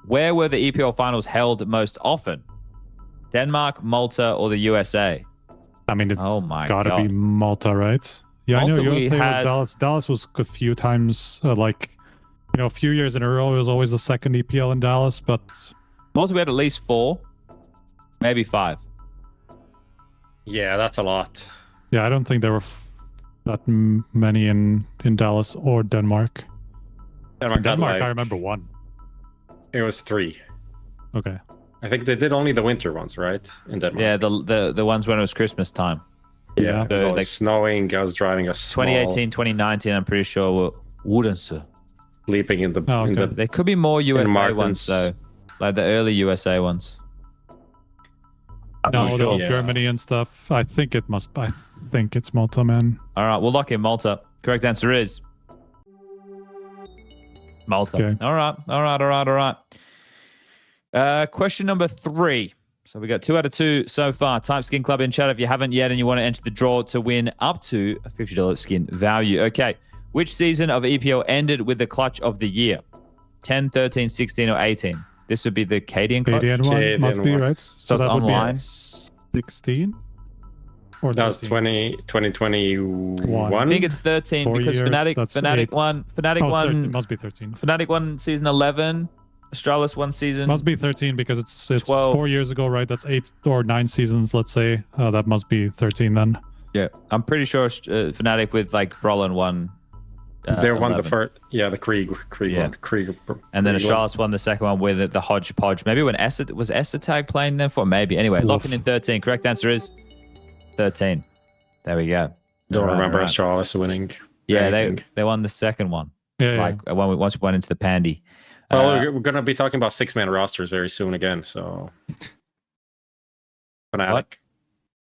Where were the EPL finals held most often? Denmark, Malta, or the USA? I mean, it's Oh my gotta God. be Malta, right? Yeah, I know. Malta, we USA had- was Dallas. Dallas was a few times, a few years in a row. It was always the second EPL in Dallas, but Malta, we had at least 4, maybe 5. Yeah, that's a lot. yeah, I don't think there were many in Dallas or Denmark. Denmark, had, Denmark, I like, remember one. it was 3. Okay. I think they did only the winter ones, right? In Denmark. Yeah, the ones when it was Christmas time. Yeah. It was So, always like, snowing. I was driving a small 2018, 2019, I'm pretty sure were Odense. sleeping in the Oh, in okay. the There could be more USA Martins. ones, though. Like the early USA ones. No, not there sure. was Yeah. Germany and stuff. I think it's Malta, man. All right, we'll lock in Malta. Correct answer is Malta. Okay. All right. Question number 3. So we got 2 out of 2 so far. Type Skin Club in chat if you haven't yet and you want to enter the draw to win up to a $50 skin value. Okay. Which season of EPL ended with the clutch of the year? 10, 13, 16, or 18? This would be the Cadian clutch. Cadian one Cadian must be one. right. So it's that would online? be 16 or that was 13? 2021. I think it's 13 4 because years, Fnatic that's 8. won. Fnatic Oh, won. 13. Must be 13. Fnatic won season 11. Astralis won season. Must be 13 because it's 12. 4 years ago, right? That's 8 or 9 seasons, let's say. That must be 13 then. Yeah, I'm pretty sure Fnatic with like Brolin won. They won 11. the first. Yeah, the Krieg Yeah. one. Krieg. And then Krieg one. Astralis won the second one with the hodgepodge. Maybe when was Tag playing there for? Maybe. Anyway, locking in 13. Correct answer is 13. There we go. Don't All right, remember all right. Astralis winning. Yeah, anything. they won the second one. Yeah, Like once we went into the Pandy. Well, we're gonna be talking about 6-man rosters very soon again. So, Fnatic. What?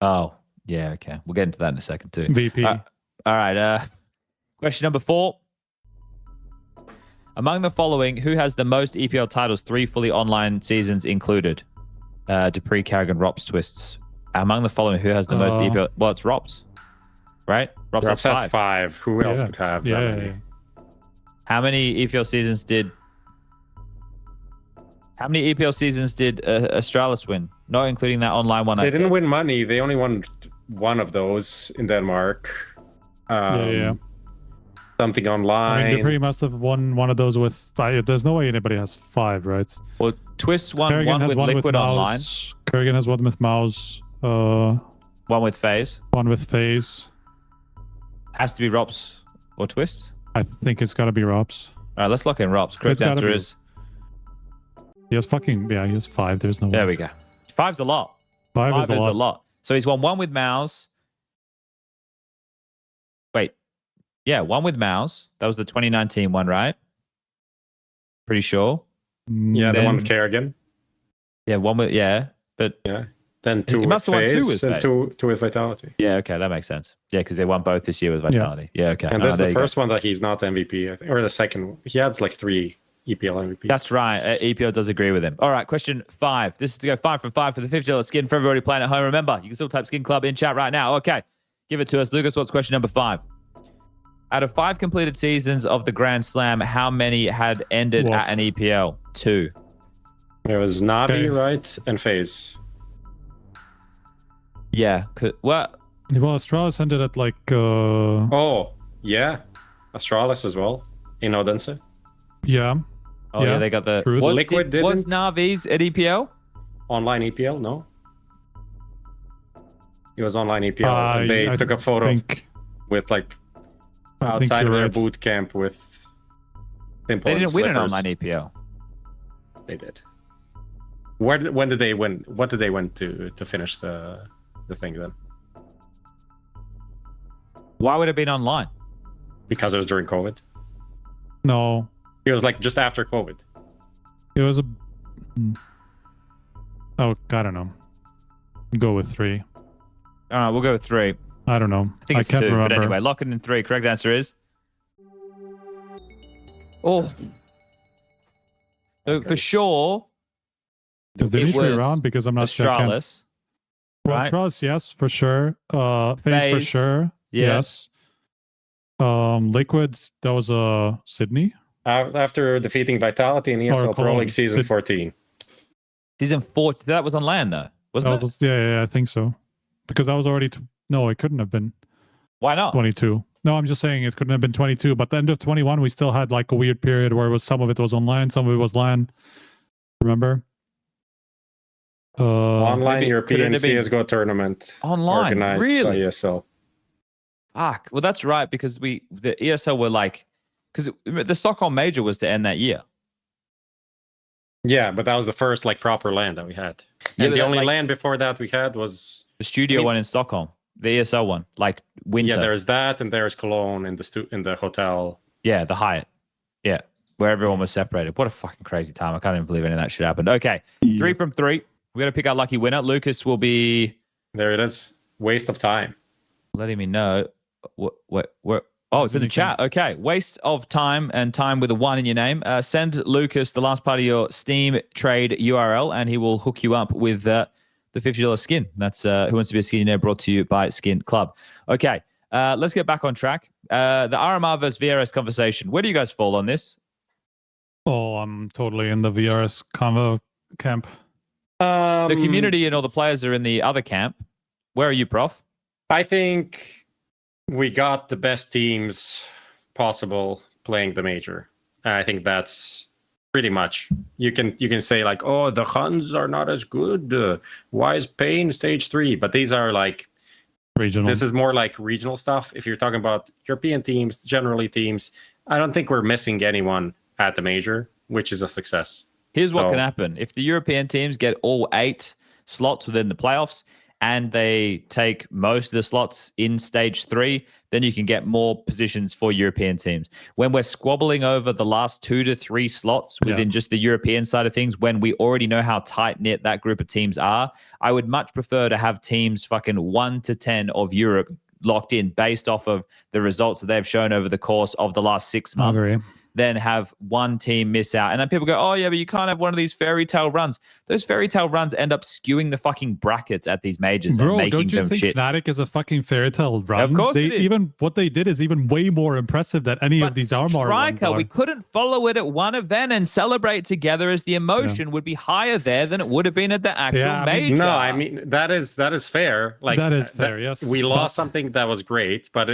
Oh, yeah. Okay, we'll get into that in a second too. VP. All right. Question number 4. Among the following, who has the most EPL titles? 3 fully online seasons included. Dupree, Carrigan, Rops, Twists. Among the following, who has the most EPL? Well, it's Rops, right? Rops Rops has has 5. 5. Who else Yeah. could have yeah, that yeah, many? yeah. How many EPL seasons did Astralis win? Not including that online one. They didn't win money. They only won one of those in Denmark. Yeah. Something I online. mean, Dupree must have won one of those with. There's no way anybody has 5, right? Well, Twists won Kerrigan one has with one Liquid with online, MOUZ. Kerrigan has one with MOUZ. one with FaZe. One with FaZe. Has to be Rops or Twists. I think it's gotta be Robs. All right, let's lock in Rops. Correct It's gotta answer be. is He has he has 5. There's no there. way. We go. 5's a lot. 5 5 is a lot. So he's won one with MOUZ. Wait. Yeah, one with MOUZ. That was the 2019 one, right? Pretty sure. yeah, the then- one with Kerrigan. Yeah, one with but Then 2 He with must have won 2 FaZe with and FaZe. 2 with Vitality. yeah, okay, that makes sense. Yeah, because they won both this year with Vitality. Yeah, okay. And Ah, this is there the you go. first one that he's not MVP, I think, or the second. He had like 3 EPL MVPs. That's right. EPL does agree with him. All right, question 5. This is to go 5 from 5 for the $50 skin for everybody playing at home. Remember, you can still type Skin Club in chat right now. Okay, give it to us. Lucas, what's question number 5? Out of 5 completed seasons of the Grand Slam, how many had ended Woof. at an EPL? 2. It was Navi, Okay. right? And FaZe. Yeah. Well, Well, Astralis ended at like. Oh, yeah. Astralis as well. In Odense. Yeah. oh yeah, Yeah, they got the true. Liquid was didn't. Navi's at EPL? Online EPL, no? It was online EPL. And they took a photo with like outside of their boot camp with simple. They didn't win an online EPL. They did. When did they win? What did they win to finish the thing then? Why would it have been online? Because it was during COVID. No. It was like just after COVID. It was I don't know. Go with 3. All right, we'll go with 3. I don't know. I think it's can't 2, remember. but anyway, lock it in 3. Correct answer is... Oh. So for sure... Is Dimitri around? Because I'm not checking. Astralis. Well, Right. Astralis, yes, for sure. FaZe for FaZe, sure. yeah. Yes. Liquid, that was Sydney. After defeating Vitality in ESL Pro League Season 14. Season 14. That was on land, though, wasn't it? Yeah, I think so. Because that was already... No, it couldn't have been Why not? 22. No, I'm just saying it couldn't have been 22. But the end of 21, we still had like a weird period where some of it was online, some of it was LAN. Remember? Online maybe European could it have CSGO tournament. Online, organized really? by ESL. Fuck. Well, that's right, because the ESL were like... Because the Stockholm Major was to end that year. Yeah, but that was the first like proper LAN that we had. Yeah, And but the that, only like- LAN before that we had was... The studio one in Stockholm. The ESL one. Like winter. Yeah, there's that, and there's Cologne in the hotel. Yeah, the Hyatt. Yeah, where everyone was separated. What a fucking crazy time. I can't even believe any of that shit happened. Okay, 3 from 3. We're going to pick our lucky winner. Lucas will be... There it is. Waste of time. letting me know. What? Oh, it's in the chat. Okay. Waste of time and time with a 1 in your name. Send Lucas the last part of your Steam trade URL, and he will hook you up with the $50 skin. That's Who Wants to Be a Skinionaire, brought to you by Skin Club. Okay. Let's get back on track. The RMR versus VRS conversation. Where do you guys fall on this? Oh, I'm totally in the VRS convo camp. The community and all the players are in the other camp. Where are you, Prof? I think we got the best teams possible playing the major. I think that's pretty much. You can say like, oh, the Huns are not as good. Why is Pain stage 3? But these are like Regional. This is more like regional stuff. If you're talking about European teams, generally teams, I don't think we're missing anyone at the major, which is a success. Here's what can happen. If the European teams get all 8 slots within the playoffs and they take most of the slots in stage 3, then you can get more positions for European teams. When we're squabbling over the last 2 to 3 slots within just the European side of things, when we already know how tight-knit that group of teams are, I would much prefer to have teams fucking 1 to 10 of Europe locked in based off of the results that they've shown over the course of the last 6 months. Then have one team miss out. And then people go, oh, yeah, but you can't have one of these fairy tale runs. Those fairy tale runs end up skewing the fucking brackets at these majors and making don't you them think shit. fnatic is a fucking fairy tale run? Of course it is. Even what they did is even way more impressive than any of these RMR runs are. We couldn't follow it at one event and celebrate together, as the emotion would be higher there than it would have been at the actual major. No, I mean that is fair. Like that is fair. Yes, we lost something that was great, but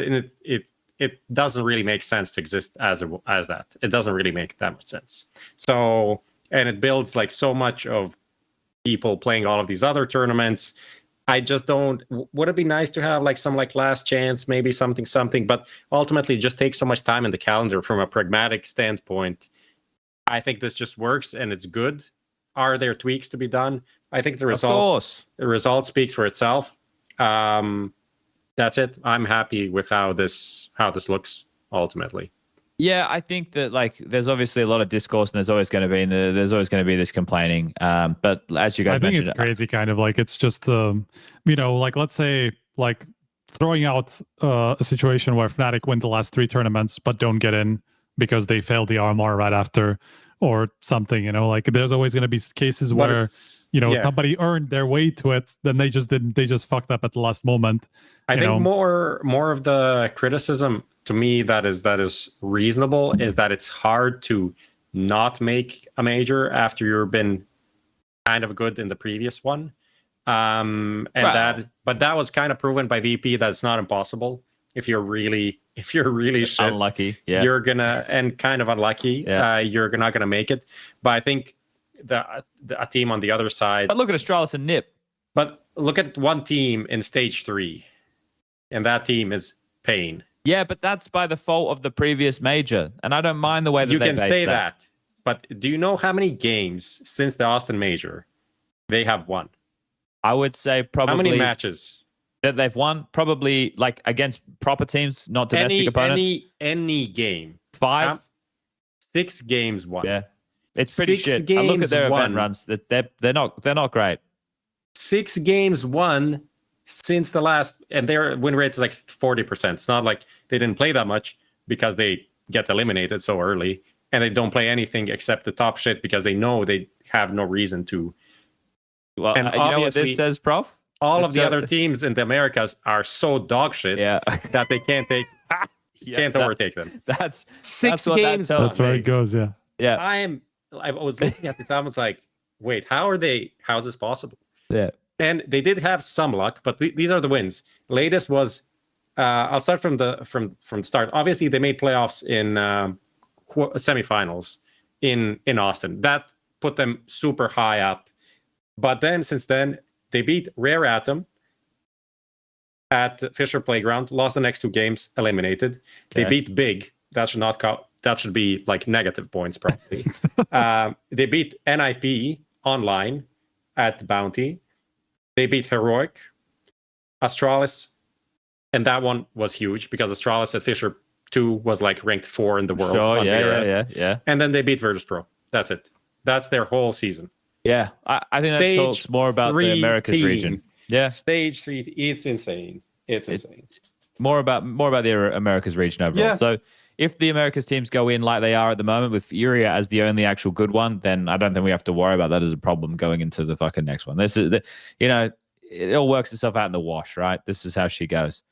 it doesn't really make sense to exist as that. It doesn't really make that much sense. So, and it builds like so much of people playing all of these other tournaments. I just don't. Would it be nice to have like some like last chance, maybe something? But ultimately, it just takes so much time in the calendar from a pragmatic standpoint. I think this just works and it's good. Are there tweaks to be done? I think the result speaks for itself. That's it. I'm happy with how this looks ultimately. Yeah, I think that like there's obviously a lot of discourse and there's always going to be this complaining. But as you guys mentioned, I think it's crazy. Kind of like it's just like let's say like throwing out a situation where Fnatic win the last 3 tournaments but don't get in because they failed the RMR right after. Or something, like there's always going to be cases where somebody earned their way to it, then they just fucked up at the last moment. I think more of the criticism to me that is reasonable is that it's hard to not make a major after you've been kind of good in the previous one, but that was kind of proven by VP that it's not impossible. If you're really shit, unlucky, you're gonna, and kind of unlucky, you're not gonna make it. But I think a team on the other side. But look at Astralis and Nip. But look at one team in stage 3, and that team is Pain. Yeah, but that's by the fault of the previous major, and I don't mind the way that You they can base say that. that, but do you know how many games since the Austin major they have won? I would say probably How many matches that they've won, probably like against proper teams, not domestic opponents. Any game. 5, 6 games won. Yeah, it's pretty 6 shit. I look at games their won. event runs. That they're not great. 6 games won since the last, and their win rate is like 40%. It's not like they didn't play that much because they get eliminated so early, and they don't play anything except the top shit because they know they have no reason to. Well, And you know what this obviously, says, Prof? All This of the says- other teams in the Americas are so dog shit Yeah, that they can't take, Yeah, can't overtake them. That's 6 what that games. tells That's where me. it goes. Yeah. Yeah, I was looking at this. I was like, wait, how is this possible? yeah. And they did have some luck, but these are the wins. Latest was, I'll start from the start. Obviously, they made playoffs in semifinals in Austin. That put them super high up. But then, since then, they beat Rare Atom at Fisher Playground, lost the next 2 games, eliminated. They Okay. beat Big. That should not count. That should be like negative points, probably. They beat NIP online at Bounty. They beat Heroic, Astralis, and that one was huge because Astralis at Fisher 2 was like ranked 4 in the world. Sure, on yeah, VRS. yeah. And then they beat Virtus Pro. That's it. That's their whole season. Yeah, I think that Stage talks more about the 3 Americas team. region. Yeah, Stage 3, it's insane. It's insane. more about the Americas region overall. Yeah. So if the Americas teams go in like they are at the moment with FURIA as the only actual good one, then I don't think we have to worry about that as a problem going into the fucking next one. This is, it all works itself out in the wash, right? This is how she goes.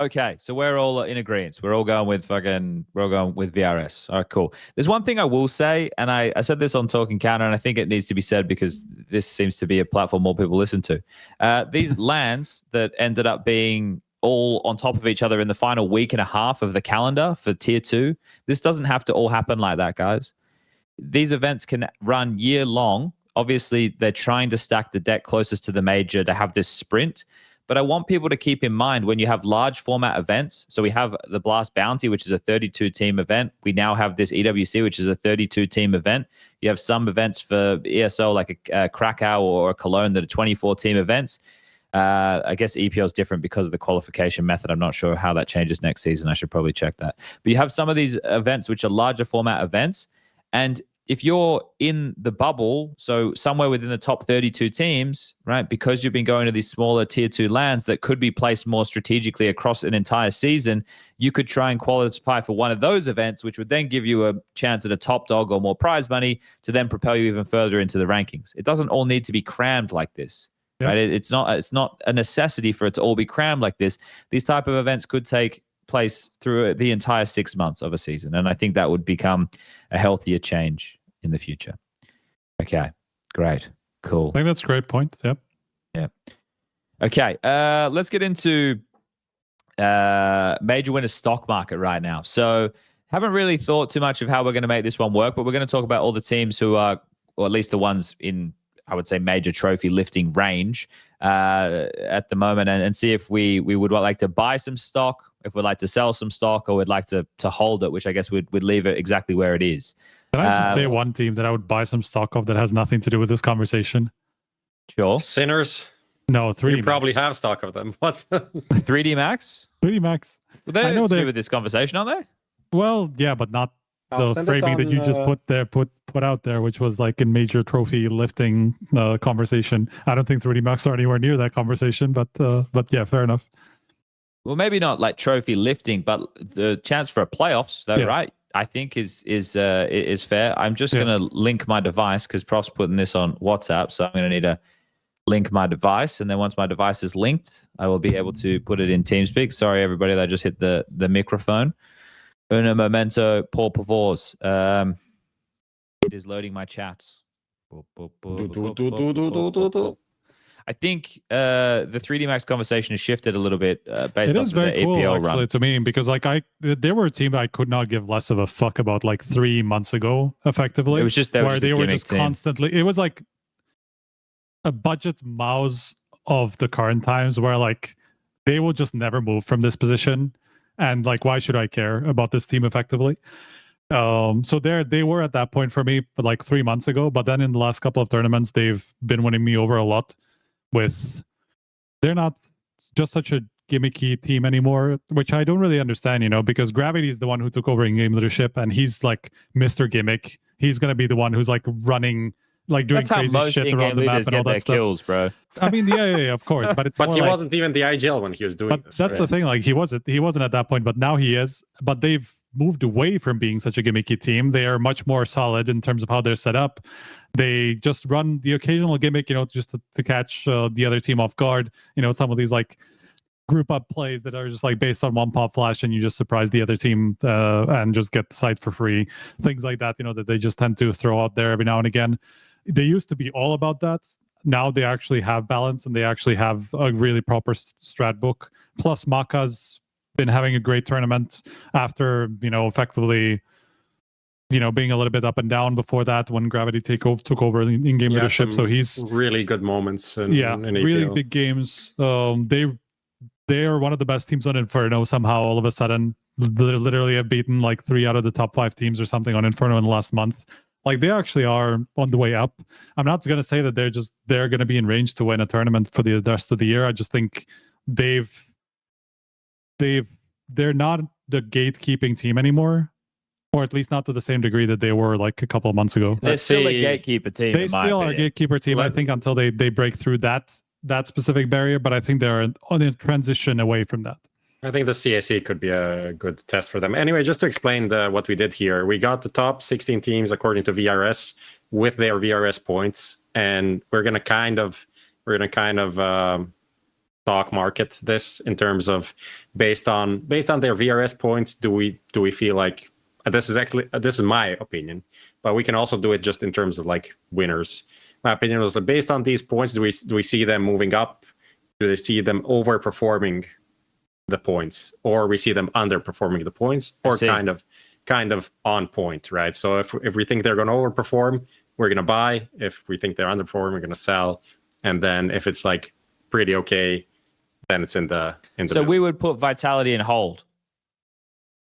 Okay, so we're all in agreement. We're all going with VRS. All right, cool. There's one thing I will say, and I said this on Talking Counter, and I think it needs to be said because this seems to be a platform more people listen to. These LANs that ended up being all on top of each other in the final week and a half of the calendar for Tier 2, this doesn't have to all happen like that, guys. These events can run year long. Obviously, they're trying to stack the deck closest to the major to have this sprint. But I want people to keep in mind when you have large format events. So we have the Blast Bounty, which is a 32-team event. We now have this EWC, which is a 32-team event. You have some events for ESO like a Krakow or a Cologne that are 24-team events. I guess EPL is different because of the qualification method. I'm not sure how that changes next season. I should probably check that. But you have some of these events which are larger format events. And if you're in the bubble, so somewhere within the top 32 teams, right, because you've been going to these smaller Tier 2 lands that could be placed more strategically across an entire season, you could try and qualify for one of those events, which would then give you a chance at a top dog or more prize money to then propel you even further into the rankings. It doesn't all need to be crammed like this. Yeah. Right? It's not a necessity for it to all be crammed like this. These type of events could take place through the entire 6 months of a season, and I think that would become a healthier change in the future. Okay, great, cool. I think that's a great point. Yep. Yeah. Okay, let's get into major winner stock market right now. So haven't really thought too much of how we're going to make this one work, but we're going to talk about all the teams who are, or at least the ones in, I would say, major trophy lifting range at the moment, and see if we would like to buy some stock, if we'd like to sell some stock, or we'd like to hold it, which I guess we'd leave it exactly where it is. Can I just say one team that I would buy some stock of that has nothing to do with this conversation? Sure. Sinners. No, 3D You probably Max. have stock of them. What? 3D Max? 3D Max. Well, they're I know to do they're- with this conversation, aren't they? Well, yeah, but not I'll the send it framing that you just on, put out there, which was like a major trophy lifting conversation. I don't think 3D Max are anywhere near that conversation, but yeah, fair enough. Well, maybe not like trophy lifting, but the chance for a playoffs, though, Yeah. right? I think is fair. I'm just going to link my device because Prof's putting this on WhatsApp, so I'm going to need to link my device, and then once my device is linked, I will be able to put it in TeamSpeak. Sorry, everybody, that I just hit the microphone. Un momento, por favors. It is loading my chats. I think the 3D Max conversation has shifted a little bit based It off is of the very cool, APL actually, run. to me, because like they were a team I could not give less of a fuck about like 3 months ago, effectively. It was just they were where just they a were gimmick just team. constantly. It was like a budget MOUZ of the current times where like they will just never move from this position, and like why should I care about this team effectively? So they were at that point for me for like 3 months ago, but then in the last couple of tournaments they've been winning me over a lot. They're not just such a gimmicky team anymore, which I don't really understand, because Gravity is the one who took over in game leadership, and he's like Mr. Gimmick. He's gonna be the one who's like running, like doing That's how crazy most shit in-game around the map leaders and all get their that stuff. kills, bro. I mean, yeah, of course, but it's But more he like, wasn't even the IGL when he was doing but this. that's right? the thing. Like he wasn't at that point, but now he is. But they've moved away from being such a gimmicky team. They are much more solid in terms of how they're set up. They just run the occasional gimmick, just to catch the other team off guard. Some of these like group up plays that are just like based on one pop flash, and you just surprise the other team and just get the site for free. Things like that, that they just tend to throw out there every now and again. They used to be all about that. Now they actually have balance, and they actually have a really proper strat book. Plus, Maka's been having a great tournament after, effectively, being a little bit up and down before that when Gravity took over in game leadership. So he's really good moments. In really APL. big games. They are one of the best teams on Inferno. Somehow, all of a sudden, literally have beaten like 3 out of the top 5 teams or something on Inferno in the last month. Like they actually are on the way up. I'm not going to say that they're going to be in range to win a tournament for the rest of the year. I just think they're not the gatekeeping team anymore, or at least not to the same degree that they were like a couple of months ago. They're still a gatekeeper team. They still are a gatekeeper team, I think, until they break through that specific barrier. But I think they're on a transition away from that. I think the CAC could be a good test for them. Anyway, just to explain what we did here, we got the top 16 teams according to VRS with their VRS points, and we're gonna kind of stock market this in terms of based on their VRS points. Do we feel like this is my opinion, but we can also do it just in terms of like winners. My opinion was that based on these points, do we see them moving up? Do they see them overperforming the points, or we see them underperforming the points, or kind of on point, right? So if we think they're going to overperform, we're going to buy. If we think they're underperforming, we're going to sell. And then if it's like pretty okay, then it's in the So middle. we would put Vitality in hold.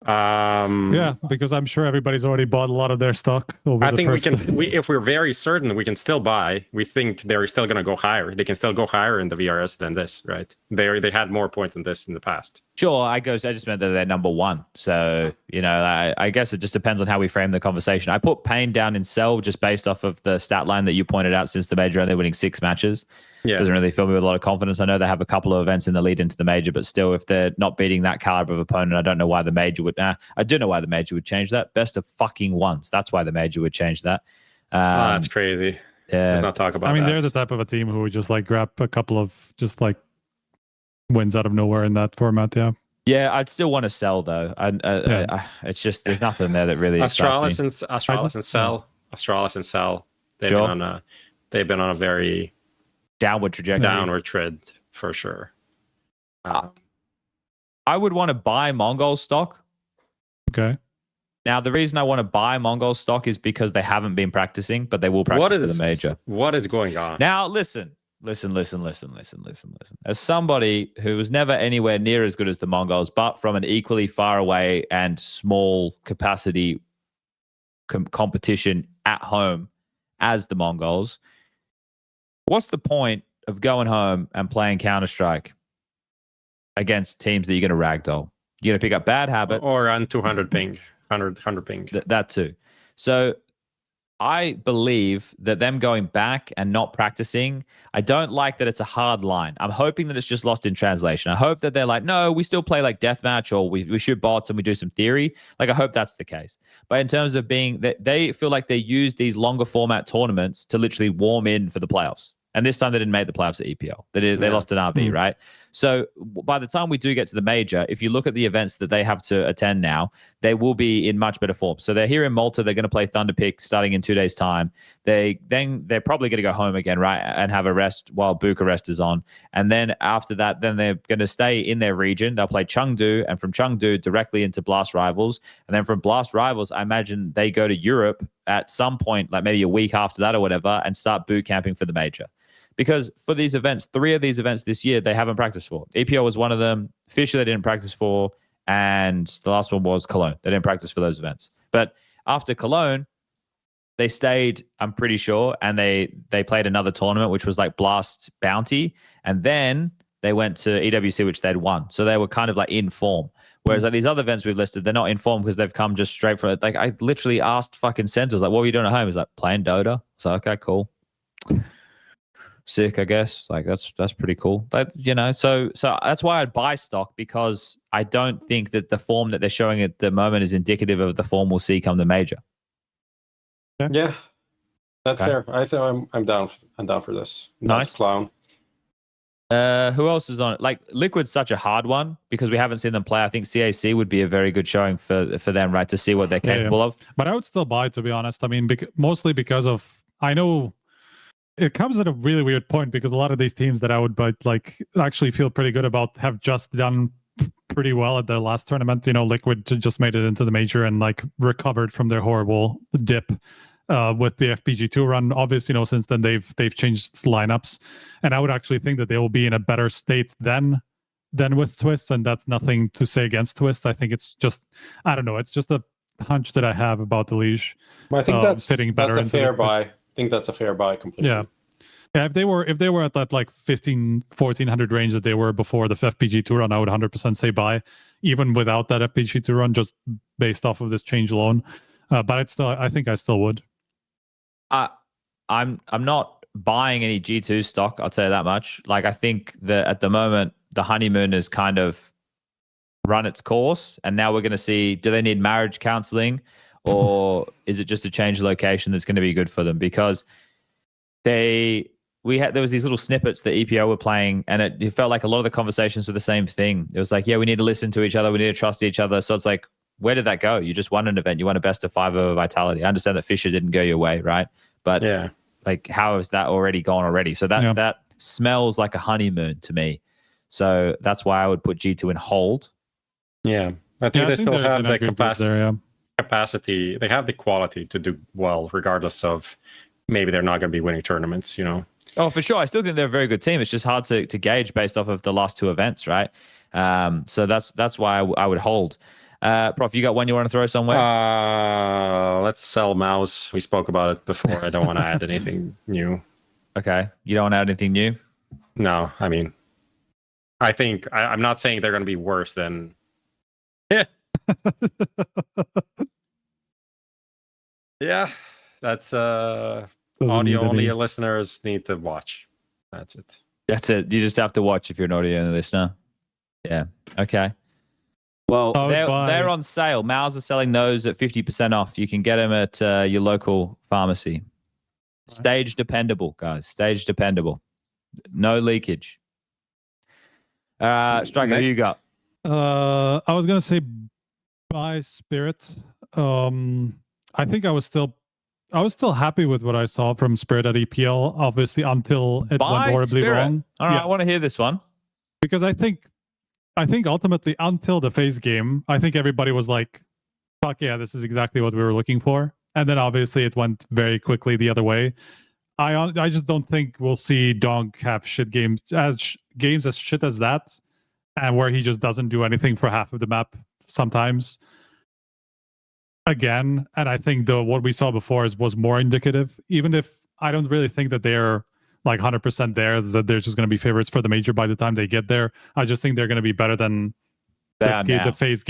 Yeah, because I'm sure everybody's already bought a lot of their stock over I the think first... if we're very certain, we can still buy. We think they're still going to go higher. They can still go higher in the VRS than this, right? They had more points than this in the past. Sure, I just meant that they're number one. So, I guess it just depends on how we frame the conversation. I put Pain down in sell just based off of the stat line that you pointed out. Since the major, they're winning 6 matches. Yeah. Doesn't really fill me with a lot of confidence. I know they have a couple of events in the lead into the major, but still, if they're not beating that caliber of opponent, I don't know why the major would. I do know why the major would change that. Best of fucking ones. That's why the major would change that. That's crazy. Yeah. Let's not talk about that. they're the type of a team who would just like grab a couple of just like wins out of nowhere in that format. Yeah. Yeah, I'd still want to sell though. It's just there's nothing there that really Astralis excites me. Astralis and Cell. They've been on a very Downward trajectory. downward trend for sure. I would want to buy Mongolz stock. Okay. Now, the reason I want to buy Mongolz stock is because they haven't been practicing, but they will practice for the major. What is going on? Now, listen. As somebody who was never anywhere near as good as the Mongolz, but from an equally far away and small capacity competition at home as the Mongolz, what's the point of going home and playing Counter-Strike against teams that you're going to ragdoll? You're going to pick up bad habits. Or on 200 ping. 100 ping. That too. So I believe that them going back and not practicing, I don't like that it's a hard line. I'm hoping that it's just lost in translation. I hope that they're like, no, we still play like deathmatch, or we shoot bots and we do some theory. Like, I hope that's the case. But in terms of being that, they feel like they use these longer format tournaments to literally warm in for the playoffs. And this time they didn't make the playoffs at EPL. They lost an RB, right? So by the time we do get to the major, if you look at the events that they have to attend now, they will be in much better form. So they're here in Malta. They're going to play Thunderpick starting in 2 days' time. They're probably going to go home again, right, and have a rest while Bucharest is on. And then after that, then they're going to stay in their region. They'll play Chengdu, and from Chengdu directly into Blast Rivals. And then from Blast Rivals, I imagine they go to Europe at some point, like maybe a week after that or whatever, and start boot camping for the major. because for these events, 3 of these events this year, they haven't practiced for. EPL was one of them. Fisher, they didn't practice for. And the last one was Cologne. They didn't practice for those events. But after Cologne, they stayed, I'm pretty sure, and they played another tournament, which was like Blast Bounty. And then they went to EWC, which they'd won. So they were kind of like in form. Whereas like these other events we've listed, they're not in form because they've come just straight from it. Like I literally asked fucking Centers, like, what were you doing at home? He's like, playing Dota. So okay, cool. Sick, I guess. Like that's pretty cool. But you know, so that's why I'd buy stock, because I don't think that the form that they're showing at the moment is indicative of the form we'll see come the major. Yeah, that's Okay. fair. I think I'm down. I'm down for this. Nice. Clown. Who else is on it? Like Liquid's such a hard one because we haven't seen them play. I think CAC would be a very good showing for them, right? To see what they're capable of. But I would still buy, to be honest. I mean, mostly because of, I know it comes at a really weird point because a lot of these teams that I would like actually feel pretty good about have just done pretty well at their last tournament. You know, Liquid just made it into the major and like recovered from their horrible dip with the FPG2 run. Obviously, you know, since then they've changed lineups, and I would actually think that they will be in a better state than with Twist, and that's nothing to say against Twist. I think it's just, I don't know, it's just a hunch that I have about the Liege. I think that's fitting better a into fair this buy. I think that's a fair buy completely. Yeah. Yeah, if they were at that like 1400 range that they were before the FPG2 run, I would 100% say buy, even without that FPG2 run, just based off of this change alone. But I think I still would. I'm not buying any G2 stock, I'll tell you that much. Like I think that at the moment the honeymoon has kind of run its course, and now we're going to see, do they need marriage counseling, or is it just a change of location that's going to be good for them? Because there was these little snippets that EPO were playing, and it felt like a lot of the conversations were the same thing. It was like, yeah, we need to listen to each other, we need to trust each other. So it's like, where did that go? You just won an event. You won a best of 5 over Vitality. I understand that Fisher didn't go your way, right? But yeah, like, how is that already gone already? So that smells like a honeymoon to me. So that's why I would put G2 in hold. Yeah, I think they still have the capacity. They have the quality to do well, regardless of maybe they're not going to be winning tournaments, you know? Oh, for sure. I still think they're a very good team. It's just hard to gauge based off of the last 2 events, right? So that's why I would hold. Prof, you got one you want to throw somewhere? Let's sell MOUZ. We spoke about it before. I don't want to add anything new. Okay. You don't want to add anything new? No, I mean, I think I'm not saying they're going to be worse than. Yeah. Yeah, that's audio only listeners need to watch. That's it. That's it. You just have to watch if you're an audio listener. Yeah. Okay. Well, they're on sale. MOUZ are selling those at 50% off. You can get them at your local pharmacy. Stage dependable, guys. Stage dependable. No leakage. Striker, who you got? I was gonna say buy Spirit. I think I was still happy with what I saw from Spirit at EPL, obviously, until it went horribly wrong. All right, I want to hear this one. Because I think ultimately, until the FaZe game, I think everybody was like, fuck yeah, this is exactly what we were looking for. And then obviously it went very quickly the other way. I just don't think we'll see Dog have games as shit as that, and where he just doesn't do anything for half of the map sometimes. Again, and I think what we saw before was more indicative, even if I don't really think that they're like 100% there, that they're just going to be favorites for the major by the time they get there. I just think they're going to be better than the FaZe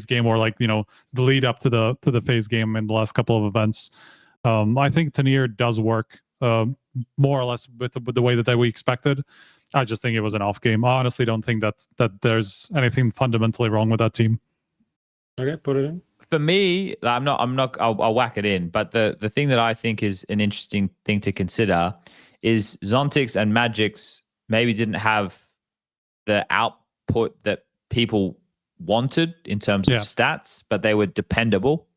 game, or like, you know, the lead up to the FaZe game in the last couple of events. I think Tanier does work more or less with the way that we expected. I just think it was an off game. I honestly don't think that there's anything fundamentally wrong with that team. Okay, put it in. For me, I'll whack it in. But the thing that I think is an interesting thing to consider is Zontix and Magix maybe didn't have the output that people wanted in terms of stats, but they were dependable.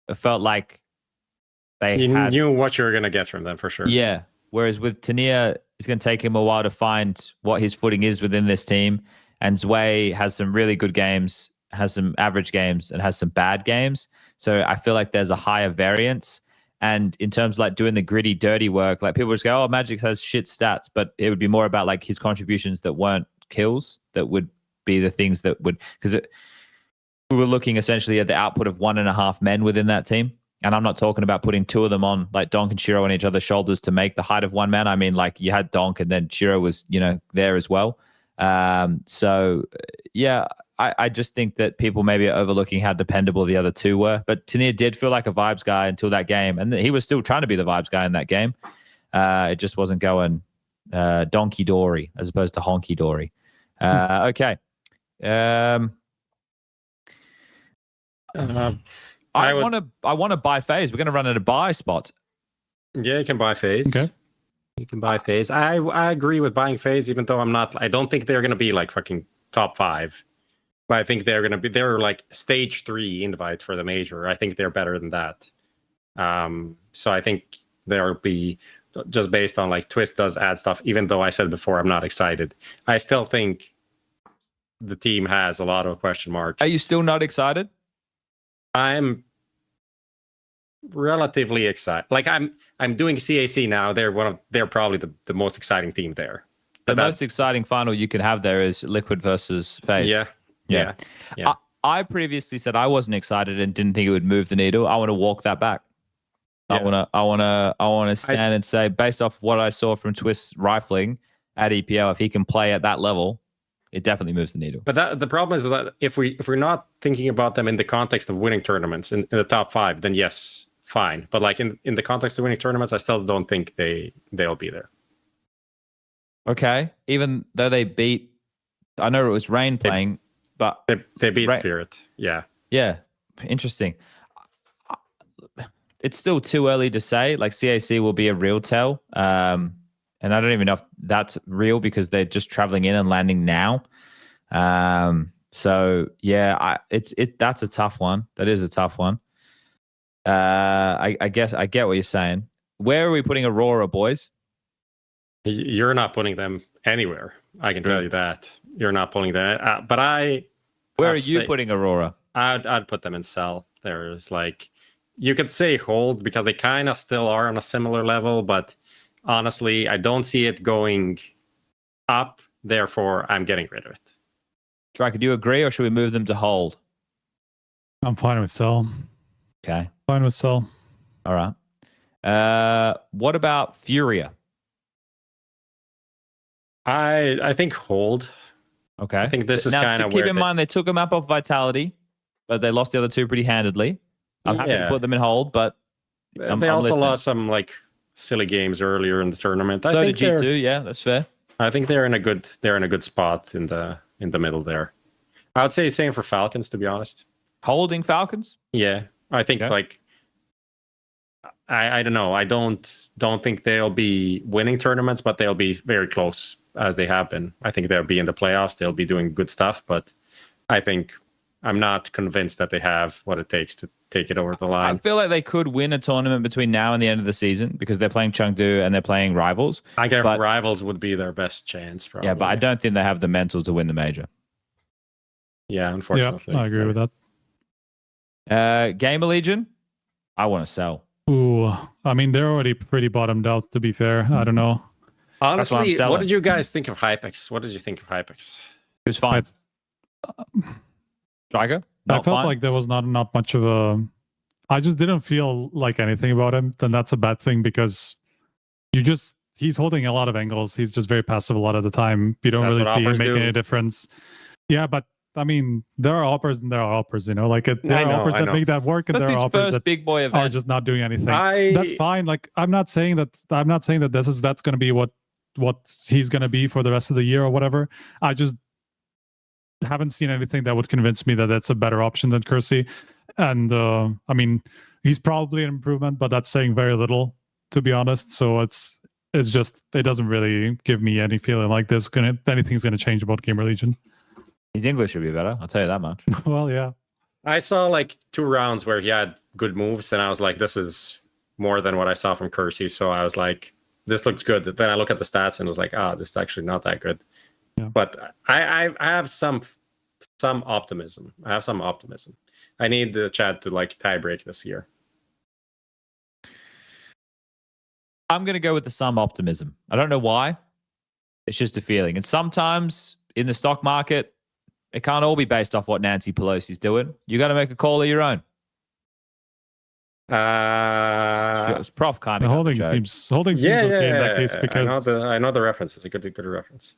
It felt like you knew what you were going to get from them for sure. Yeah. Whereas with Tanier, it's going to take him a while to find what his footing is within this team. And Zwei has some really good games, has some average games, and has some bad games. So I feel like there's a higher variance. And in terms of like doing the gritty, dirty work, like people just go, "Oh, Magic has shit stats," but it would be more about like his contributions that weren't kills that would be the things that would, because we were looking essentially at the output of 1.5 men within that team. And I'm not talking about putting 2 of them on like Donk and Shiro on each other's shoulders to make the height of 1 man. I mean, like you had Donk and then Shiro was, there as well. So yeah, I just think that people maybe are overlooking how dependable the other 2 were. But Tania did feel like a vibes guy until that game. And he was still trying to be the vibes guy in that game. It just wasn't going donkey dory as opposed to honky dory. Okay. I want to buy FaZe. We're going to run out of buy spots. Yeah, you can buy FaZe. Okay. You can buy FaZe. I agree with buying FaZe, even though I don't think they're going to be like fucking top 5. But I think they're like stage 3 invite for the major. I think they're better than that. So I think there'll be, just based on like Twist does add stuff, even though I said before I'm not excited. I still think the team has a lot of question marks. Are you still not excited? I'm relatively excited. Like I'm doing CAC now. They're probably the most exciting team there. The most exciting final you can have there is Liquid versus FaZe. Yeah. I previously said I wasn't excited and didn't think it would move the needle. I want to walk that back. I want to stand and say, based off what I saw from Twist's rifling at EPL, if he can play at that level, it definitely moves the needle. But the problem is that if we're not thinking about them in the context of winning tournaments in the top 5, then yes, fine. But like in the context of winning tournaments, I still don't think they'll be there. Okay, even though they beat, I know it was Rain playing, but they beat Spirit. Yeah. Interesting. It's still too early to say. Like CAC will be a real tell. And I don't even know if that's real because they're just traveling in and landing now. So yeah, that's a tough one. That is a tough one. I guess I get what you're saying. Where are we putting Aurora, boys? You're not putting them anywhere. I can tell you that. You're not putting that. But where are you putting Aurora? I'd put them in Cell. There's like, you could say hold because they kind of still are on a similar level, but honestly, I don't see it going up. Therefore, I'm getting rid of it. Striker, do you agree, or should we move them to hold? I'm fine with Cell. Okay. Fine with Cell. All right. What about FURIA? I think hold. Okay. I think this is kind of keep in mind they took a map off Vitality, but they lost the other 2 pretty handedly. I'm happy to put them in hold, but they also lost some like silly games earlier in the tournament. I think G2, yeah, that's fair. I think they're in a good spot in the middle there. I would say same for Falcons, to be honest. Holding Falcons? Yeah, I think like I don't know. I don't think they'll be winning tournaments, but they'll be very close as they have been. I think they'll be in the playoffs. They'll be doing good stuff, but I think I'm not convinced that they have what it takes to take it over the line. I feel like they could win a tournament between now and the end of the season because they're playing Chengdu and they're playing Rivals. I guess Rivals would be their best chance, probably. Yeah, but I don't think they have the mental to win the major. Yeah, unfortunately. Yeah, I agree with that. Gamer Legion, I want to sell. Ooh, I mean, they're already pretty bottomed out, to be fair. I don't know. Honestly, what did you guys think of Hypex? What did you think of Hypex? It was fine. Striker? I felt like there was not much of a... I just didn't feel like anything about him. Then that's a bad thing because he's holding a lot of angles. He's just very passive a lot of the time. You don't really see him making any difference. Yeah, but I mean, there are uppers and there are uppers, There are uppers that make that work, and there are uppers that big boy event. Are just not doing anything. That's fine. Like I'm not saying that that's going to be what he's going to be for the rest of the year or whatever. I just haven't seen anything that would convince me that that's a better option than Kersey. And I mean, he's probably an improvement, but that's saying very little, to be honest. So it's just, it doesn't really give me any feeling like anything's gonna change about Gamer Legion. His English should be better, I'll tell you that much. Well, yeah. I saw like 2 rounds where he had good moves, and I was like, this is more than what I saw from Kersey. So I was like, this looks good. Then I look at the stats and was like, this is actually not that good. Yeah. But I have some optimism. I have some optimism. I need the chat to like tie break this year. I'm going to go with some optimism. I don't know why. It's just a feeling. And sometimes in the stock market, it can't all be based off what Nancy Pelosi's doing. You got to make a call of your own. It's Prof kind of holding seems okay in that case because I know the reference. It's a good reference.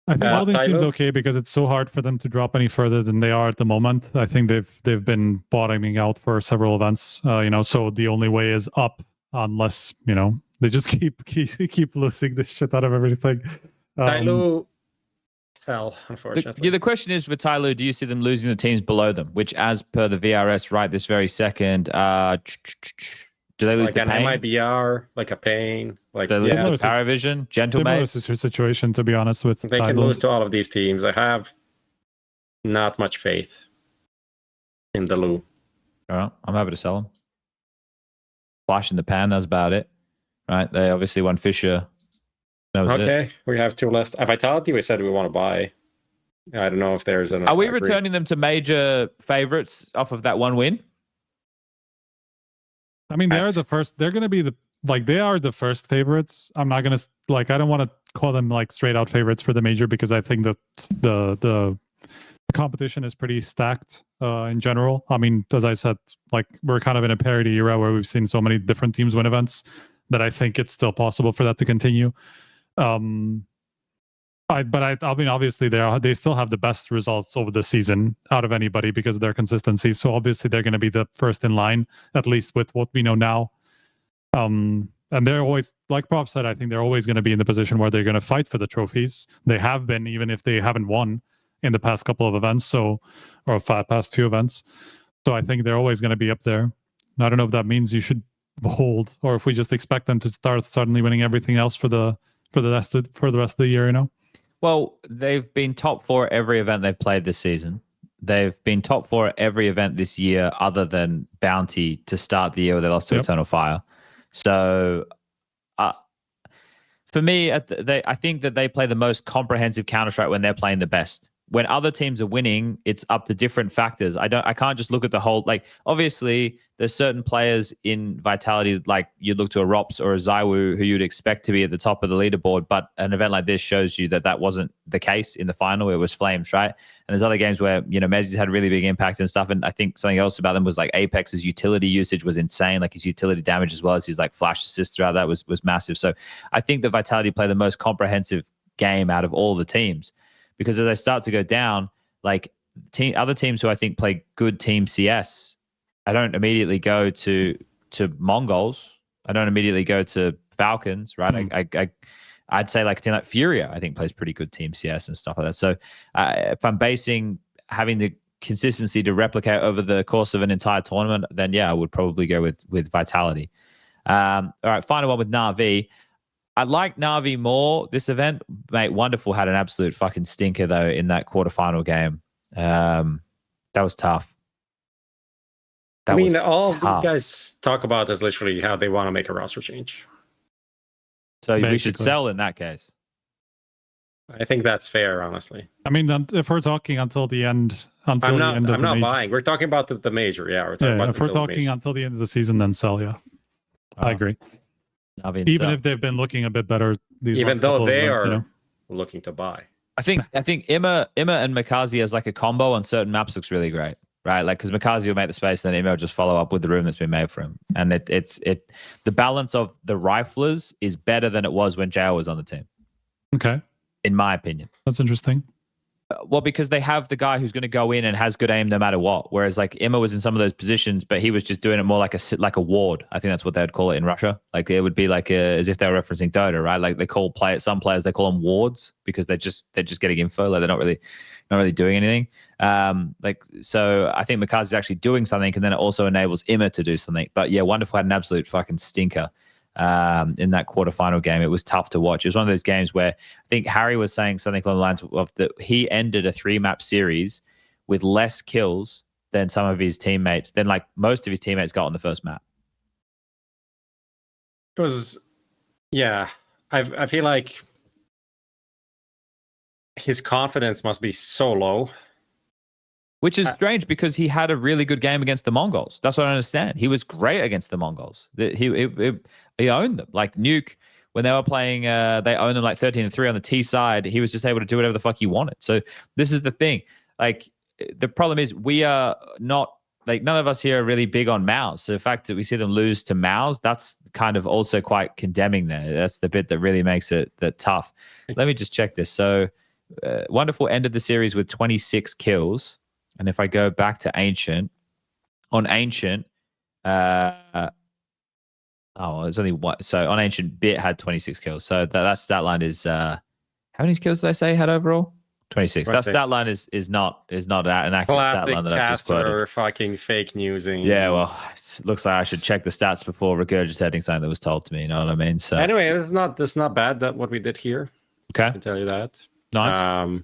I think holding seems okay because it's so hard for them to drop any further than they are at the moment. I think they've been bottoming out for several events. So the only way is up unless they just keep losing the shit out of everything. TYLOO sell, unfortunately. The question is with TYLOO, do you see them losing the teams below them? Which, as per the VRS right this very second, do they lose to an Pain? MIBR, like a Pain, like they lose to Paravision, Gentlemates? Similar situation, to be honest with they can lose to all of these teams. I have not much faith in the Loo. All right, I'm happy to sell them. Flash in the pan, that's about it. Right, they obviously won Fisher. Okay, we have two left. Vitality, we said we want to buy. I don't know if there's an. Are we returning them to major favorites off of that one win? I mean, they're the first. They're going to be they are the first favorites. I'm not going to I don't want to call them straight out favorites for the major because I think that the competition is pretty stacked in general. I mean, as I said, we're kind of in a parity era where we've seen so many different teams win events that I think it's still possible for that to continue. I mean, obviously they still have the best results over the season out of anybody because of their consistency. So obviously they're going to be the first in line, at least with what we know now. And they're always, like Prof said, I think they're always going to be in the position where they're going to fight for the trophies. They have been, even if they haven't won in the past couple of events, or past few events. So I think they're always going to be up there. I don't know if that means you should hold, or if we just expect them to start suddenly winning everything else for the rest of the year. Well, they've been top 4 every event they've played this season. They've been top 4 every event this year, other than Bounty to start the year where they lost to Eternal Fire. So, for me, I think that they play the most comprehensive Counter-Strike when they're playing the best. When other teams are winning, it's up to different factors. I can't just look at the whole, obviously there's certain players in Vitality, you look to a Rops or a Zywoo who you'd expect to be at the top of the leaderboard, but an event like this shows you that wasn't the case in the final. It was Flames, right? And there's other games where, m0NESY's had a really big impact and stuff, and I think something else about them was Apex's utility usage was insane, his utility damage as well as his flash assists throughout that was massive. So I think that Vitality play the most comprehensive game out of all the teams. Because as they start to go down, other teams who I think play good team CS, I don't immediately go to Mongolz. I don't immediately go to Falcons, right? I'd say a team like FURIA, I think plays pretty good team CS and stuff like that. So if I'm having the consistency to replicate over the course of an entire tournament, then I would probably go with Vitality. All right, final one with NAVI. I like NAVI more this event. Mate, Wonderful had an absolute fucking stinker, though, in that quarterfinal game. That was tough. All these guys talk about is literally how they want to make a roster change. So we should sell in that case. I think that's fair, honestly. I mean, if we're talking until the end, I'm not buying. We're talking about the major, yeah. If we're talking until the end of the season, then sell, yeah. I agree. Even if they've been looking a bit better, even though they are looking to buy. I think Imma and m0NESY as a combo on certain maps looks really great, right? Because m0NESY will make the space, then Imma will just follow up with the room that's been made for him. And the balance of the riflers is better than it was when JL was on the team. Okay. In my opinion. That's interesting. Well, because they have the guy who's going to go in and has good aim no matter what. Whereas Imma was in some of those positions, but he was just doing it more like a ward. I think that's what they'd call it in Russia. It would be as if they were referencing Dota, right? They call some players, they call them wards because they're just getting info. They're not really doing anything. So I think m0NESY is actually doing something, and then it also enables Imma to do something. But yeah, Wonderful had an absolute fucking stinker. In that quarterfinal game. It was tough to watch. It was one of those games where I think Harry was saying something along the lines of that he ended a 3-map series with less kills than some of his teammates, than most of his teammates got on the first map. It was, I feel like his confidence must be so low. Which is strange because he had a really good game against the Mongolz. That's what I understand. He was great against the Mongolz. He owned them. Like Nuke, when they were playing, they owned them like 13-3 on the T side. He was just able to do whatever the fuck he wanted. So this is the thing. Like the problem is we are not, like none of us here are really big on MOUZ. So the fact that we see them lose to MOUZ, that's kind of also quite condemning there. That's the bit that really makes it tough. Let me just check this. So Wonderful ended the series with 26 kills. And if I go back to Ancient, on Ancient, there's only one. So on Ancient, Bit had 26 kills. So that stat line is, how many kills did I say he had overall? 26. That stat line is not an accurate Classic stat line that I've just quoted. caster fucking fake newsing. Yeah, well, it looks like I should check the stats before regurgitating something that was told to me. You know what I mean? So anyway, it's not bad that what we did here. Okay, I can tell you that. nice.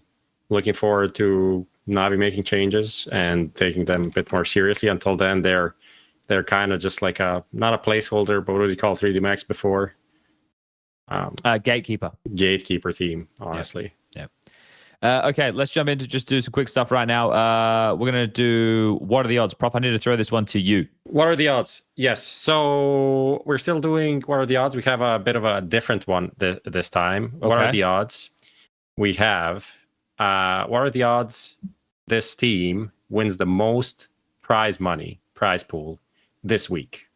Looking forward to Navi making changes and taking them a bit more seriously. Until then, they're kind of just like not a placeholder, but what do you call 3D Max before? Gatekeeper Team, honestly. Yeah. Okay, let's jump into just do some quick stuff right now. We're gonna do what are the odds, Prof? I need to throw this one to you. What are the odds? Yes. So we're still doing what are the odds. We have a bit of a different one this time. Okay. What are the odds? We have what are the odds this team wins the most prize pool this week?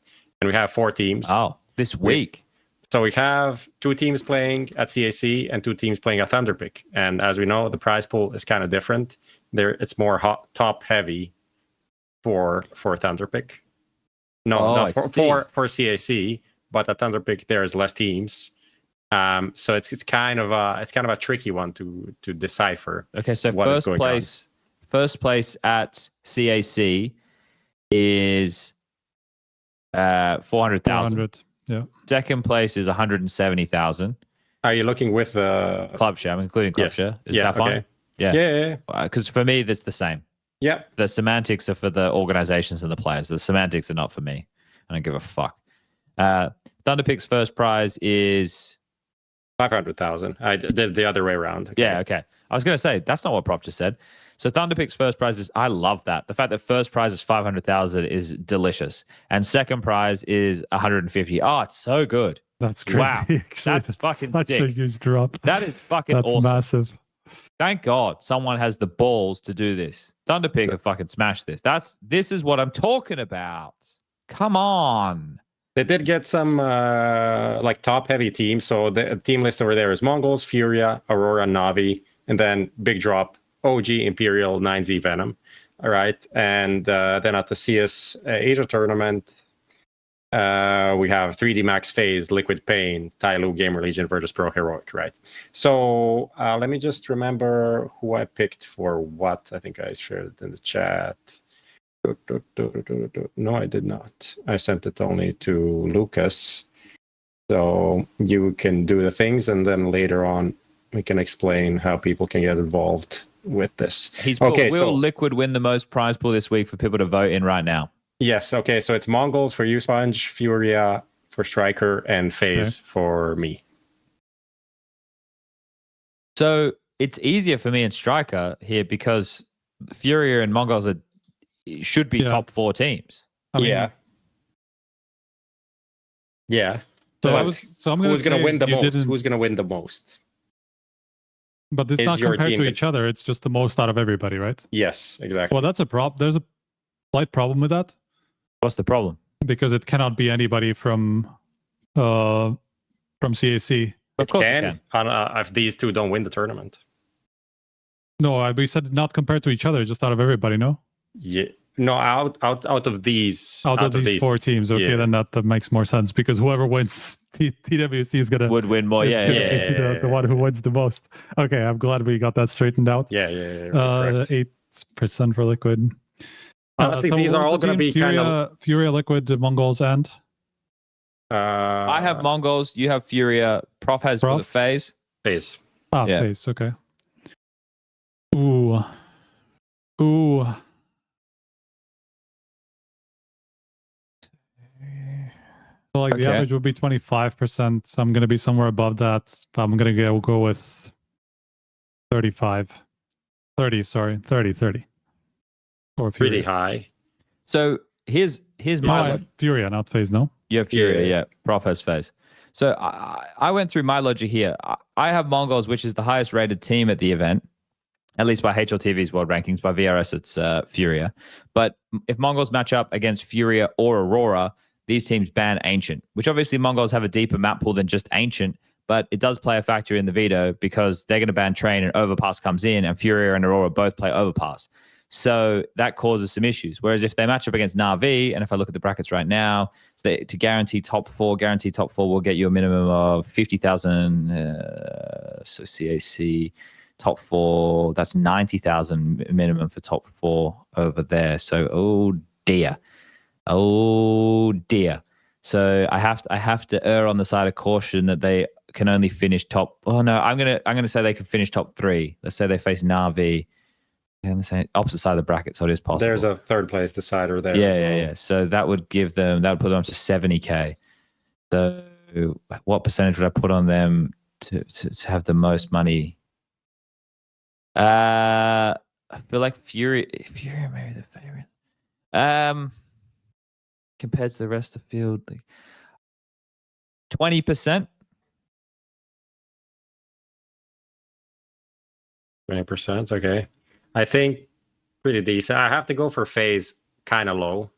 And we have 4 teams. Oh, this week. So we have 2 teams playing at CAC and 2 teams playing at Thunderpick. And as we know, the prize pool is kind of different. It's more top heavy for Thunderpick. No, for CAC, but at Thunderpick there is less teams. So it's kind of a tricky one to decipher. Okay, so first place at CAC is 400,000. Yeah. Second place is 170,000. Are you looking with club share? I'm including club share. Is that fine? Okay. Yeah. Because for me, that's the same. Yeah. The semantics are for the organizations and the players. The semantics are not for me. I don't give a fuck. Thunderpick's first prize is 500,000. I did the other way around. Okay. Yeah. Okay. I was going to say that's not what Prof just said. So Thunderpick's first prize is, I love that. The fact that first prize is 500,000 is delicious. And second prize is 150. Oh, it's so good. That's crazy. Wow. That's fucking such sick. a huge drop. That is fucking That's awesome. massive. Thank God someone has the balls to do this. Thunderpick have fucking smashed this. This is what I'm talking about. Come on. They did get some like top heavy teams. So the team list over there is Mongolz, FURIA, Aurora, NAVI, and then big drop OG, Imperial, 9Z, Venom. All right. And then at the CS Asia tournament, we have 3D Max, FaZe, Liquid Pain, TYLOO, Gamer Legion, Virtus Pro, Heroic, right? So let me just remember who I picked for what. I think I shared it in the chat. No, I did not. I sent it only to Lucas. So you can do the things, and then later on we can explain how people can get involved with this. Will Liquid win the most prize pool this week for people to vote in right now? Yes. Okay. So it's Mongolz for you, SPUNJ, FURIA for Striker, and FaZe for me. So it's easier for me and Striker here because FURIA and Mongolz should be top 4 teams. Yeah. So I'm going to say win the most? Who's going to win the most? But it's not compared to each other. It's just the most out of everybody, right? Yes, exactly. Well, that's a problem. There's a slight problem with that. What's the problem? Because it cannot be anybody from CAC. It can. If these 2 don't win the tournament. No, we said not compared to each other, just out of everybody. No. Yeah. No, out of these. Out of these 4 teams. Okay, then that makes more sense because whoever wins TWC is would win more. The one who wins the most. Okay, I'm glad we got that straightened out. Yeah. 8% for Liquid. Honestly, these are all going to be FURIA, Liquid, Mongolz, and I have Mongolz. You have FURIA. Prof has FaZe. FaZe. FaZe. Okay. Ooh. So the average would be 25%. So I'm going to be somewhere above that. I'm going to go with 30. Or pretty high. So here's my FURIA, not FaZe, no? Yeah, FURIA, yeah. Prof has FaZe. So I went through my logic here. I have Mongolz, which is the highest rated team at the event, at least by HLTV's world rankings. By VRS, it's FURIA. But if Mongolz match up against FURIA or Aurora, these teams ban Ancient, which obviously Mongolz have a deeper map pool than just Ancient, but it does play a factor in the veto because they're going to ban Train and Overpass comes in, and FURIA and Aurora both play Overpass. So that causes some issues. Whereas if they match up against NAVI, and if I look at the brackets right now, so to guarantee top four will get you a minimum of 50,000. So CAC top four, that's 90,000 minimum for top four over there. So oh dear. So I have to err on the side of caution that they can only finish top. Oh no, I'm gonna say they can finish top 3. Let's say they face NAVI. On the same opposite side of the bracket, so it is possible. There's a third place decider there. Yeah. So that would give them, that would put them up to 70k. So what percentage would I put on them to have the most money? I feel like FURIA maybe the favorite. Compared to the rest of the field, like 20%. 20%, okay. I think pretty decent. I have to go for FaZe kind of low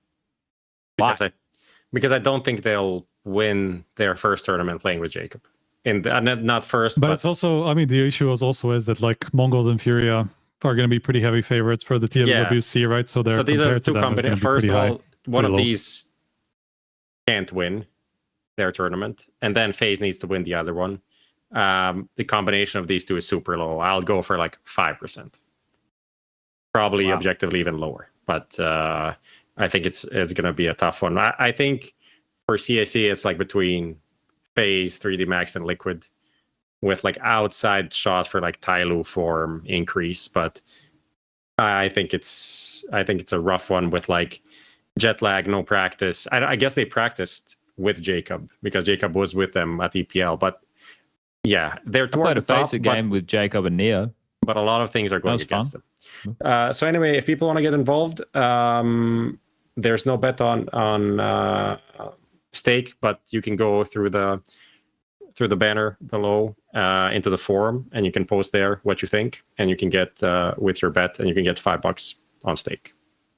because I don't think they'll win their first tournament playing with Jacob. Not first, but it's also, I mean, the issue is that like Mongolz and FURIA are going to be pretty heavy favorites for the TWC, right? So these are two companies. First of all, one of these can't win their tournament, and then FaZe needs to win the other one. The combination of these two is super low. I'll go for like 5%. Probably objectively even lower, but I think it's going to be a tough one. I think for CAC, it's like between FaZe, 3D Max, and Liquid, with like outside shots for like TYLOO form increase. But I think it's a rough one with like jet lag, no practice. I guess they practiced with Jacob because Jacob was with them at EPL. But yeah, they're towards the top. FaZe game with Jacob and Neo. But a lot of things are going against them. So anyway, if people want to get involved, there's no bet on stake, but you can go through the banner below into the forum, and you can post there what you think, and you can get with your bet, and you can get $5 on stake.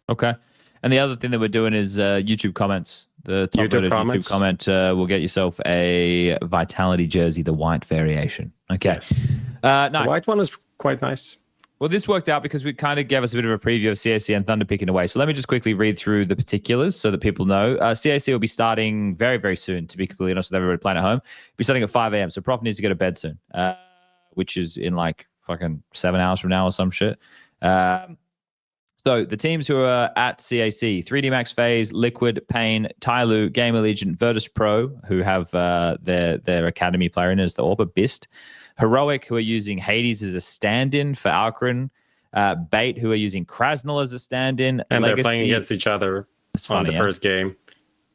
Okay. And the other thing that we're doing is YouTube comments. The top YouTube comment will get yourself a Vitality jersey, the white variation. Okay. Yes. Nice. The white one is quite nice. Well, this worked out because we kind of gave us a bit of a preview of CAC and Thunder picking away. So let me just quickly read through the particulars so that people know. CAC will be starting very, very soon, to be completely honest with everybody playing at home. It'll be starting at 5 a.m. So Prof needs to go to bed soon, which is in like fucking 7 hours from now or some shit. So the teams who are at CAC, 3D Max, FaZe, Liquid, Pain, TYLOO, Game Allegiant, Virtus Pro, who have their academy player in as the Orba Bist, Heroic, who are using Hades as a stand-in for Alcrin, Bait, who are using Krasnal as a stand-in, and Legacy, they're playing against each other on the first game.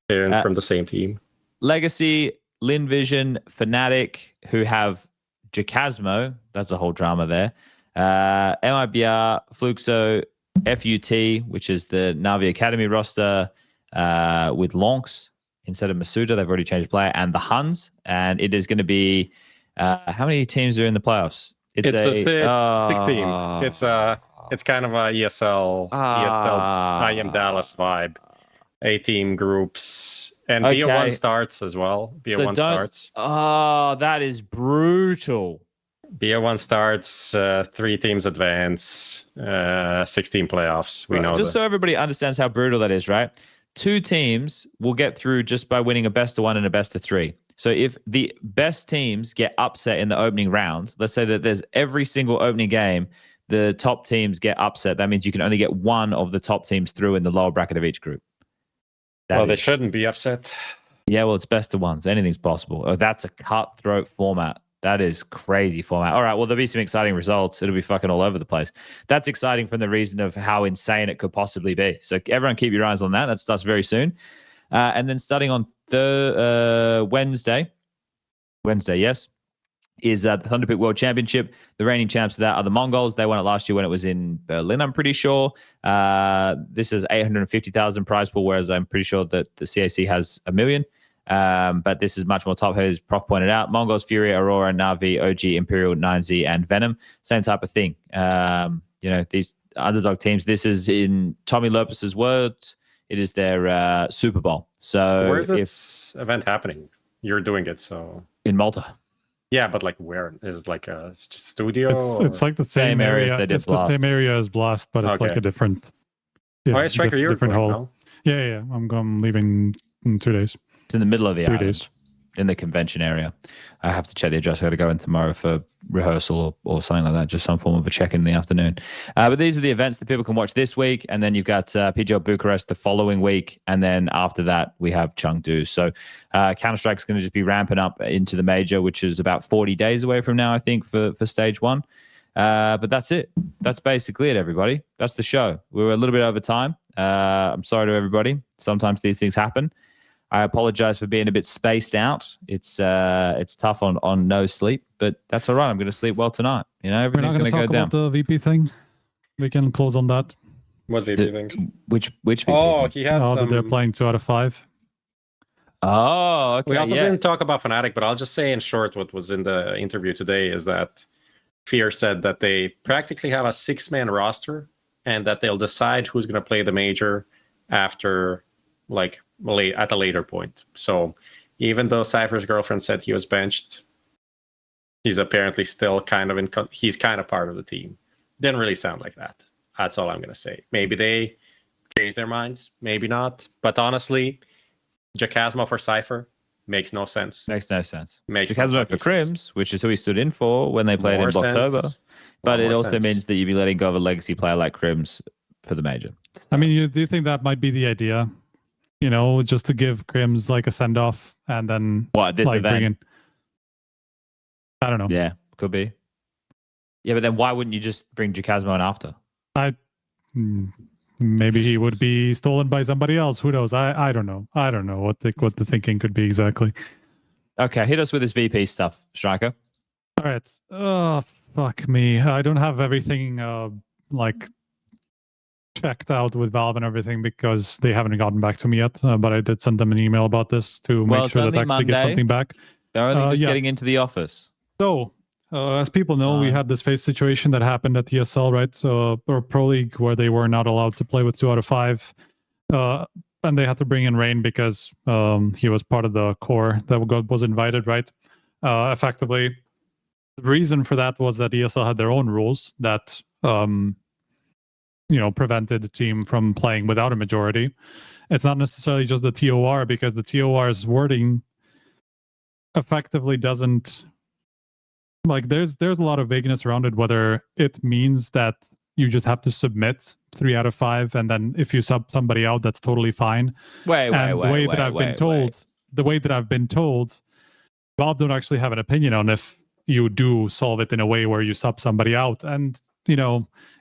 They're from the same team. Legacy, Lynn Vision, fnatic, who have Jacasmo, that's a whole drama there, MIBR, Fluxo, FUT, which is the Navi Academy roster with Lonks instead of Masuda. They've already changed player, and the Huns. And it is going to be how many teams are in the playoffs? It's 16. It's kind of a ESL I Am Dallas vibe. 8-team groups. And Okay. BO1 starts as well. BO1 starts. Oh, that is brutal. BO1 starts, 3 teams advance, 16 playoffs. We know just that. so everybody understands how brutal that is, right? 2 teams will get through just by winning a best of 1 and a best of 3. So if the best teams get upset in the opening round, let's say that there's every single opening game, the top teams get upset. That means you can only get one of the top teams through in the lower bracket of each group. They shouldn't be upset. Yeah, well, it's best of 1s. Anything's possible. Oh, that's a cutthroat format. That is crazy format. All right, well, there'll be some exciting results. It'll be fucking all over the place. That's exciting from the reason of how insane it could possibly be. So everyone keep your eyes on that. That starts very soon. And then starting on Wednesday, yes, is the Thunderpick World Championship. The reigning champs of that are the Mongolz. They won it last year when it was in Berlin, I'm pretty sure. This is 850,000 prize pool, whereas I'm pretty sure that the CAC has $1 million. But this is much more top heavy, as Prof pointed out. Mongolz, FURIA, Aurora, NAVI, OG, Imperial, m0NESY, and Venom. Same type of thing. These underdog teams, this is in Tommy Lopez's words, it is their Super Bowl. So where's this event happening? You're doing it, so in Malta. Yeah, but like where? Is it like a studio? It's like the same area. It's the same area as Blast, but it's like a different. Yeah, oh, Striker, you're different going, hole. No? Yeah. I'm leaving in 2 days. It's in the middle of the 3 island, days. in the convention area. I have to check the address. I got to go in tomorrow for rehearsal or something like that, just some form of a check in the afternoon. But these are the events that people can watch this week, and then you've got PGL Bucharest the following week, and then after that we have Chengdu. So Counter-Strike's going to just be ramping up into the major, which is about 40 days away from now, I think, for stage one. But that's it. That's basically it, everybody. That's the show. We were a little bit over time. I'm sorry to everybody. Sometimes these things happen. I apologize for being a bit spaced out. It's tough on no sleep, but that's all right. I'm going to sleep well tonight. Everything's going to go down. About the VP thing. We can close on that. What VP thing? Which VP? Oh, he has. That they're playing 2 out of 5. Oh, okay. We also didn't talk about Fnatic, but I'll just say in short what was in the interview today is that Fear said that they practically have a 6-man roster and that they'll decide who's going to play the major after at a later point. So even though Cypher's girlfriend said he was benched, he's apparently still kind of he's kind of part of the team. Didn't really sound like that. That's all I'm going to say. Maybe they changed their minds, maybe not. But honestly, Jacasmo for Cypher makes no sense. Makes no sense. Jacasmo for Crims, which is who he stood in for when they played in October. But it also means that you'd be letting go of a legacy player like Crims for the major. I mean, do you think that might be the idea? Just to give Crims like a send off and then this event? Bring in. I don't know. Yeah, could be. Yeah, but then why wouldn't you just bring Jacasmo in after? Maybe he would be stolen by somebody else. Who knows? I don't know. I don't know what the thinking could be exactly. Okay, hit us with this VP stuff, Striker. All right. Oh, fuck me. I don't have everything checked out with Valve and everything because they haven't gotten back to me yet. But I did send them an email about this to make sure that I actually get something back. They're only just getting into the office. So, as people know, we had this FaZe situation that happened at ESL, right? So, or Pro League, where they were not allowed to play with 2 out of 5. And they had to bring in Rain because he was part of the core that was invited, right? Effectively, the reason for that was that ESL had their own rules that prevented the team from playing without a majority. It's not necessarily just the TOR, because the TOR's wording effectively doesn't there's a lot of vagueness around it, whether it means that you just have to submit 3 out of 5, and then if you sub somebody out, that's totally fine. The way that I've been told, Valve don't actually have an opinion on if you do solve it in a way where you sub somebody out. And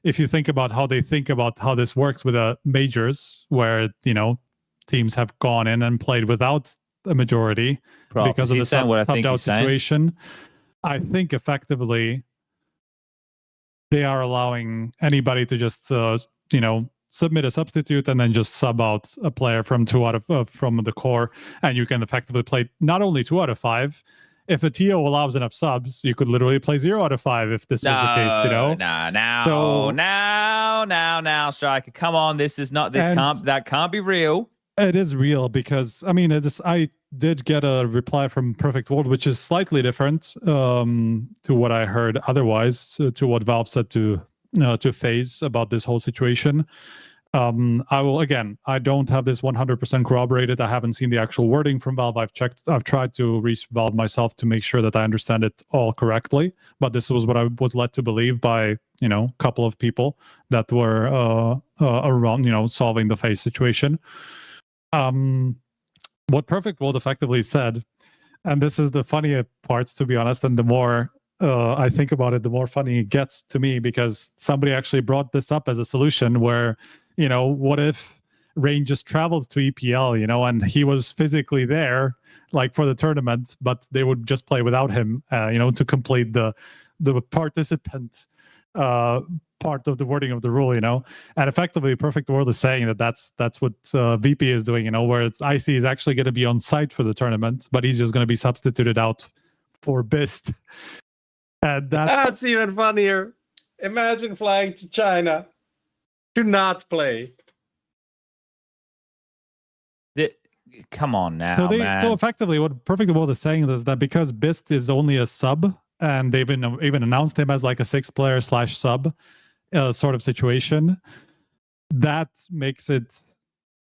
if you think about how they think about how this works with majors, where teams have gone in and played without a majority because of the subbed out situation, I think effectively they are allowing anybody to just submit a substitute and then just sub out a player from 2 out of from the core, and you can effectively play not only 2 out of 5. If a TO allows enough subs, you could literally play 0 out of 5 if this was the case, Now, Striker, come on, that can't be real. It is real because I did get a reply from Perfect World, which is slightly different to what I heard otherwise, to what Valve said to FaZe about this whole situation. I don't have this 100% corroborated. I haven't seen the actual wording from Valve. I've tried to reach Valve myself to make sure that I understand it all correctly, but this was what I was led to believe by a couple of people that were around solving the FaZe situation. What Perfect World effectively said, and this is the funnier parts, to be honest, and the more I think about it, the more funny it gets to me, because somebody actually brought this up as a solution where, what if Rain just traveled to EPL, and he was physically there, for the tournament, but they would just play without him, to complete the the participant part of the wording of the rule, and effectively Perfect World is saying that's what VP is doing, where it's IC is actually going to be on site for the tournament, but he's just going to be substituted out for Bist. And that's even funnier. Imagine flying to China to not play. Come on now, man. So effectively what Perfect World is saying is that because Bist is only a sub, and they've even announced him as like a 6-player / sub sort of situation, that makes it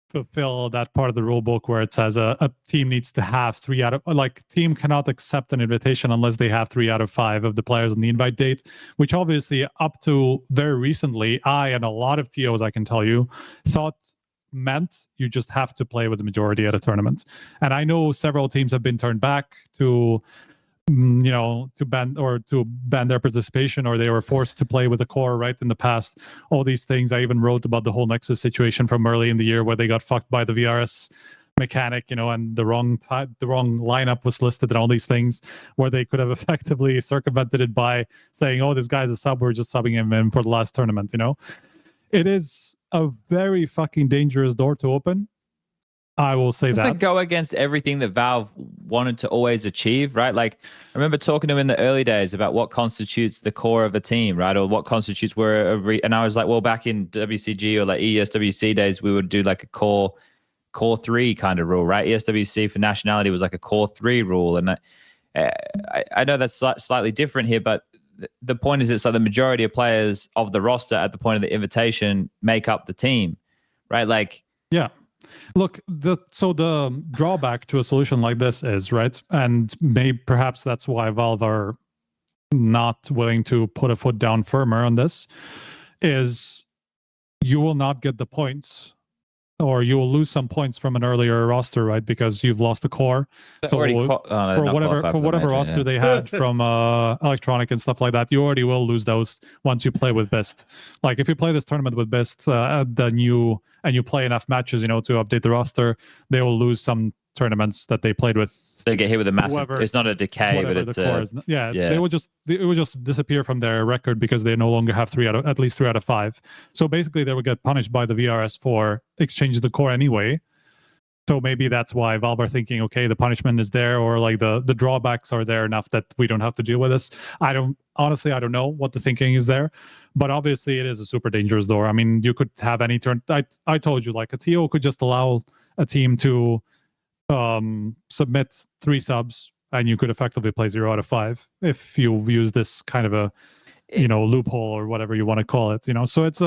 fulfill that part of the rule book where it says a team needs to have 3 out of, like, team cannot accept an invitation unless they have 3 out of 5 of the players on the invite date, which obviously up to very recently, I and a lot of TOs, I can tell you, thought meant you just have to play with the majority at a tournament. And I know several teams have been turned back to to ban their participation, or they were forced to play with the core right in the past. All these things. I even wrote about the whole Nexus situation from early in the year where they got fucked by the VRS mechanic, and the wrong lineup was listed and all these things, where they could have effectively circumvented it by saying, oh, this guy's a sub, we're just subbing him in for the last tournament. It is a very fucking dangerous door to open. I will say Doesn't that. it go against everything that Valve wanted to always achieve, right? Like, I remember talking to him in the early days about what constitutes the core of a team, right? Or what constitutes and I was like, well, back in WCG or like ESWC days, we would do like a core 3 kind of rule, right? ESWC for nationality was like a core 3 rule. And I know that's slightly different here, but the point is it's like the majority of players of the roster at the point of the invitation make up the team, right? Like, yeah. Look, so the drawback to a solution like this is, right, and perhaps that's why Valve are not willing to put a foot down firmer on this, is you will not get the points, or you will lose some points from an earlier roster, right, because you've lost the core. So for whatever roster they had from Electronic and stuff like that, you already will lose those once you play with Bist. Like, if you play this tournament with Bist, then you play enough matches, to update the roster, they will lose some tournaments that they played with. They get hit with a massive. It's not a decay, but it's it will just disappear from their record because they no longer have at least 3 out of 5. So basically, they will get punished by the VRS for exchanging the core anyway. So maybe that's why Valve are thinking, okay, the punishment is there, or like the drawbacks are there enough that we don't have to deal with this. I don't know what the thinking is there, but obviously it is a super dangerous door. I mean, you could have any turn. I told you, like, a TO could just allow a team to submit 3 subs, and you could effectively play 0 out of 5 if you use this kind of a loophole or whatever you want to call it. So it's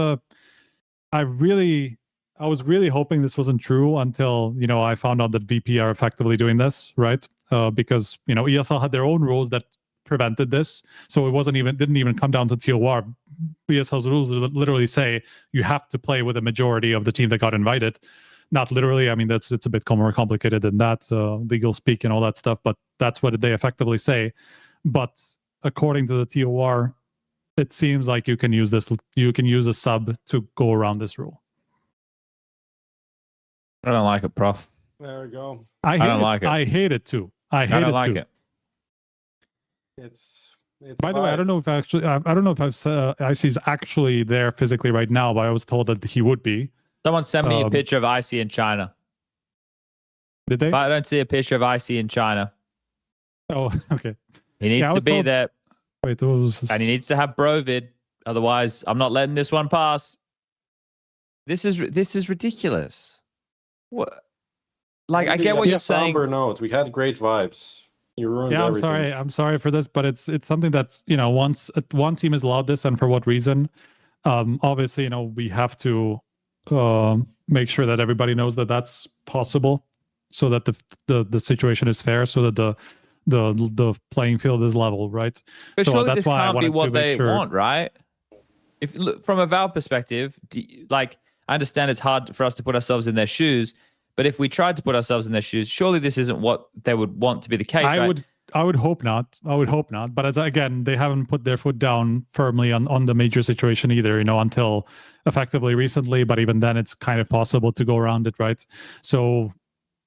I was really hoping this wasn't true until I found out that VP are effectively doing this, right? Because ESL had their own rules that prevented this, so it didn't even come down to TOR. ESL's rules literally say you have to play with a majority of the team that got invited. Not literally. I mean, it's a bit more complicated than that, legal speak and all that stuff, but that's what they effectively say. But according to the TOR, it seems like you can use a sub to go around this rule. I don't like it, Prof. There we go. I don't like it. I hate it too. I don't like it. It's By the way, I don't know if IC's actually there physically right now, but I was told that he would be. Someone sent me a picture of IC in China. Did they? But I don't see a picture of IC in China. Oh, okay. He needs to be there. Wait, and he needs to have Brovid. Otherwise, I'm not letting this one pass. This is ridiculous. What? Like, I get what you're saying. Somber note. We had great vibes. You ruined everything. I'm sorry for this, but it's something that's once one team is allowed this, and for what reason? Obviously, we have to make sure that everybody knows that that's possible, so that the situation is fair, so that the playing field is level, right? But so surely that's this why can't be what they want, right? If look, from a Valve perspective, I understand it's hard for us to put ourselves in their shoes, but if we tried to put ourselves in their shoes, surely this isn't what they would want to be the case. I would hope not. But again, they haven't put their foot down firmly on the major situation either, until effectively recently. But even then, it's kind of possible to go around it, right? So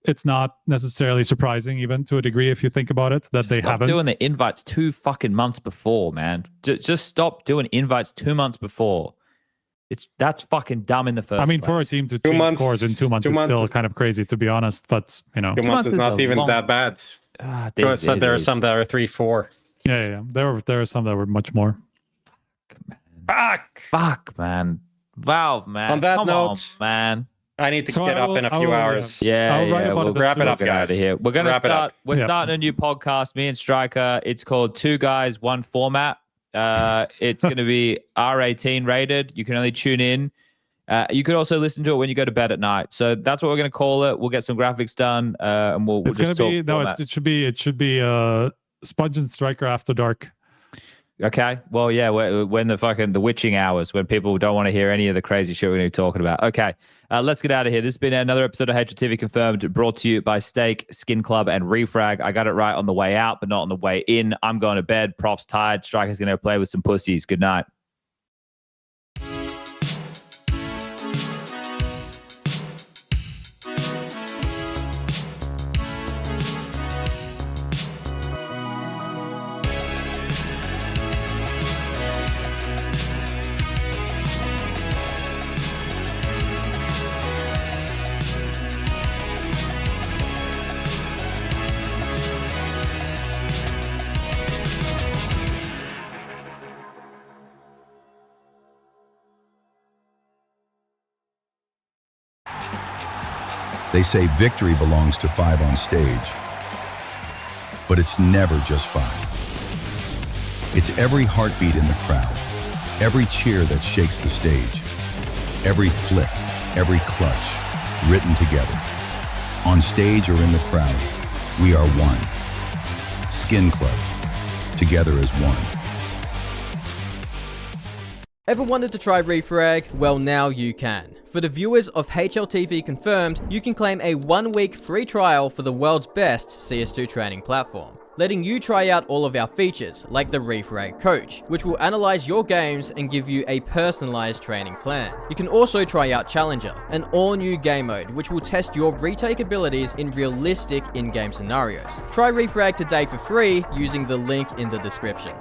it's not necessarily surprising, even to a degree, if you think about it, that they Stop haven't. doing the invites 2 fucking months before, man. Just stop doing invites 2 months before. That's fucking dumb in the first I mean, place. for a team to change months- scores in 2 months 2 is still months- kind of crazy, to be honest. But, you know, 2 months is not a even long- that bad. So there are some that are 3-4. yeah. There are some that were much more. Fuck, man. Valve, man. On that Come note, on, man. I need to So get I up will- in a I few will, hours. Yeah, I'll write about we'll it wrap it up, get out guys. of here. We're gonna Wrap it up. start. We're Yeah. starting a new podcast. Me and Striker. It's called Two Guys, One Format. It's gonna be R18 rated. You can only tune in. You could also listen to it when you go to bed at night. So that's what we're gonna call it. We'll get some graphics done, and we'll It's just gonna be talk no. format. It should be SPUNJ and Striker after dark. Okay. Well, yeah. When the witching hours, when people don't want to hear any of the crazy shit we're going to be talking about. Okay. Let's get out of here. This has been another episode of HLTV Confirmed, brought to you by Stake, Skin Club, and Refrag. I got it right on the way out, but not on the way in. I'm going to bed. Prof's tired. Striker's going to play with some pussies. Good night. They say victory belongs to 5 on stage, but it's never just 5. It's every heartbeat in the crowd, every cheer that shakes the stage, every flick, every clutch, written together. On stage or in the crowd, we are one. Skin Club, together as one. Ever wanted to try Refrag? Well, now you can. For the viewers of HLTV Confirmed, you can claim a 1-week free trial for the world's best CS2 training platform, letting you try out all of our features, like the Refrag Coach, which will analyze your games and give you a personalized training plan. You can also try out Challenger, an all-new game mode, which will test your retake abilities in realistic in-game scenarios. Try Refrag today for free using the link in the description.